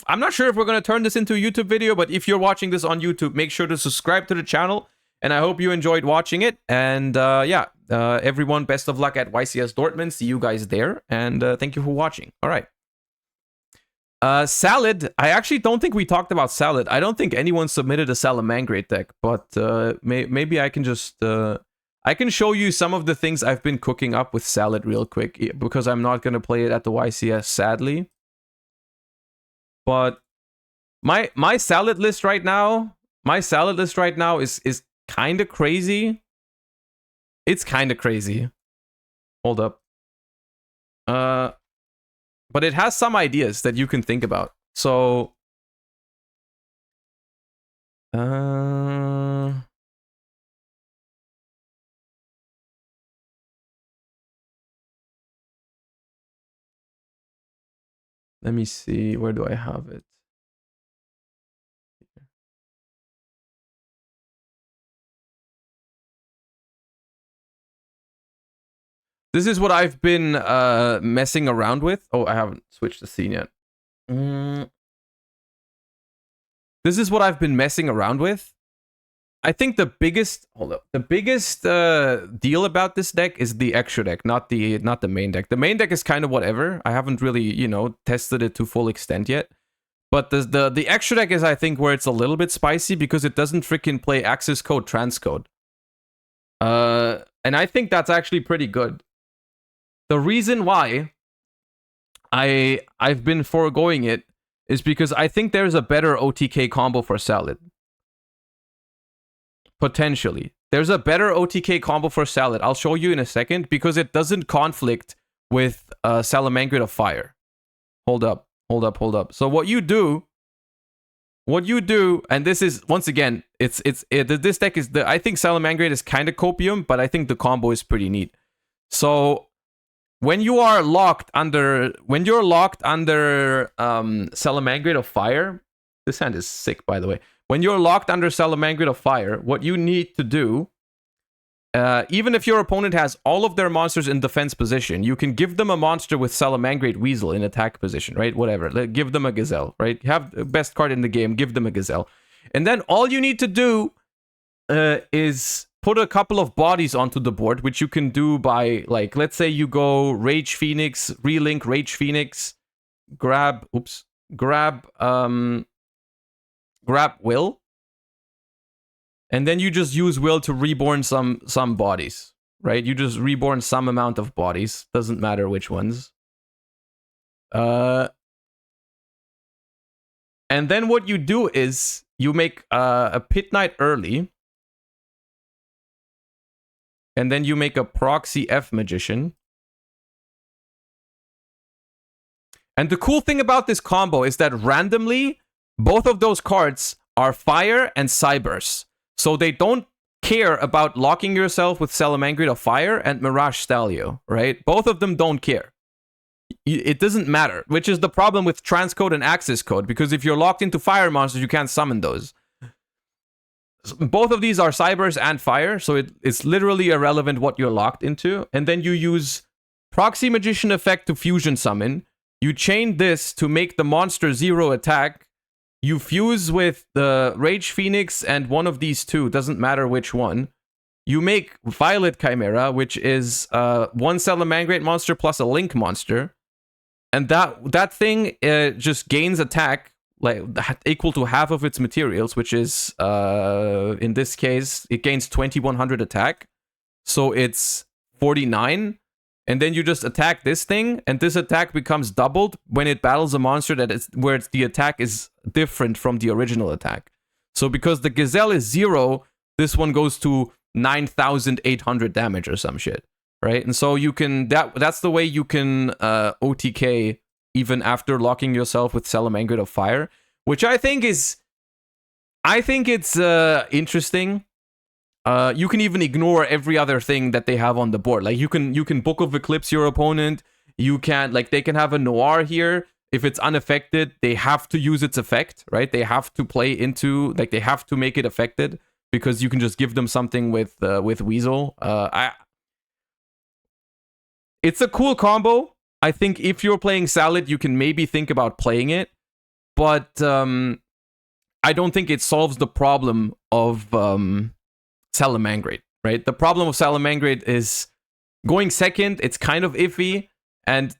I'm not sure if we're going to turn this into a YouTube video, but if you're watching this on YouTube, make sure to subscribe to the channel. And I hope you enjoyed watching it. And yeah, everyone, best of luck at YCS Dortmund. See you guys there. And thank you for watching. All right. Salad. I actually don't think we talked about Salad. I don't think anyone submitted a Salamangreat deck, but maybe I can just... I can show you some of the things I've been cooking up with Salad real quick, because I'm not going to play it at the YCS, sadly. But my Salad list right now... is kind of crazy. It's kind of crazy. Hold up. But it has some ideas that you can think about. So let me see, where do I have it? This is what I've been messing around with. Oh, I haven't switched the scene yet. This is what I've been messing around with. I think the biggest deal about this deck is the extra deck, not the main deck. The main deck is kind of whatever. I haven't really, you know, tested it to full extent yet. But the extra deck is, I think, where it's a little bit spicy because it doesn't freaking play access code transcode. And I think that's actually pretty good. The reason why I've been foregoing it is because I think there's a better OTK combo for Salad. Potentially. There's a better OTK combo for Salad. I'll show you in a second, because it doesn't conflict with Salamangreat of Fire. Hold up. So what you do, and this is, once again, this deck is, I think Salamangreat is kind of copium, but I think the combo is pretty neat. So when you're locked under Salamangreat of Fire, this hand is sick, by the way. When you're locked under Salamangreat of Fire, what you need to do, even if your opponent has all of their monsters in defense position, you can give them a monster with Salamangreat Weasel in attack position, right? Whatever. Give them a Gazelle, right? Have the best card in the game, give them a Gazelle. And then all you need to do is put a couple of bodies onto the board, which you can do by, like, let's say you go Rage Phoenix, relink Rage Phoenix, grab Will, and then you just use Will to reborn some bodies, right? You just reborn some amount of bodies, doesn't matter which ones. And then what you do is you make a Pit Knight early, and then you make a Proxy F Magician. And the cool thing about this combo is that randomly, both of those cards are Fire and Cybers. So they don't care about locking yourself with Salamangreat of Fire and Mirage Stalio, right? Both of them don't care. It doesn't matter, which is the problem with Transcode and Axis Code, because if you're locked into Fire monsters, you can't summon those. Both of these are Cybers and Fire, so it's literally irrelevant what you're locked into. And then you use Proxy Magician effect to Fusion Summon. You chain this to make the monster 0 attack. You fuse with the Rage Phoenix and one of these two, doesn't matter which one. You make Violet Chimera, which is one Salamangreat monster plus a Link monster. And that thing just gains attack, like equal to half of its materials, which is, in this case, it gains 2100 attack. So it's 49. And then you just attack this thing, and this attack becomes doubled when it battles a monster where the attack is different from the original attack. So because the Gazelle is 0, this one goes to 9,800 damage or some shit, right? And so you can that's the way you can OTK even after locking yourself with Salamangreat of Fire, which I think it's interesting. You can even ignore every other thing that they have on the board. Like you can Book of Eclipse your opponent. You can, like, they can have a Noir here. If it's unaffected, they have to use its effect, right? They have to play into, like, they have to make it affected because you can just give them something with Weasel. It's a cool combo. I think if you're playing Salad, you can maybe think about playing it, but I don't think it solves the problem of Salamangreat, right? The problem of Salamangreat is going second, it's kind of iffy, and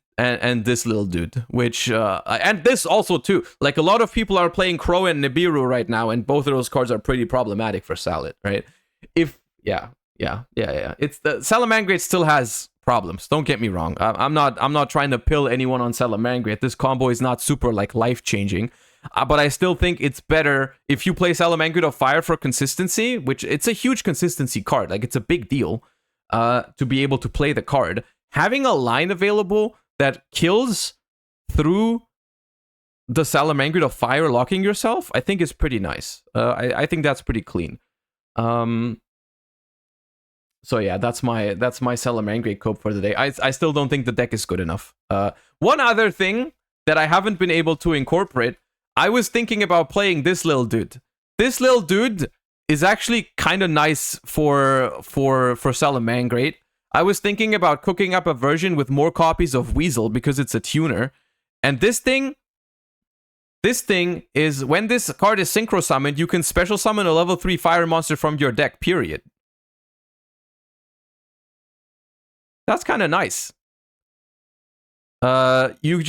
this little dude, which and this also too. Like, a lot of people are playing Crow and Nibiru right now, and both of those cards are pretty problematic for Salad, right? It's the Salamangreat still has problems. Don't get me wrong. I'm not trying to pill anyone on Salamangreat. This combo is not super like life changing. But I still think it's better if you play Salamangreat of Fire for consistency, which it's a huge consistency card. Like, it's a big deal to be able to play the card. Having a line available that kills through the Salamangreat of Fire locking yourself, I think is pretty nice. I think that's pretty clean. So yeah, that's my Salamangreat cope for the day. I still don't think the deck is good enough. One other thing that I haven't been able to incorporate, I was thinking about playing this little dude. This little dude is actually kind of nice for Salamangreat. I was thinking about cooking up a version with more copies of Weasel because it's a tuner. And this thing is, when this card is synchro summoned, you can special summon a level 3 fire monster from your deck, period. That's kind of nice. You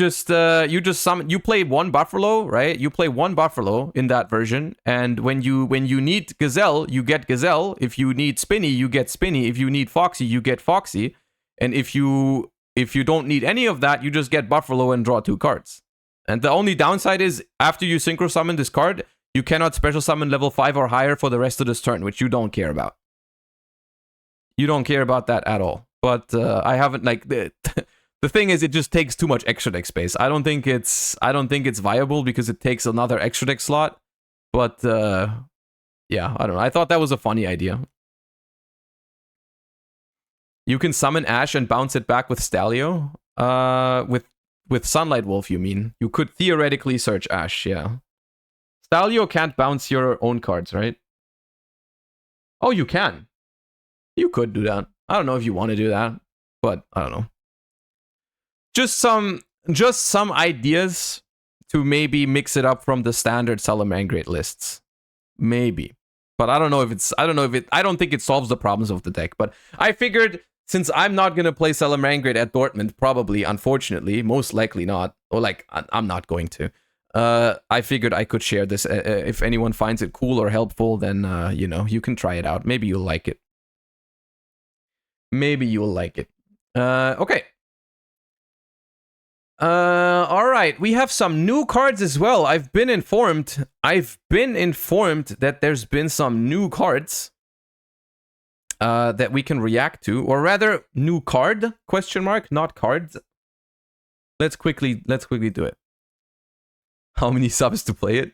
play one Buffalo, right? You play one Buffalo in that version, and when you need Gazelle, you get Gazelle. If you need Spinny, you get Spinny. If you need Foxy, you get Foxy. And if you don't need any of that, you just get Buffalo and draw 2 cards. And the only downside is, after you synchro summon this card, you cannot special summon level 5 or higher for the rest of this turn, which you don't care about. You don't care about that at all. But I haven't, like, the thing is, it just takes too much extra deck space. I don't think it's viable because it takes another extra deck slot. But yeah, I don't know. I thought that was a funny idea. You can summon Ash and bounce it back with Stalio. With Sunlight Wolf, you mean? You could theoretically search Ash, yeah. Stalio can't bounce your own cards, right? Oh, you can. You could do that. I don't know if you want to do that, but I don't know. Just some ideas to maybe mix it up from the standard Salamangreat lists. Maybe. But I don't know if it's I don't think it solves the problems of the deck, but I figured since I'm not going to play Salamangreat at Dortmund, probably, unfortunately, most likely not, or like I'm not going to. I figured I could share this. If anyone finds it cool or helpful, then you know, you can try it out. Maybe you'll like it. Maybe you'll like it. Okay. All right. We have some new cards as well. I've been informed that there's been some new cards that we can react to, or rather, new card ? Not cards. Let's quickly do it. How many subs to play it?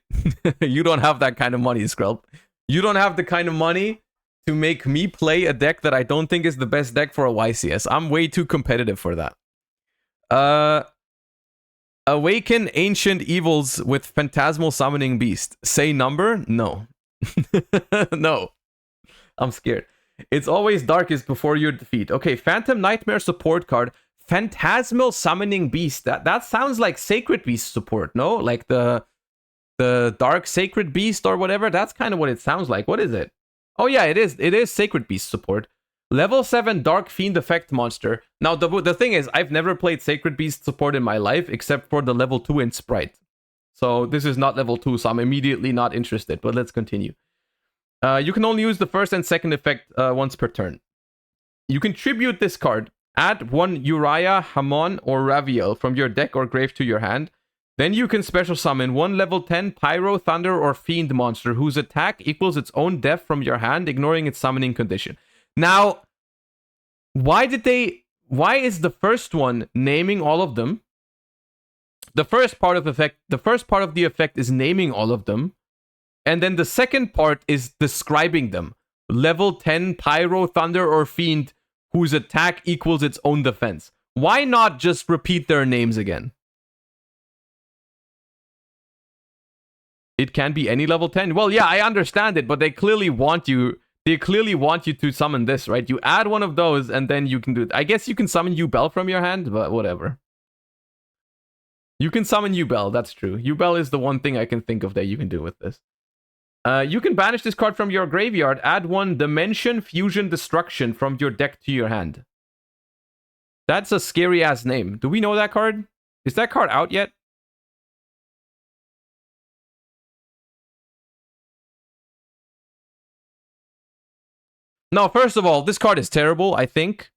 You don't have that kind of money, Skrelp. You don't have the kind of money to make me play a deck that I don't think is the best deck for a YCS. I'm way too competitive for that. Awaken Ancient Evils with Phantasmal Summoning Beast. Say number? No. No. I'm scared. It's always darkest before your defeat. Okay, Phantom Nightmare support card. Phantasmal Summoning Beast. That sounds like Sacred Beast support, no? Like the Dark Sacred Beast or whatever. That's kind of what it sounds like. What is it? Oh yeah, it is. It is Sacred Beast support. Level 7 Dark Fiend effect monster. Now, the thing is, I've never played Sacred Beast support in my life, except for the level 2 in Sprite. So this is not level 2, so I'm immediately not interested, but let's continue. You can only use the first and second effect once per turn. You can tribute this card. Add 1 Uriah, Hamon, or Raviel from your deck or grave to your hand. Then you can special summon 1 level 10 Pyro, Thunder, or Fiend monster whose attack equals its own def from your hand, ignoring its summoning condition. Now, why is the first one naming all of them? The first part of the effect is naming all of them, and then the second part is describing them. Level 10 Pyro, Thunder, or Fiend whose attack equals its own defense. Why not just repeat their names again? It can be any level 10. Well, yeah, I understand it, but they clearly want you to summon this, right? You add one of those, and then you can do it. I guess you can summon Yubel from your hand, but whatever. You can summon Yubel, that's true. Yubel is the one thing I can think of that you can do with this. You can banish this card from your graveyard. Add 1 Dimension Fusion Destruction from your deck to your hand. That's a scary-ass name. Do we know that card? Is that card out yet? No, first of all, this card is terrible, I think.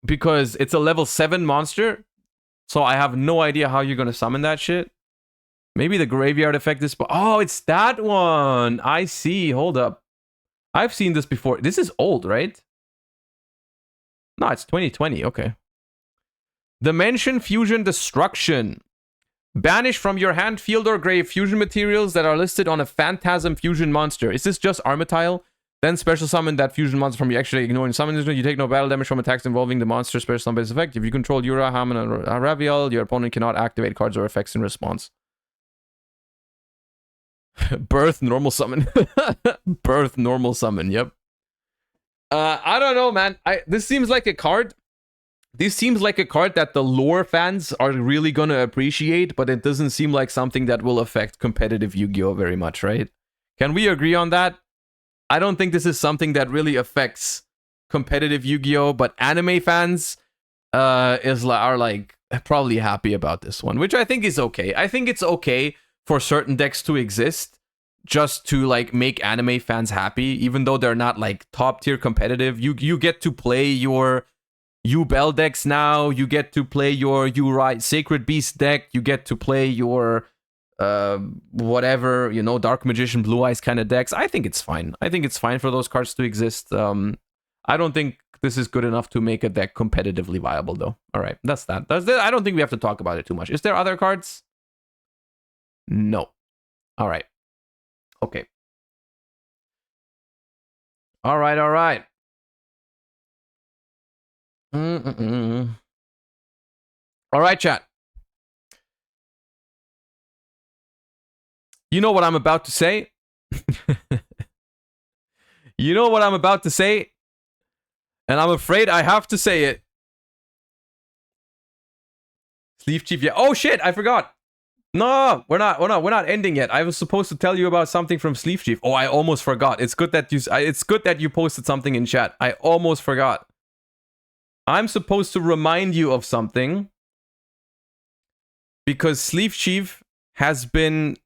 Because it's a level 7 monster. So I have no idea how you're going to summon that shit. Maybe the graveyard effect is... Oh, it's that one! I see. Hold up. I've seen this before. This is old, right? No, it's 2020. Okay. Dimension Fusion Destruction. Banish from your hand, field, or grave fusion materials that are listed on a Phantasm Fusion monster. Is this just Armitile? Then special summon that fusion monster from your actually ignoring summon. You take no battle damage from attacks involving the monster special summon base effect. If you control Yura, Hammon, or Raviel, your opponent cannot activate cards or effects in response. Birth normal summon. Birth normal summon, yep. I don't know, man. This seems like a card. This seems like a card that the lore fans are really gonna appreciate, but it doesn't seem like something that will affect competitive Yu-Gi-Oh! Very much, right? Can we agree on that? I don't think this is something that really affects competitive Yu-Gi-Oh! But anime fans are like probably happy about this one, which I think is okay. I think it's okay for certain decks to exist just to like make anime fans happy, even though they're not like top tier competitive. You get to play your Yubel decks now. You get to play your Uri Sacred Beast deck. You get to play your whatever, you know, Dark Magician, Blue Eyes kind of decks. I think it's fine. I think it's fine for those cards to exist. I don't think this is good enough to make a deck competitively viable, though. All right, that's that. I don't think we have to talk about it too much. Is there other cards? No. All right. Okay. All right. All right, chat. You know what I'm about to say? You know what I'm about to say? And I'm afraid I have to say it. Sleeve Chief, yeah. Oh shit, I forgot. No, we're not ending yet. I was supposed to tell you about something from Sleeve Chief. Oh, I almost forgot. It's good that you posted something in chat. I almost forgot. I'm supposed to remind you of something because Sleeve Chief has been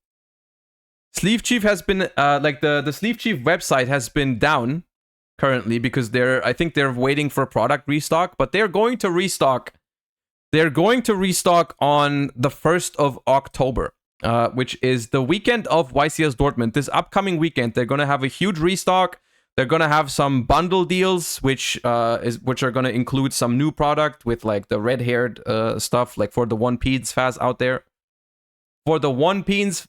like the Sleeve Chief website has been down currently because I think they're waiting for product restock, but they're going to restock. They're going to restock on the 1st of October, which is the weekend of YCS Dortmund. This upcoming weekend, they're going to have a huge restock. They're going to have some bundle deals, which are going to include some new product with like the red-haired stuff, like for the One Piece fans out there. For the One Piece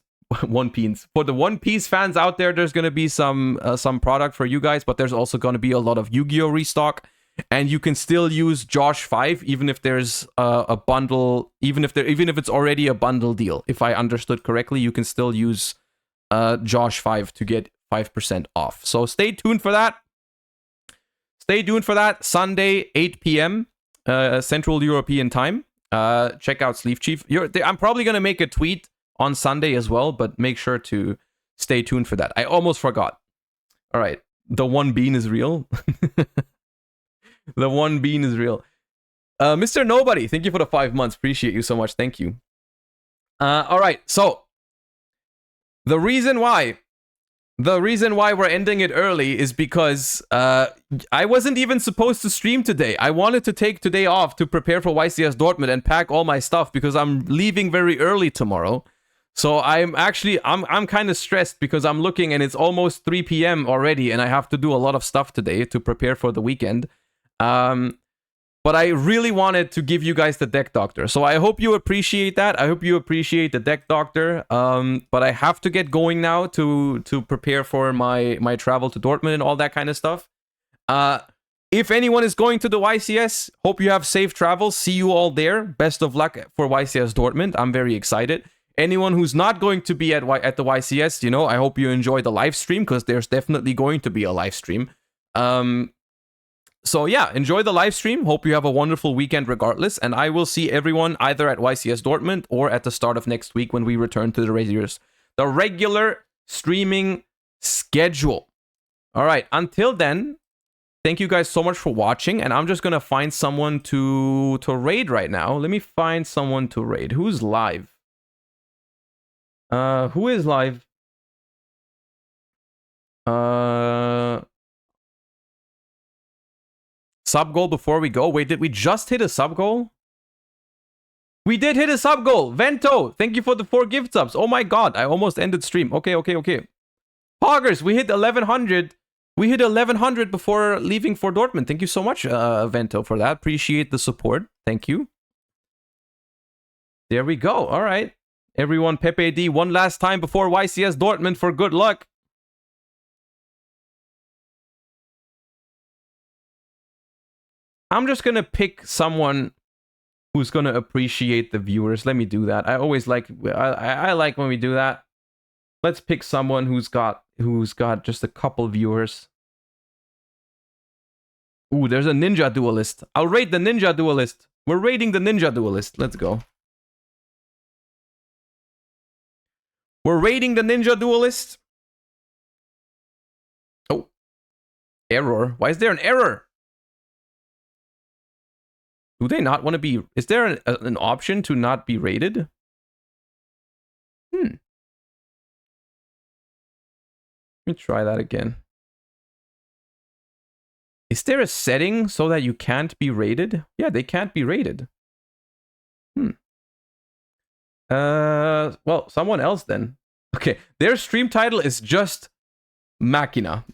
fans out there, there's going to be some product for you guys, but there's also going to be a lot of Yu-Gi-Oh restock. And you can still use Josh 5 even if there's a bundle, even if it's already a bundle deal. If I understood correctly, you can still use Josh 5 to get 5% off. So stay tuned for that. Stay tuned for that. Sunday, 8 p.m. Central European time. Check out Sleeve Chief. I'm probably going to make a tweet on Sunday as well, but make sure to stay tuned for that. I almost forgot. All right. The one bean is real. The one bean is real. Mr. Nobody, thank you for the 5 months. Appreciate you so much. Thank you. All right. So the reason why we're ending it early is because I wasn't even supposed to stream today. I wanted to take today off to prepare for YCS Dortmund and pack all my stuff because I'm leaving very early tomorrow. So I'm kind of stressed because I'm looking and it's almost 3 p.m. already and I have to do a lot of stuff today to prepare for the weekend. But I really wanted to give you guys the Deck Doctor. So I hope you appreciate that. I hope you appreciate the Deck Doctor. But I have to get going now to prepare for my travel to Dortmund and all that kind of stuff. If anyone is going to the YCS, hope you have safe travels. See you all there. Best of luck for YCS Dortmund. I'm very excited. Anyone who's not going to be at the YCS, I hope you enjoy the live stream because there's definitely going to be a live stream. So yeah, enjoy the live stream. Hope you have a wonderful weekend regardless. And I will see everyone either at YCS Dortmund or at the start of next week when we return to the regular streaming schedule. All right, until then, thank you guys so much for watching. And I'm just going to find someone to raid right now. Let me find someone to raid. Who's live? Who is live? Sub goal before we go. Wait, did we just hit a sub goal? We did hit a sub goal. Vento, thank you for the 4 gift subs. Oh my god, I almost ended stream. Okay. Poggers, we hit 1100. We hit 1100 before leaving for Dortmund. Thank you so much, Vento, for that. Appreciate the support. Thank you. There we go. All right. Everyone, Pepe D, one last time before YCS Dortmund for good luck. I'm just going to pick someone who's going to appreciate the viewers. Let me do that. I always like, I like when we do that. Let's pick someone who's got just a couple viewers. Ooh, there's a Ninja Duelist. I'll raid the Ninja Duelist. We're raiding the Ninja Duelist. Let's go. We're raiding the Ninja Duelist. Oh. Error. Why is there an error? Do they not want to be... Is there an option to not be rated? Let me try that again. Is there a setting so that you can't be rated? Yeah, they can't be rated. Well, someone else then. Okay, their stream title is just Machina.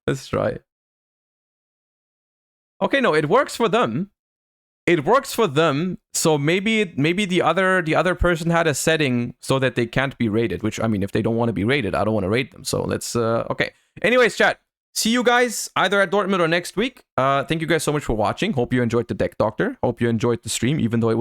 Let's try. Okay, no, it works for them. It works for them. So maybe the other person had a setting so that they can't be rated. Which, I mean, if they don't want to be rated, I don't want to rate them. So let's okay. Anyways, chat. see you guys either at Dortmund or next week. Thank you guys so much for watching. Hope you enjoyed the Deck Doctor. Hope you enjoyed the stream, even though it was